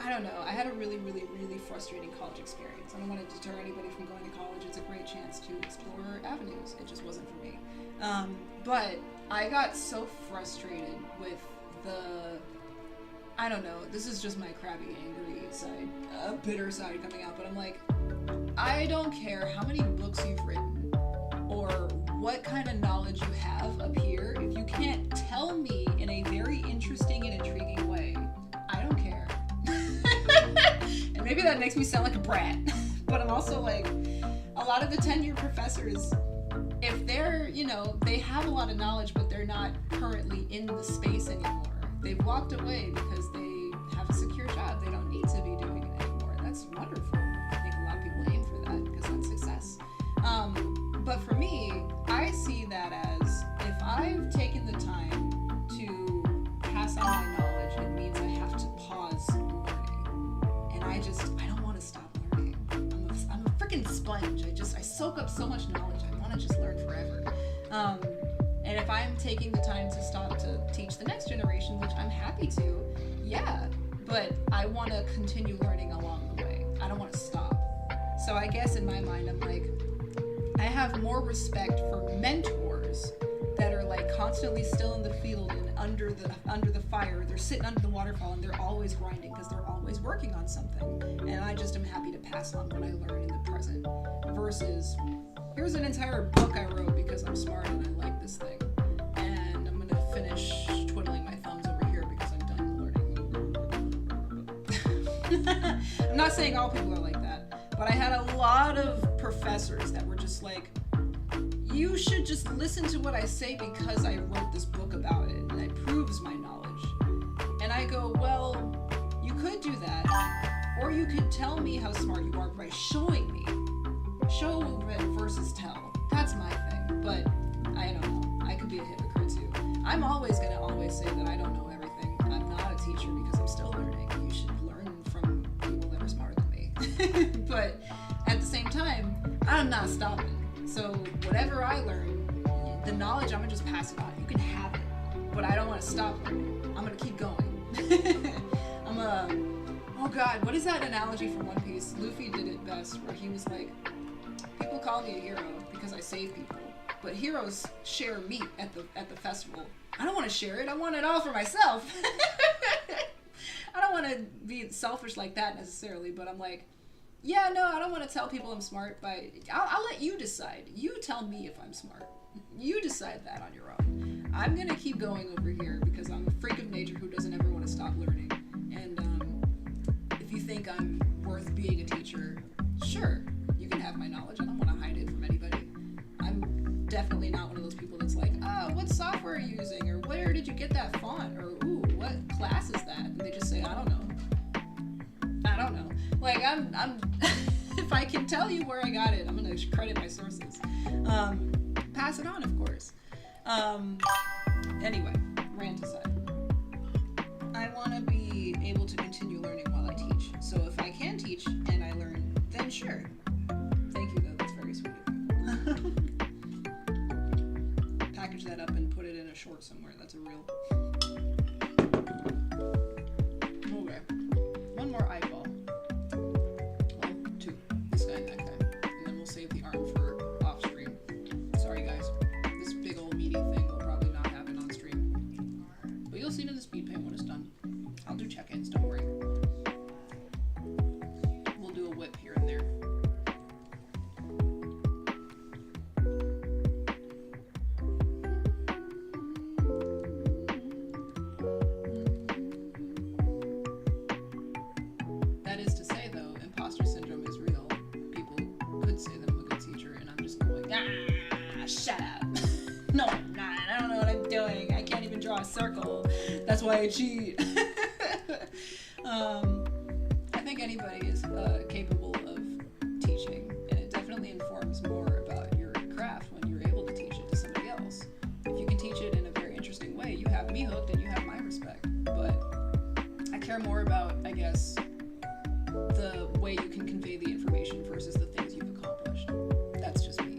I don't know. I had a really, really, really frustrating college experience. I don't want to deter anybody from going to college. It's a great chance to explore avenues. It just wasn't for me. But I got so frustrated with I don't know, this is just my crabby, angry side, bitter side coming out, but I'm like, I don't care how many books you've written or what kind of knowledge you have up here. If you can't tell me in a very interesting and intriguing way, I don't care. And maybe that makes me sound like a brat, but I'm also like, a lot of the tenured professors, if they're, they have a lot of knowledge, but they're not currently in the space anymore. They've walked away because they have a secure job. They don't need to be doing it anymore. That's wonderful. I think a lot of people aim for that because that's success. But for me, I see that as if I've taken the time to pass on my knowledge, it means I have to pause learning. And I don't want to stop learning. I'm a freaking sponge. I soak up so much knowledge. I want to just learn forever. And if I'm taking the time to stop to teach the next generation, which I'm happy to, yeah, but I want to continue learning along the way. I don't want to stop. So I guess in my mind, I'm like, I have more respect for mentors that are like constantly still in the field and under the fire. They're sitting under the waterfall and they're always grinding because they're always working on something. And I just am happy to pass on what I learn in the present versus here's an entire book I wrote because I'm smart and I like this thing. And I'm going to finish twiddling my thumbs over here because I'm done learning. I'm not saying all people are like that, but I had a lot of professors that were just like, you should just listen to what I say because I wrote this book about it and it proves my knowledge. And I go, well, you could do that, or you could tell me how smart you are by showing me. Show versus tell. That's my thing. But I don't know. I could be a hypocrite too. I'm always going to always say that I don't know everything. I'm not a teacher because I'm still learning. You should learn from people that are smarter than me. But at the same time, I'm not stopping. So whatever I learn, the knowledge, I'm going to just pass it on. You can have it. But I don't want to stop learning. I'm going to keep going. Oh God, what is that analogy from One Piece? Luffy did it best where he was like, people call me a hero because I save people, but heroes share meat at the festival. I don't want to share it. I want it all for myself. I don't want to be selfish like that necessarily, but I'm like, yeah, no, I don't want to tell people I'm smart, but I'll let you decide. You tell me if I'm smart. You decide that on your own. I'm going to keep going over here because I'm a freak of nature who doesn't ever want to stop learning. And if you think I'm worth being a teacher, sure. You can have my knowledge. I don't want to hide it from anybody. I'm definitely not one of those people that's like, oh, what software are you using? Or where did you get that font? Or, ooh, what class is that? And they just say, I don't know. Like, I'm if I can tell you where I got it, I'm going to credit my sources. Pass it on, of course. Anyway, rant aside. I want to be able to continue learning while I teach. So if I can teach and I learn, then sure. Thank you, though. That's very sweet of you. Package that up and put it in a short somewhere. That's a real... Okay. One more eyeball. Well, two. This guy and that guy. And then we'll save the arm for off stream. Sorry, guys. This big old meaty thing will probably not happen on stream. But you'll see it in the speed paint when it's done. I'll do check-ins, don't worry. We'll do a whip here and there. That is to say, though, imposter syndrome is real. People could say that I'm a good teacher, and I'm just going, shut up. No, I'm not. I don't know what I'm doing. I can't even draw a circle. That's why I cheat. I think anybody is capable of teaching, and it definitely informs care more about, I guess, the way you can convey the information versus the things you've accomplished. That's just me.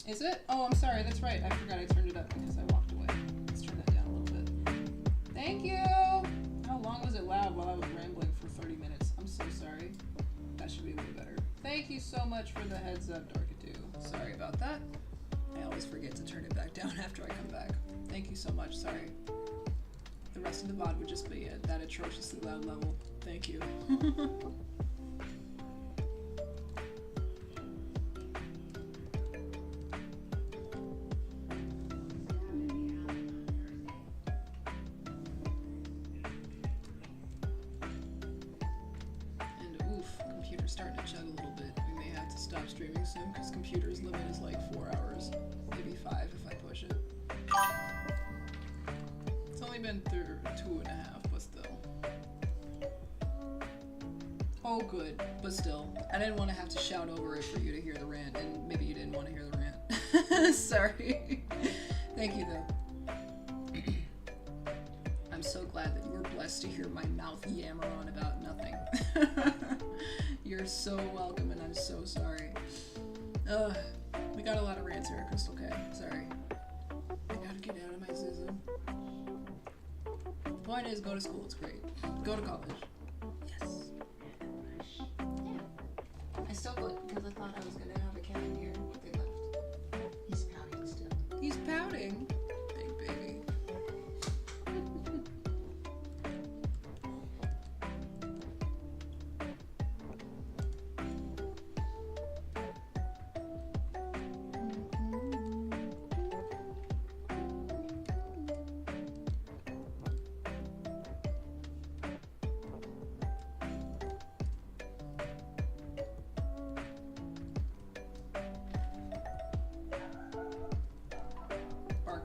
Is it? Oh, I'm sorry. That's right. I forgot I turned it up because I walked away. Let's turn that down a little bit. Thank you! How long was it loud while I was rambling for 30 minutes? I'm so sorry. That should be way better. Thank you so much for the heads up, Darkadoo. Sorry about that. I always forget to turn it back down after I come back. Thank you so much. Sorry. The rest of the VOD would just be at that atrociously loud level. Thank you. Starting to chug a little bit. We may have to stop streaming soon because computer's limit is like 4 hours, maybe 5 if I push it. It's only been through 2.5, but still. Oh good, but still. I didn't want to have to shout over it for you to hear the rant, and maybe you didn't want to hear the rant. Sorry. Thank you though. I'm so glad that you were blessed to hear my mouth yammer on about nothing. You're so welcome, and I'm so sorry. We got a lot of rants here at Crystal K. Sorry. I gotta get out of my system. The point is, go to school. It's great. Go to college. Yes. Yeah. I still went because I thought I was gonna have a cat in here, but they left. He's pouting still. He's pouting. Big baby.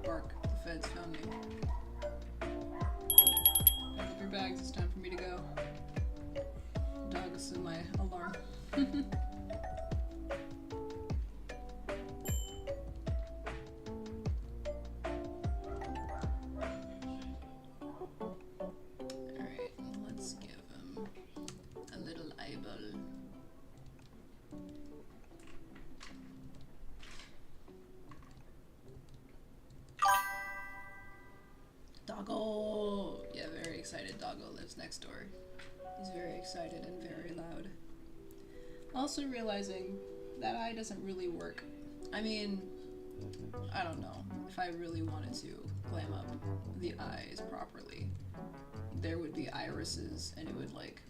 Bark, the feds found me. Pack up your bags, it's time for me to go. Dog's in my alarm. Alright, let's give him a little eyeball. Doggo! Yeah, very excited. Doggo lives next door. He's very excited and very loud. Also realizing that eye doesn't really work. I mean, I don't know. If I really wanted to glam up the eyes properly, there would be irises and it would like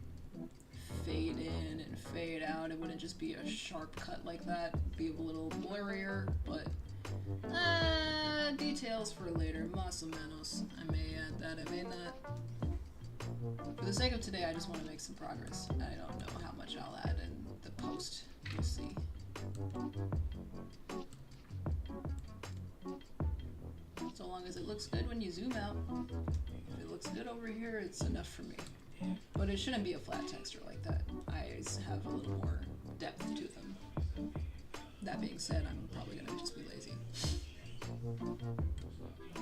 fade in and fade out. It wouldn't just be a sharp cut like that. It'd be a little blurrier, but details for later, más o menos. I may add that, I may not. For the sake of today, I just want to make some progress. I don't know how much I'll add in the post. We'll see. So long as it looks good when you zoom out. If it looks good over here, it's enough for me. But it shouldn't be a flat texture like that. Eyes have a little more depth to them. That being said, I'm probably gonna just be lazy.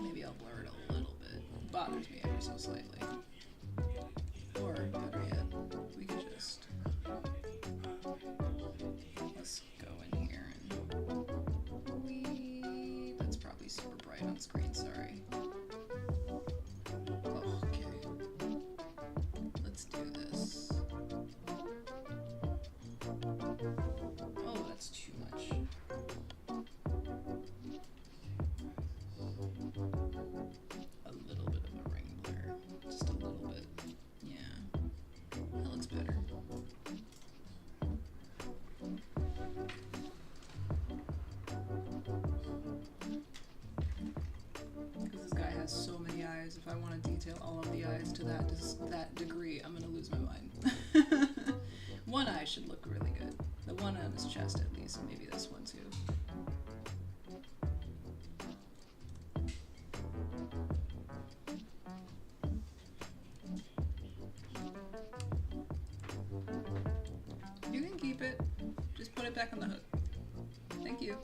Maybe I'll blur it a little bit. It bothers me ever so slightly. Or, better yet, we could just... Let's go in here and... That's probably super bright on screen, sorry. Okay. Let's do this. Oh, that's too much. A little bit of a ring blur. Just a little the eyes. If I want to detail all of the eyes to that degree, I'm gonna lose my mind. One eye should look really good. The one on his chest at least, and maybe this one too. You can keep it. Just put it back on the hook. Thank you.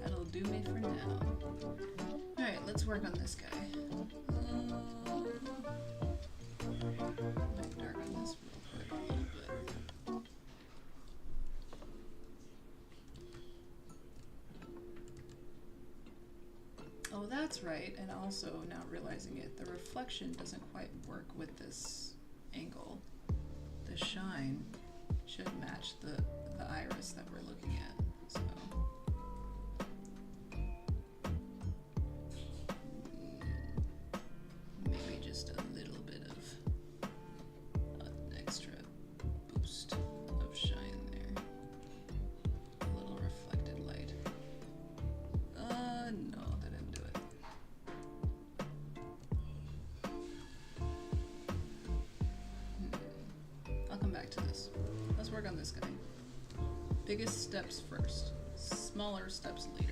That'll do me for now. Alright, let's work on this guy. Might darken this real quick a little bit. Oh, that's right, and also now realizing it, the reflection doesn't quite work with this angle. The shine should match the iris that we're looking at, so. Maybe just a little bit of an extra boost of shine there. A little reflected light. No, that didn't do it. I'll come back to this. Let's work on this guy. Biggest steps first, smaller steps later.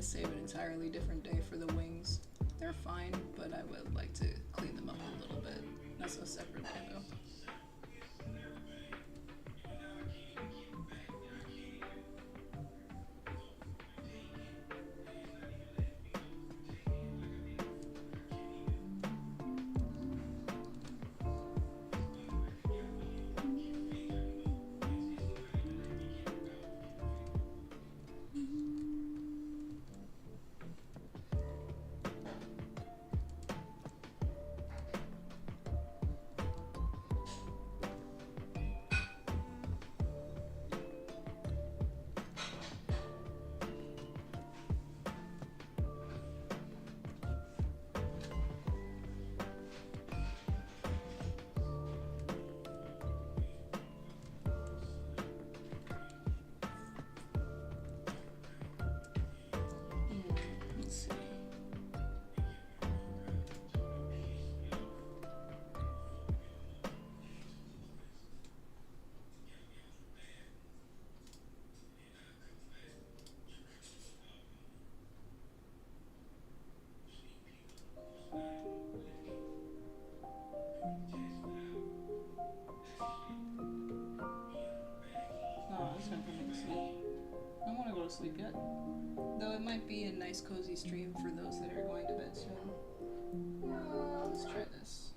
Save an entirely different day for the wings. They're fine, but I would like to clean them up a little bit. That's a separate day though. Sleep yet. Though it might be a nice cozy stream for those that are going to bed soon. Let's try this.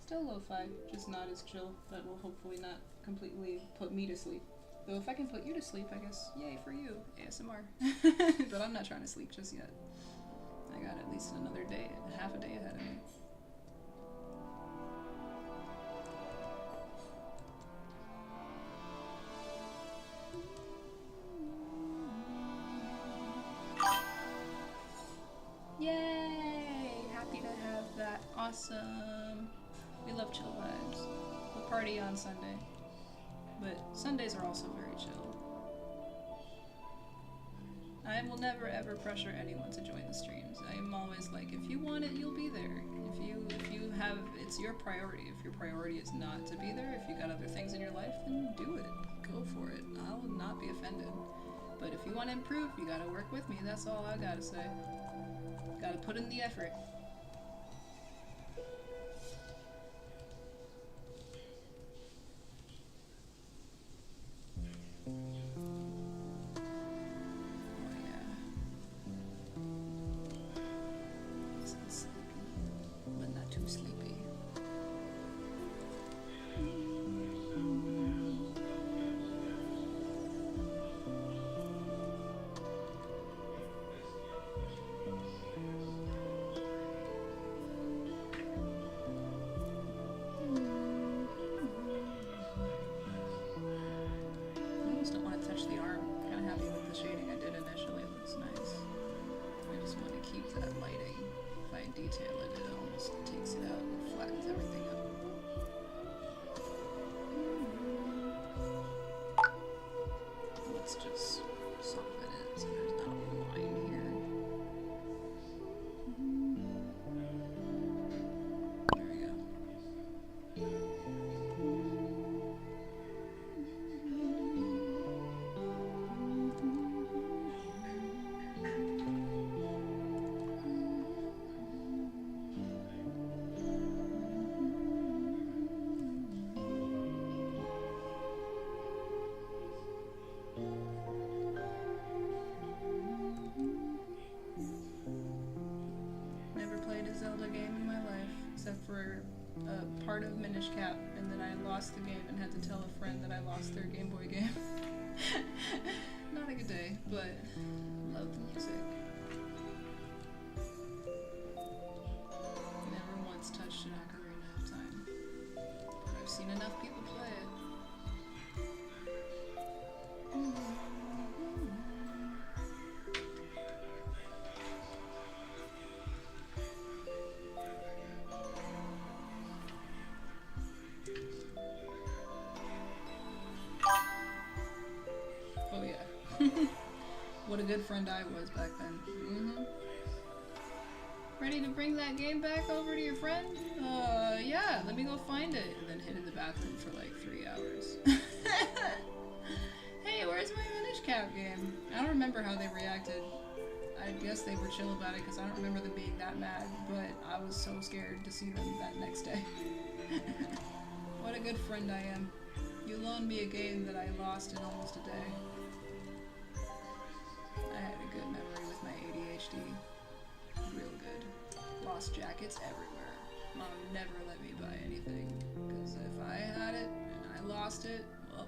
Still lo-fi, just not as chill. That will hopefully not completely put me to sleep. Though if I can put you to sleep, I guess yay for you, ASMR. But I'm not trying to sleep just yet. I got at least another day, half a day ahead of me. Yay! Happy to have that. Awesome. We love chill vibes. We'll party on Sunday. But Sundays are also very chill. I will never ever pressure anyone to join the streams. I am always like, if you want it, you'll be there. If you have, it's your priority. If your priority is not to be there, if you got other things in your life, then do it. Go for it. I will not be offended. But if you want to improve, you gotta work with me. That's all I gotta say. Gotta put in the effort. lost the game and had to tell a friend that I lost their Game Boy game. Not a good day, but love the music. Never once touched an Ocarina of Time, but I've seen enough people play it. Oh yeah. What a good friend I was back then. Ready to bring that game back over to your friend? Yeah, let me go find it. And then hid in the bathroom for like 3 hours. Hey, where's my Minish Cap game? I don't remember how they reacted. I guess they were chill about it because I don't remember them being that mad, but I was so scared to see them that next day. What a good friend I am. You loaned me a game that I lost in almost a day. I had a good memory with my ADHD. Real good. Lost jackets everywhere. Mom never let me buy anything, because if I had it and I lost it, well,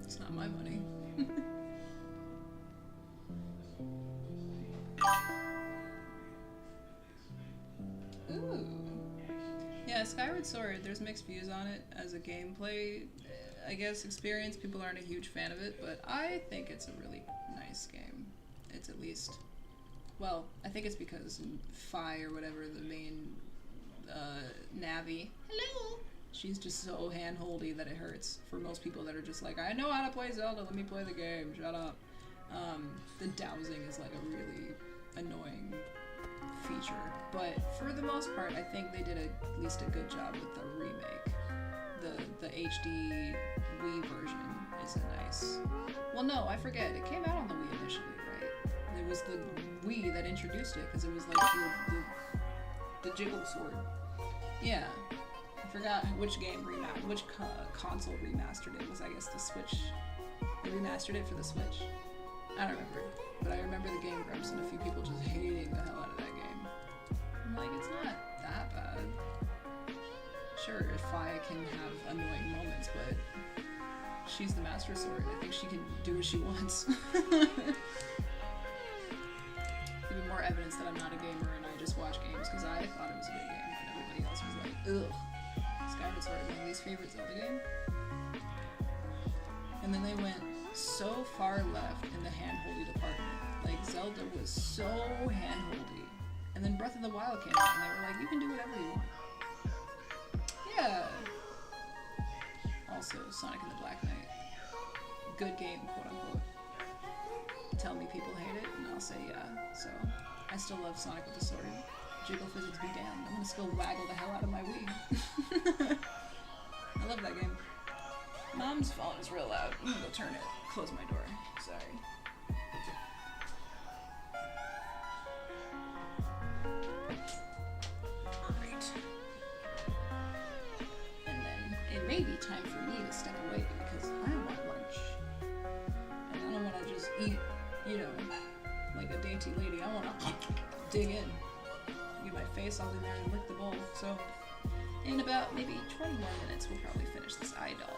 it's not my money. Ooh. Yeah, Skyward Sword, there's mixed views on it as a gameplay, I guess, experience. People aren't a huge fan of it, but I think it's a really nice game. It's at least, well, I think it's because Fi or whatever, the main Navi, hello, she's just so hand-holdy that it hurts for most people that are just like, I know how to play Zelda, let me play the game, shut up. The dowsing is like a really annoying feature, but for the most part, I think they did at least a good job with the remake. The HD Wii version is a nice. Well, no, I forget. It came out on the Wii initially, right? It was the Wii that introduced it because it was like the jiggle sword. Yeah, I forgot which game which console remastered it. Was I guess the Switch? They remastered it for the Switch. I don't remember, but I remember the Game Grumps and a few people just hating the hell out of that game. I'm like, it's not that bad. Sure, if Fi can have annoying moments, but she's the Master Sword. I think she can do what she wants. Even more evidence that I'm not a gamer and I just watch games because I thought it was a good game and everybody else was like, ugh. Skyward Sword is my least favorite Zelda game. And then they went so far left in the hand-holdy department. Like, Zelda was so hand-holdy. And then Breath of the Wild came out and they were like, you can do whatever you want. Yeah. Also, Sonic and the Black Knight. Good game, quote-unquote. Tell me people hate it, and I'll say yeah. So, I still love Sonic with the sword. Jiggle physics be damned. I'm gonna still waggle the hell out of my Wii. I love that game. Mom's phone is real loud. I'm gonna go turn it. Close my door. Sorry. Alright. And then it may be time for me to step away because I want lunch. And I don't want to just eat, you know, like a dainty lady. I want to dig in. Get my face all in there and lick the bowl. So, in about maybe 20 more minutes, we'll probably finish this eye doll.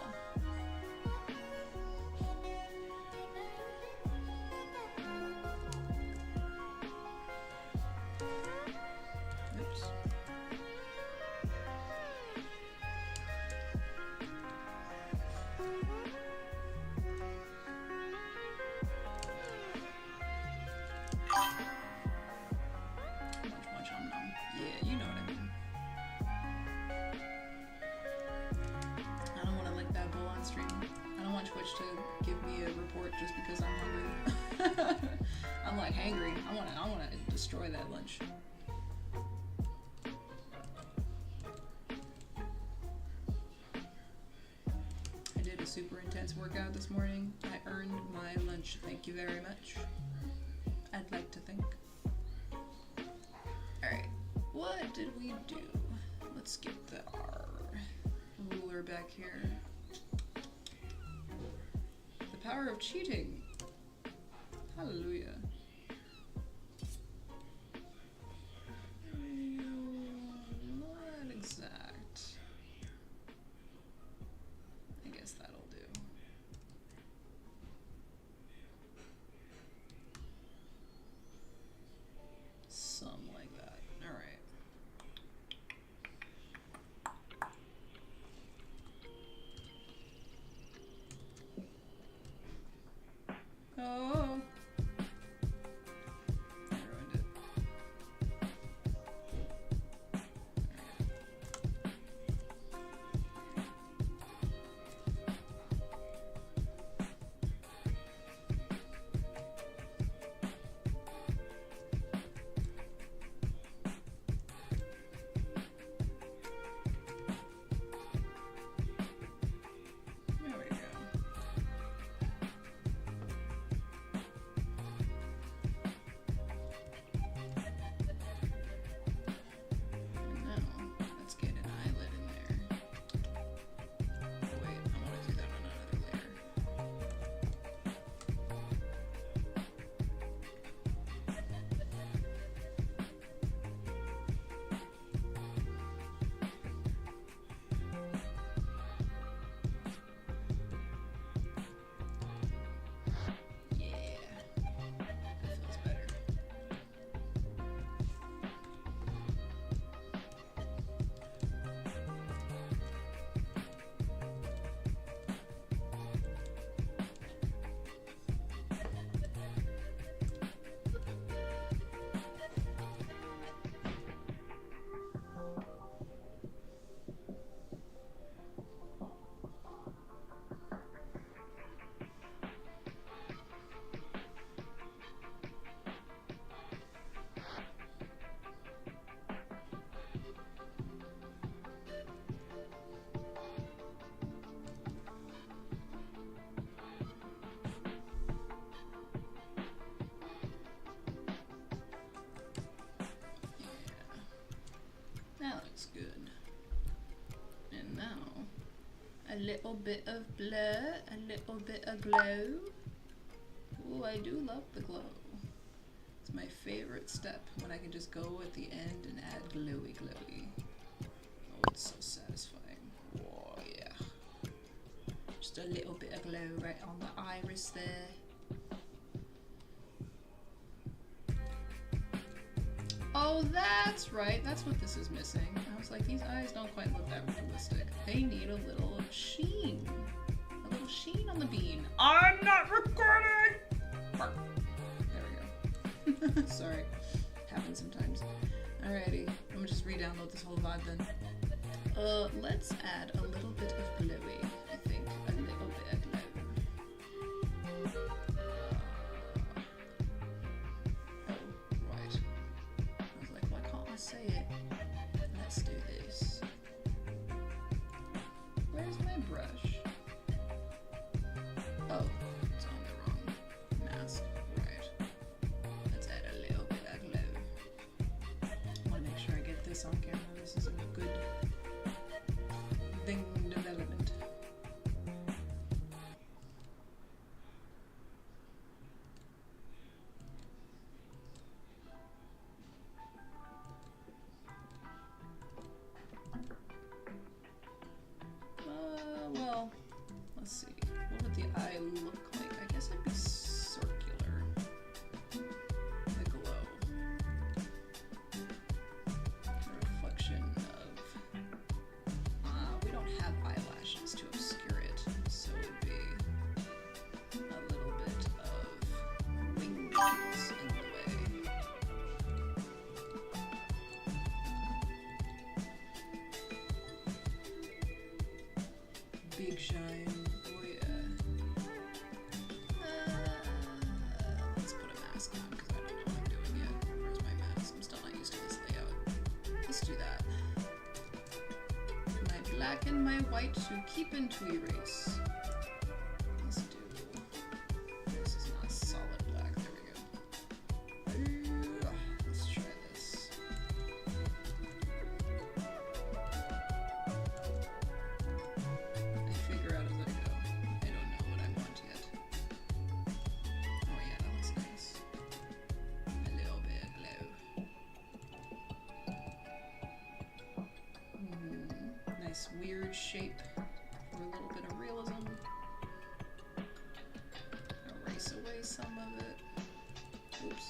Oops. Munch, nom, nom. Yeah, you know what I mean. I don't want to lick that bowl on stream. I don't want Twitch to give me a report just because I'm hungry. I'm like hangry. I want to destroy that lunch. I did a super intense workout this morning. I earned my lunch. Thank you very much. I'd like to think. Alright, what did we do? Let's get our ruler back here. The power of cheating. Hallelujah. Not exact. little bit of blur, a little bit of glow. Ooh, I do love the glow. It's my favorite step when I can just go at the end and add glowy glowy. Oh, it's so satisfying. Oh, yeah. Just a little bit of glow right on the iris there. Oh, that's right. That's what this is missing. I was like, these eyes don't quite look that realistic. They need a little sheen. A little sheen on the bean. I'm not recording! Bark. There we go. Sorry. Happens sometimes. Alrighty. I'm gonna just re-download this whole VOD then. Let's add a little bit of glowy. I think. A little bit of glow. Say it. Let's do this. Where's my brush? Oh, it's on the wrong mask. Right. Let's add a little bit of glow. I want to make sure I get this on camera. This is a good thing development. Well, let's see. What would the eye look like? I guess it'd be circular. The glow. A reflection of... we don't have eyelashes to obscure it, so it'd be a little bit of wings in the way. Big shine, oh yeah. Let's put a mask on because I don't know what I'm doing yet. Where's my mask? I'm still not used to this layout. Let's do that. My black and my white to keep and to erase. Let's do... This is not solid black. There we go. Let's try this. Figure out as I go. I don't know what I want yet. Oh yeah, that looks nice. A little bit of glow. Nice weird shape for a little bit of realism. Erase away some of it. Oops.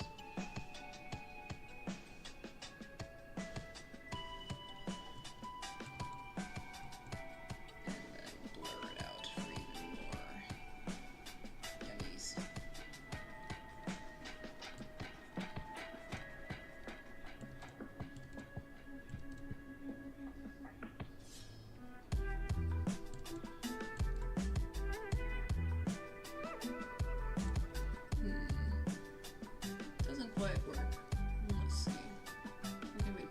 Doesn't quite work. Let's see. What can we do?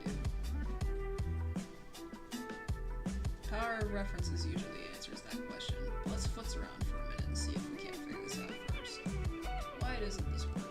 Power of references usually answers that question. Let's futz around for a minute and see if we can't figure this out first. Why doesn't this work for me?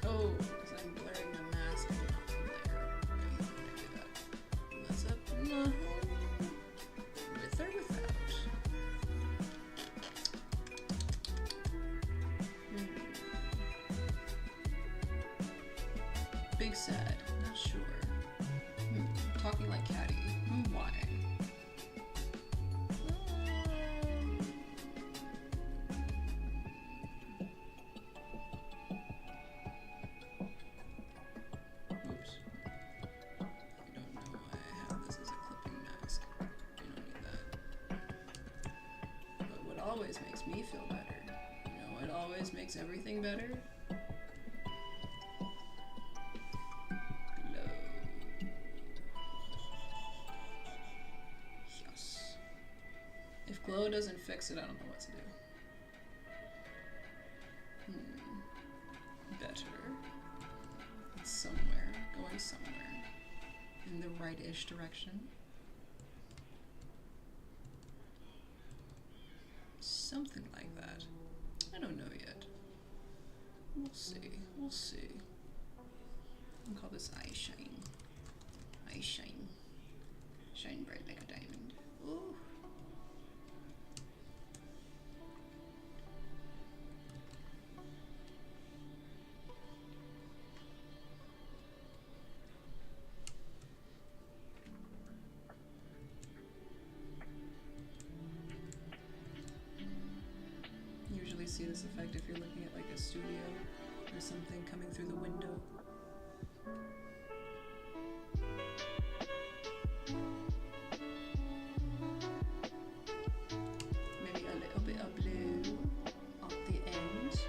Oh, because I'm blurring the mask and not the layer. Okay, I'm gonna do that. Let's up with or without. Big sad, not sure. Talking like catty. Why? Oops. I don't know why I have this as a clipping mask. You don't need that. But what always makes me feel better, you know what always makes everything better? Glow. Yes. If glow doesn't fix it, I don't know what to do. Better. It's somewhere, going somewhere in the right-ish direction. that? I don't know yet. We'll see. We'll see. I'll call this eye shine. Eye shine. Shine bright like a diamond. Ooh. Usually see this effect if you're looking at like a studio or something coming through the window. Maybe a little bit of blue at the end.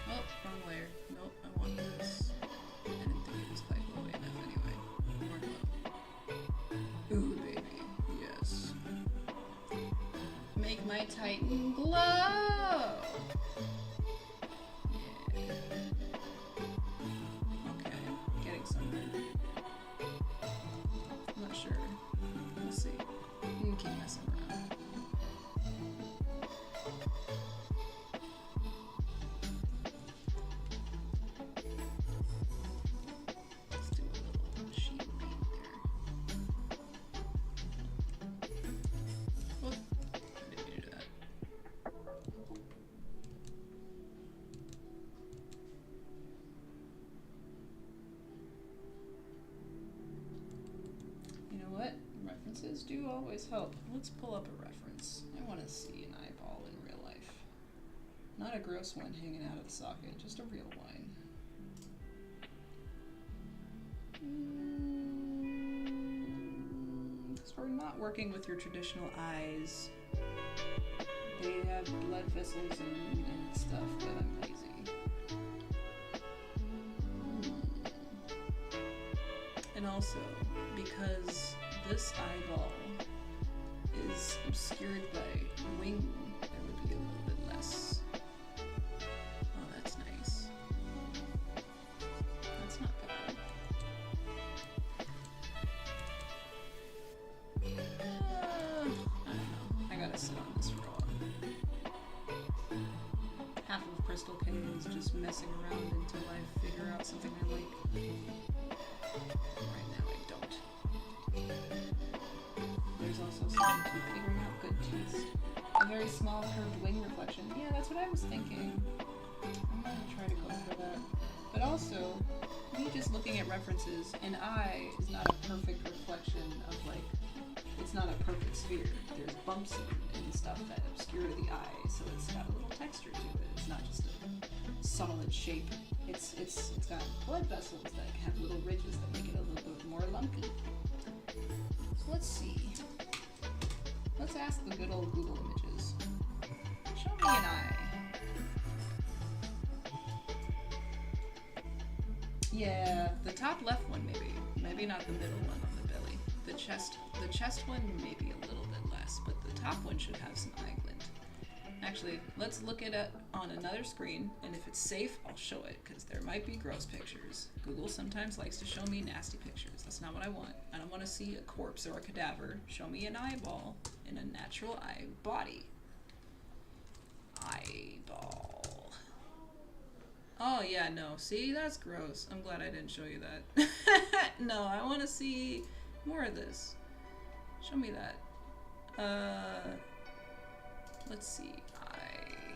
Oh, wrong layer. Nope, I want this. I didn't think it was quite low enough anyway. More low. Ooh, baby. Yes. Make my Titan glow! Yeah. Okay, getting somewhere. I'm not sure. We'll see. You can keep messing around. Let's do a little sheet paint there. Whoop. I didn't mean to do that. You know what? References do always help. Let's pull up a reference. I want to see an eyeball in real life. Not a gross one hanging out of the socket, just a real one. Because we're not working with your traditional eyes. They have blood vessels and stuff, but I'm lazy. And also, because this eyeball is obscured by wing, there would be a little bit less. Oh, that's nice. That's not bad. I don't know. I gotta sit on this for a while. Half of Crystal K is just messing around until I figure out something I like. Right now I don't. There's also something to figuring out good taste. A very small curved wing reflection. Yeah, that's what I was thinking. I'm gonna try to go for that. But also, me just looking at references, an eye is not a perfect reflection of like, it's not a perfect sphere. There's bumps and stuff that obscure the eye, so it's got a little texture to it. It's not just a solid shape. It's got blood vessels that have little ridges that make it a little bit more lumpy. So let's see. Let's ask the good old Google images. Show me an eye. Yeah, the top left one maybe. Maybe not the middle one on the belly. The chest one maybe a little bit less, but the top one should have some eye glint. Actually, let's look at it on another screen, and if it's safe, I'll show it, because there might be gross pictures. Google sometimes likes to show me nasty pictures. That's not what I want. I don't want to see a corpse or a cadaver. Show me an eyeball in a natural eye body. Eyeball. Oh yeah, no. See, that's gross. I'm glad I didn't show you that. No, I want to see more of this. Show me that. Let's see. Eye.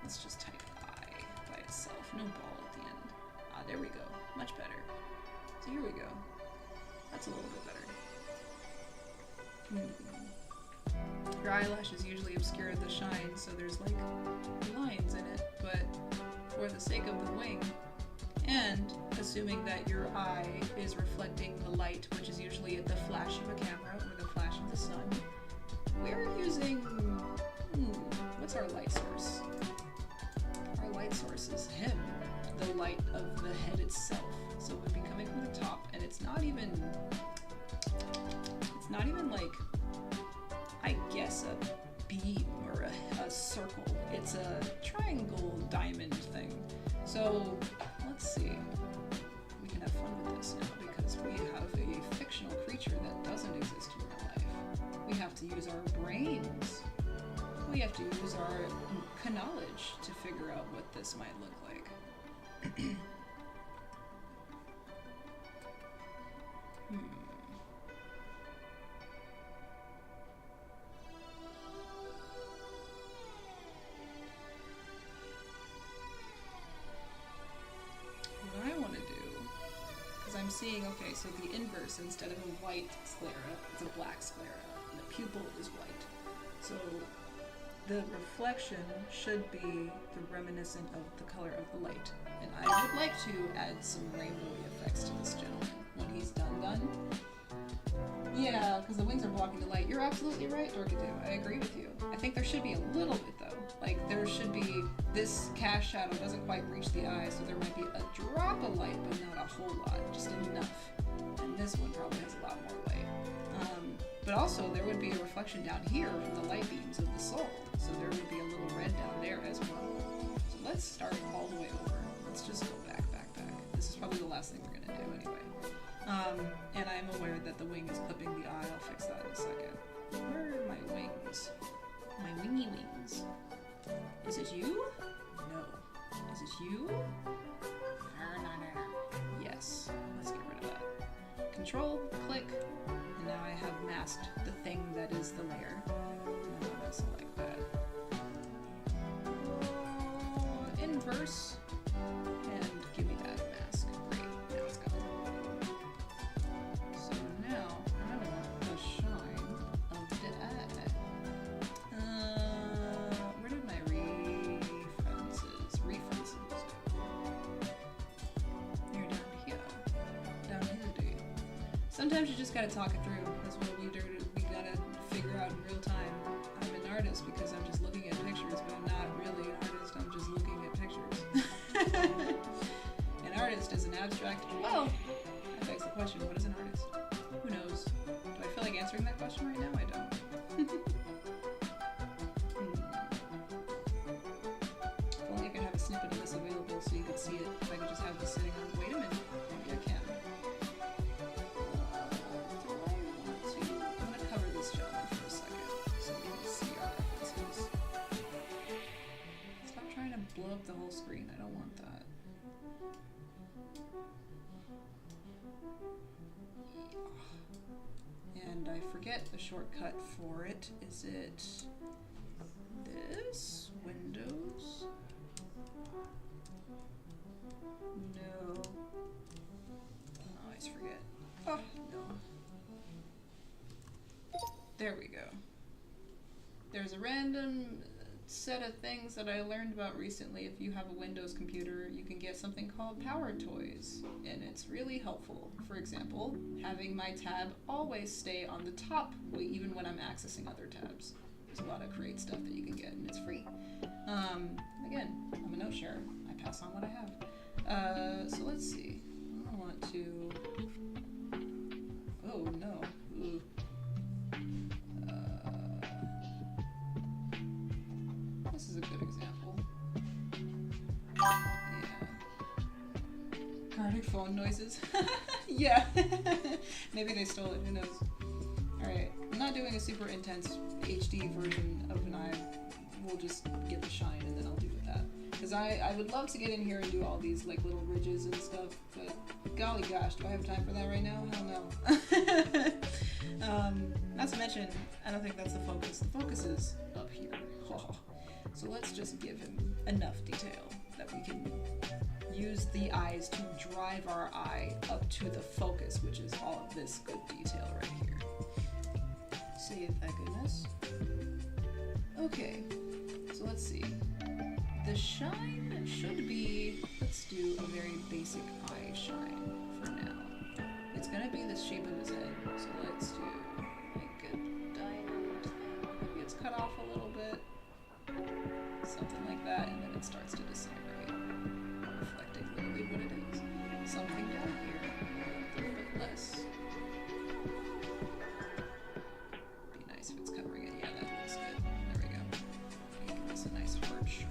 Let's just type eye by itself. No ball at the end. Ah, there we go. Much better. So here we go. That's a little bit better. Your eyelashes usually obscure the shine, so there's like lines in it, but for the sake of the wing, and assuming that your eye is reflecting the light, which is usually at the flash of a camera or the flash of the sun, we're using... what's our light source? Our light source is him, the light of the head itself. So it would be coming from the top, and it's not even like, I guess, a beam or a circle it's a triangle diamond thing. So let's see. We can have fun with this now because we have a fictional creature that doesn't exist in real life. We have to use our brains. We have to use our knowledge to figure out what this might look like. What I want to do, because I'm seeing, okay, so the inverse, instead of a white sclera, it's a black sclera, and the pupil is white. So the reflection should be the reminiscent of the color of the light. And I would like to add some rainbowy effects to this gentleman when he's done. Yeah, because the wings are blocking the light. You're absolutely right, Dorkadoo. I agree with you. I think there should be a little bit, though. Like, there should be, this cast shadow doesn't quite reach the eye, so there might be a drop of light, but not a whole lot, just enough. And this one probably has a lot more light. But also, there would be a reflection down here from the light beams of the soul, so there would be a little red down there as well. So let's start all the way over. Let's just go back. This is probably the last thing we're gonna do anyway. And I'm aware that the wing is clipping the eye. I'll fix that in a second. Where are my wings? My wingy wings. Is it you? No. Is it you? Yes. Let's get rid of that. Control, click, and now I have masked the thing that is the layer. And I'm gonna select that. Inverse, and give me that mask. Great, now it's gone. So now I want the shine of the eye. Where did my references go? They're down here. Down here, dude. Sometimes you just gotta talk it through. That's what we do. We gotta figure out in real time. I'm an artist because I'm just looking at pictures, but I'm not really an artist. I'm just looking at pictures. An artist is an abstract. Well, that begs the question: what is an artist? Who knows? Do I feel like answering that question right now? I don't. If only I could have a snippet of this available so you could see it. If I could just have this sitting on. Wait a minute. Maybe I can. I'm gonna cover this gentleman for a second so we can see our references. Stop trying to blow up the whole screen. I don't want that. And I forget the shortcut for it. Is it this? Windows? No. I always forget. Oh, no. There we go. There's a random set of things that I learned about recently. If you have a Windows computer, you can get something called Power Toys, and it's really helpful. For example, having my tab always stay on the top, even when I'm accessing other tabs. There's a lot of great stuff that you can get, and it's free. Again, I'm a note sharer. I pass on what I have. So let's see. I want to... Oh, no. Ooh. This is a good example. Yeah. Guarded phone noises. Yeah. Maybe they stole it. Who knows? Alright. I'm not doing a super intense HD version of an eye. We'll just get the shine and then I'll do with that. Because I would love to get in here and do all these like little ridges and stuff, but golly gosh, do I have time for that right now? Hell no. Not to mention, I don't think that's the focus. The focus is up here. So let's just give him enough detail that we can use the eyes to drive our eye up to the focus, which is all of this good detail right here. Save that goodness. Okay, so let's see. The shine should be, let's do a very basic eye shine for now. It's gonna be the shape of his head, so let's do like a diamond thing. Maybe it's cut off a little bit. Something like that, and then it starts to disintegrate, reflecting literally what it is. Something down here, a little bit less. Be nice if it's covering it. Yeah, that looks good. There we go. Make this a nice hard shine.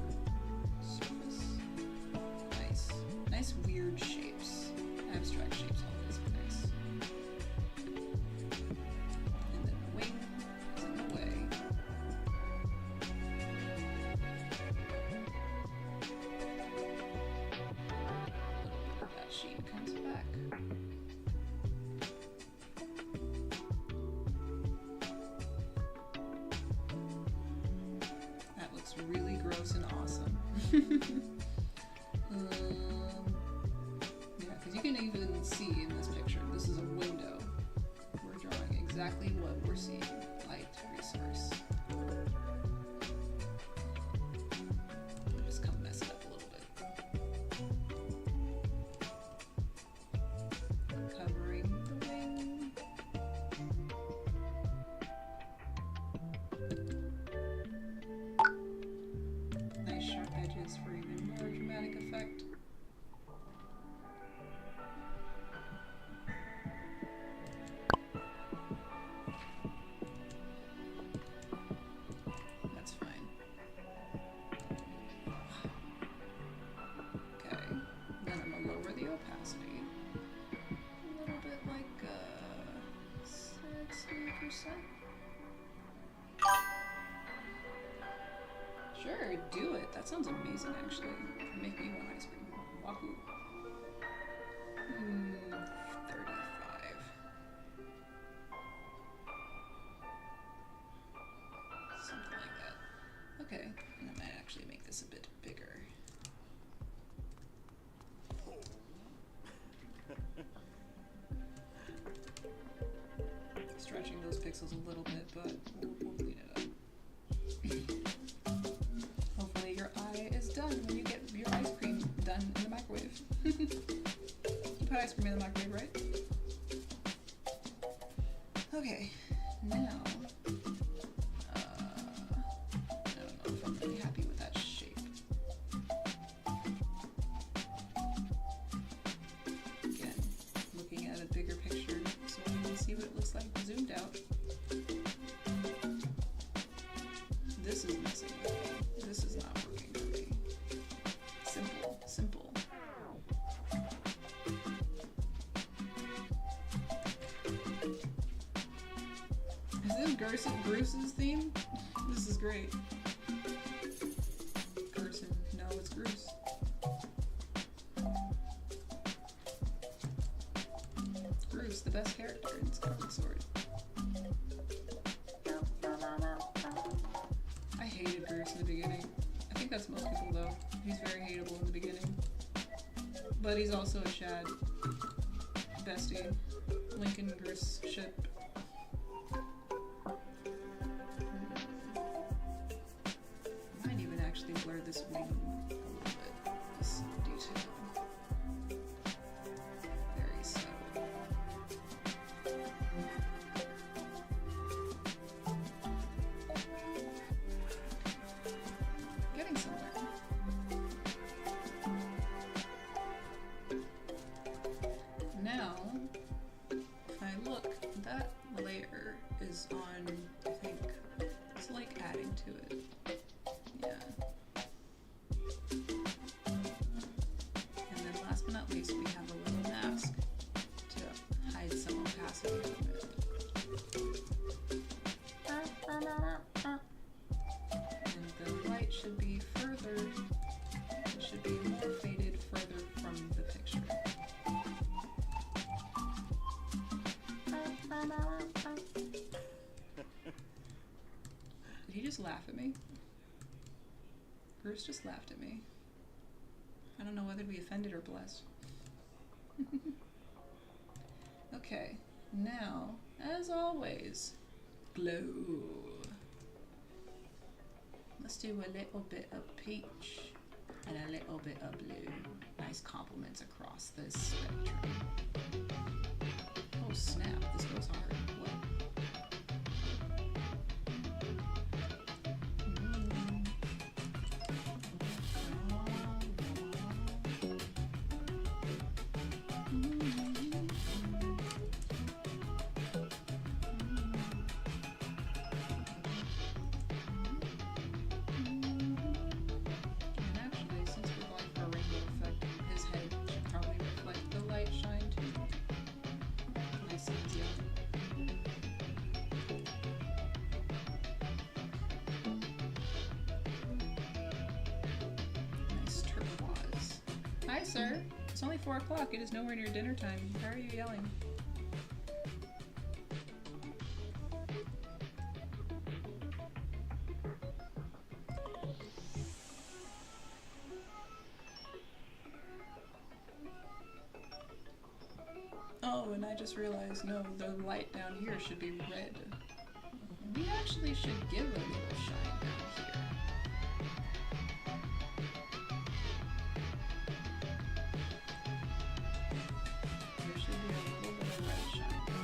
really gross and awesome. Yeah, because you can even see in this picture, this is a window. We're drawing exactly what we're seeing. Light resource. Just come mess it up a little bit. Covering the wing. Nice sharp edges for even more dramatic effect. That's fine. Okay, then I'm gonna lower the opacity a little bit, like 60%. Sure, do it. That sounds amazing, actually. Make me want ice cream. Wahoo. 35. Something like that. Okay, and I might actually make this a bit bigger. Stretching those pixels a little bit, but we'll clean it up. Hopefully your eye is done when you get your ice cream done in the microwave. You put ice cream in the microwave, right? Okay, now, I don't know if I'm really happy with that shape. Again, looking at a bigger picture so you can see what it looks like zoomed out. This is messing with me. This is not working for me. Simple, simple. Is this Bruce's theme? This is great. Gerson. No, it's Bruce. Bruce, the best character in Skyward Sword. I hated Bruce in the beginning. I think that's most people though. He's very hateable in the beginning. But he's also a Chad bestie. Lincoln Bruce ship. Might even actually blur this wing a little bit. This detail. Very subtle. Getting somewhere. Now, if I look, that layer is on, I think, it's like adding to it. Yeah. And then last but not least, we have a little mask to hide some opacity from it. And the light should be further, it should be more faded further from the picture. Did he just laugh at me? Bruce just laughed at me. I don't know whether to be offended or blessed. Okay, now, as always, glow. Let's do a little bit of peach and a little bit of blue. Nice compliments across this spectrum. Oh snap, this goes hard. What? And actually, since we're going for a rainbow effect, his head should probably reflect the light shine too. Nice and yellow. Nice turquoise. Hi, sir. It's only 4 o'clock. It is nowhere near dinner time. Why are you yelling? just realized, no, the light down here should be red. We actually should give a little shine down here. There should be a little bit of red shine down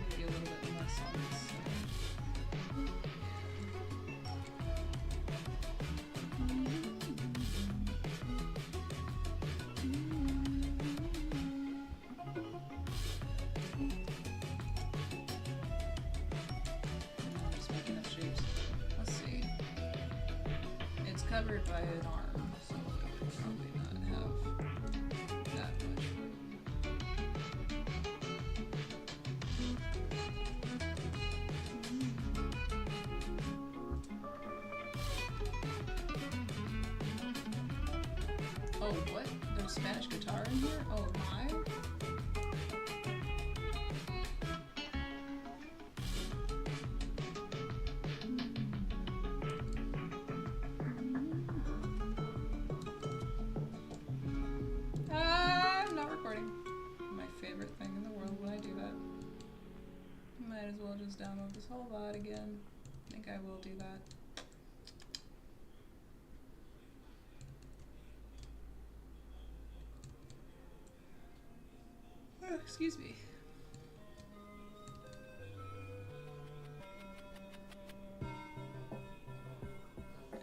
maybe a little bit less on this side. I'm just making up shapes. Let's see. It's covered by an arm, so it would probably not have that much room. Oh, what? There's Spanish guitar in here? Oh my. I'm not recording. My favorite thing in the world when I do that. Might as well just download this whole lot again. I think I will do that. Excuse me. And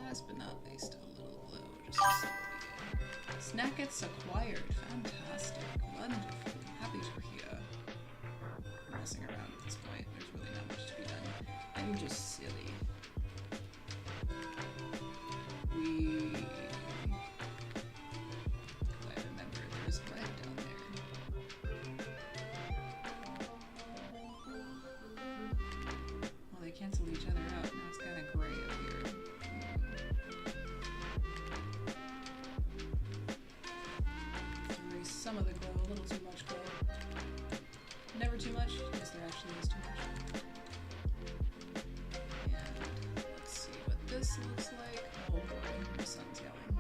last but not least, a little glow. Just to see. Snagit's acquired. Fantastic. Wonderful. Happy to hear. Messing around at this point. There's really not much to be done. I'm just silly. I remember there's red down there. Well, they cancel each other out. Now it's kind of gray up here. Erase some of the glow, a little too much glow. Never too much. Yes, there actually is too much. And let's see what this looks like. Oh boy, my son's yelling.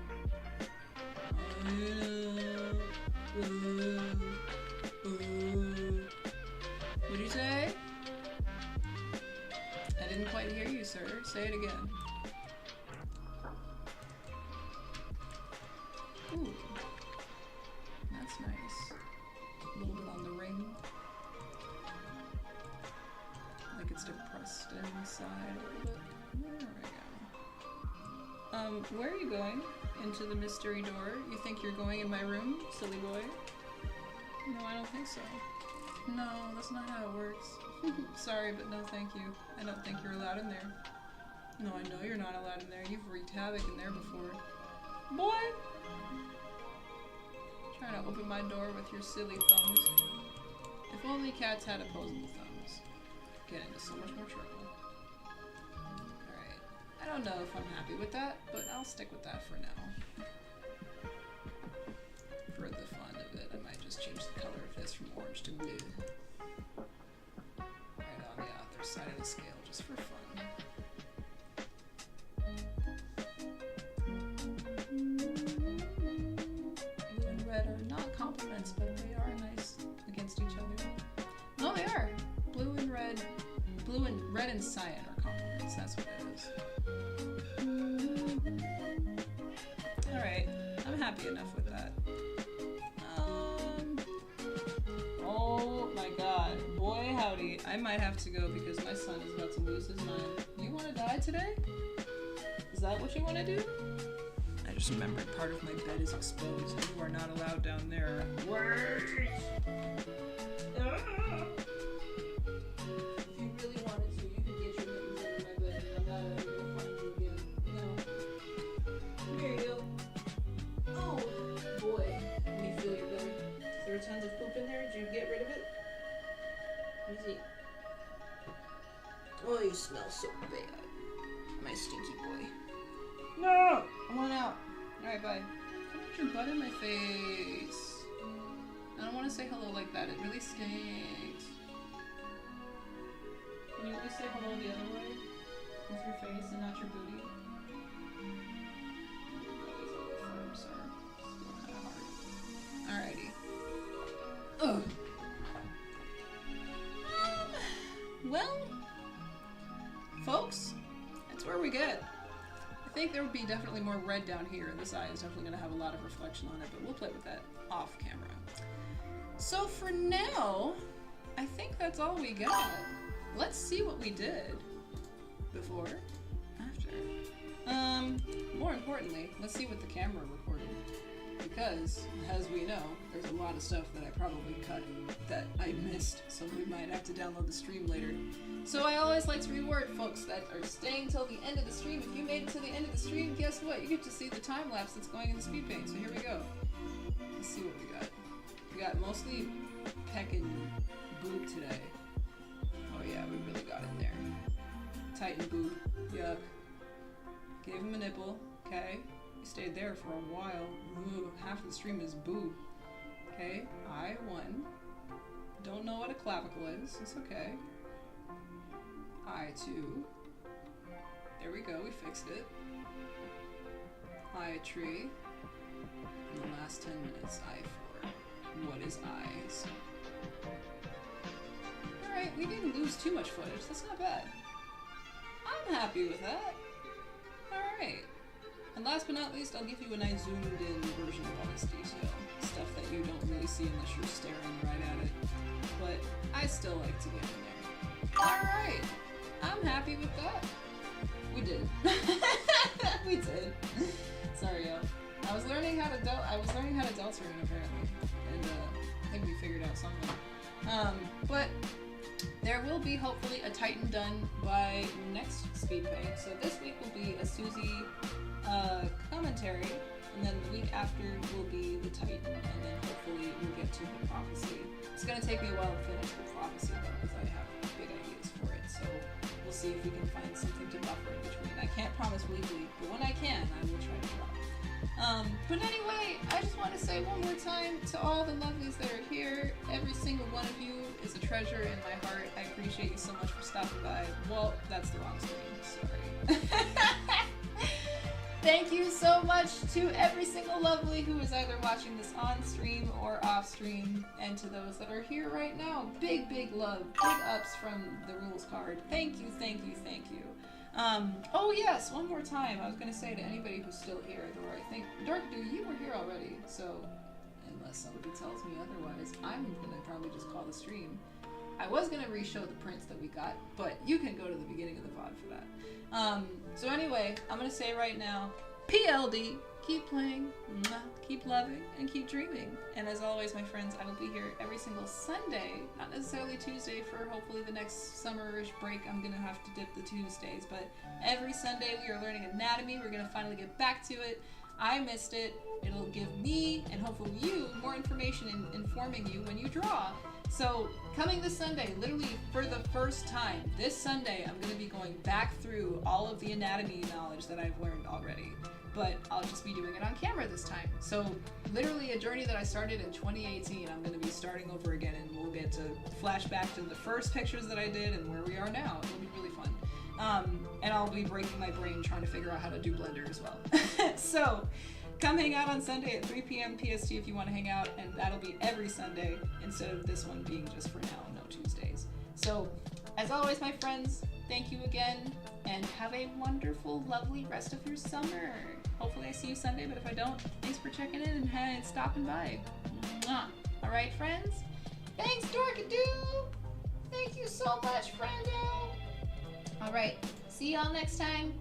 What'd you say? I didn't quite hear you, sir. Say it again. Ooh. That's nice. A little bit on the ring. Like it's depressed inside a little bit. There we go. Where are you going? Into the mystery door? You think you're going in my room, silly boy? No, I don't think so. No, that's not how it works. Sorry, but no thank you. I don't think you're allowed in there. No, I know you're not allowed in there. You've wreaked havoc in there before. Boy! Trying to open my door with your silly thumbs. If only cats had opposable thumbs. Get into so much more trouble. Alright. I don't know if I'm happy with that, but I'll stick with that for now. For the fun of it, I might just change the color of this from orange to blue. Right on the other side of the scale, just for fun. Blue and red are not complements, but they are nice against each other. No, they are. Blue and red and cyan are complements. That's what it is. Alright, I'm happy enough with that. Oh my god. Boy, howdy. I might have to go because my son is about to lose his mind. You want to die today? Is that what you want to do? I just remembered part of my bed is exposed. You are not allowed down there. Wait! If you really wanted to, you could get your mittens under my bed and I'm not ever gonna find you again. No. Here you go. Oh, boy. Let me feel your belly. Is there tons of poop in there? Did you get rid of it? Let me see. Oh, you smell so bad. My stinky boy. No! I want out. Alright, bye. Don't put your butt in my face. I don't want to say hello like that. It really stinks. Can you at least say hello the other way? With your face and not your booty? Alrighty. Ugh. Well, folks, that's where we get. I think there would be definitely more red down here. This eye is definitely going to have a lot of reflection on it, but we'll play with that off camera. So for now, I think that's all we got. Let's see what we did before, after. More importantly, let's see what the camera recorded. Because, as we know, there's a lot of stuff that I probably cut that I missed, so we might have to download the stream later. So I always like to reward folks that are staying till the end of the stream. If you made it to the end of the stream, guess what? You get to see the time lapse that's going into Speedpaint. So here we go. Let's see what we got. We got mostly peck and boob today. Oh yeah, we really got it there. Tighten boob. Yuck. Gave him a nipple. Okay. We stayed there for a while. Ooh, half of the stream is boob. Okay, I won. Don't know what a clavicle is. It's okay. I 2. There we go, we fixed it. I tree. In the last 10 minutes, I 4. What is eyes? Alright, we didn't lose too much footage. That's not bad. I'm happy with that. Alright. And last but not least, I'll give you a nice zoomed in version of all this detail. Stuff that you don't really see unless you're staring right at it. But I still like to get in there. Alright! I'm happy with that. We did. We did. Sorry, y'all. I was learning how to Deltarune apparently. And I think we figured out something. But there will be hopefully a Titan done by next Speedpaint. So this week will be a Susie commentary, and then the week after will be the Titan, and then hopefully we'll get to the prophecy. It's gonna take me a while to finish the prophecy though, because I have big ideas for it, so we'll see if we can find something to buffer in between. I can't promise weekly, but when I can, I will try to drop. But anyway, I just want to say one more time to all the lovelies that are here, every single one of you is a treasure in my heart. I appreciate you so much for stopping by. Well, that's the wrong screen, sorry. Thank you so much to every single lovely who is either watching this on stream or off stream, and to those that are here right now. Big, big love, big ups from the rules card. Thank you, thank you, thank you. Oh yes, one more time, I was going to say to anybody who's still here, though I think, Darkdew, you were here already, so unless somebody tells me otherwise, I'm going to probably just call the stream. I was going to re-show the prints that we got, but you can go to the beginning of the VOD for that. So anyway, I'm going to say right now, PLD, keep playing, keep loving, and keep dreaming. And as always, my friends, I will be here every single Sunday, not necessarily Tuesday for hopefully the next summerish break. I'm going to have to dip the Tuesdays, but every Sunday we are learning anatomy. We're going to finally get back to it. I missed it. It'll give me, and hopefully you, more information in informing you when you draw. So, coming this Sunday, literally for the first time, this Sunday, I'm going to be going back through all of the anatomy knowledge that I've learned already. But I'll just be doing it on camera this time. So, literally a journey that I started in 2018, I'm going to be starting over again, and we'll get to flash back to the first pictures that I did and where we are now. It'll be really fun. And I'll be breaking my brain trying to figure out how to do Blender as well. So, come hang out on Sunday at 3 p.m. PST if you want to hang out, and that'll be every Sunday instead of this one being just for now, no Tuesdays. So, as always, my friends, thank you again, and have a wonderful, lovely rest of your summer. Hopefully I see you Sunday, but if I don't, thanks for checking in and stopping by. Mwah. All right, friends? Thanks, Dorkadoo! Thank you so much, friendo! All right, see y'all next time.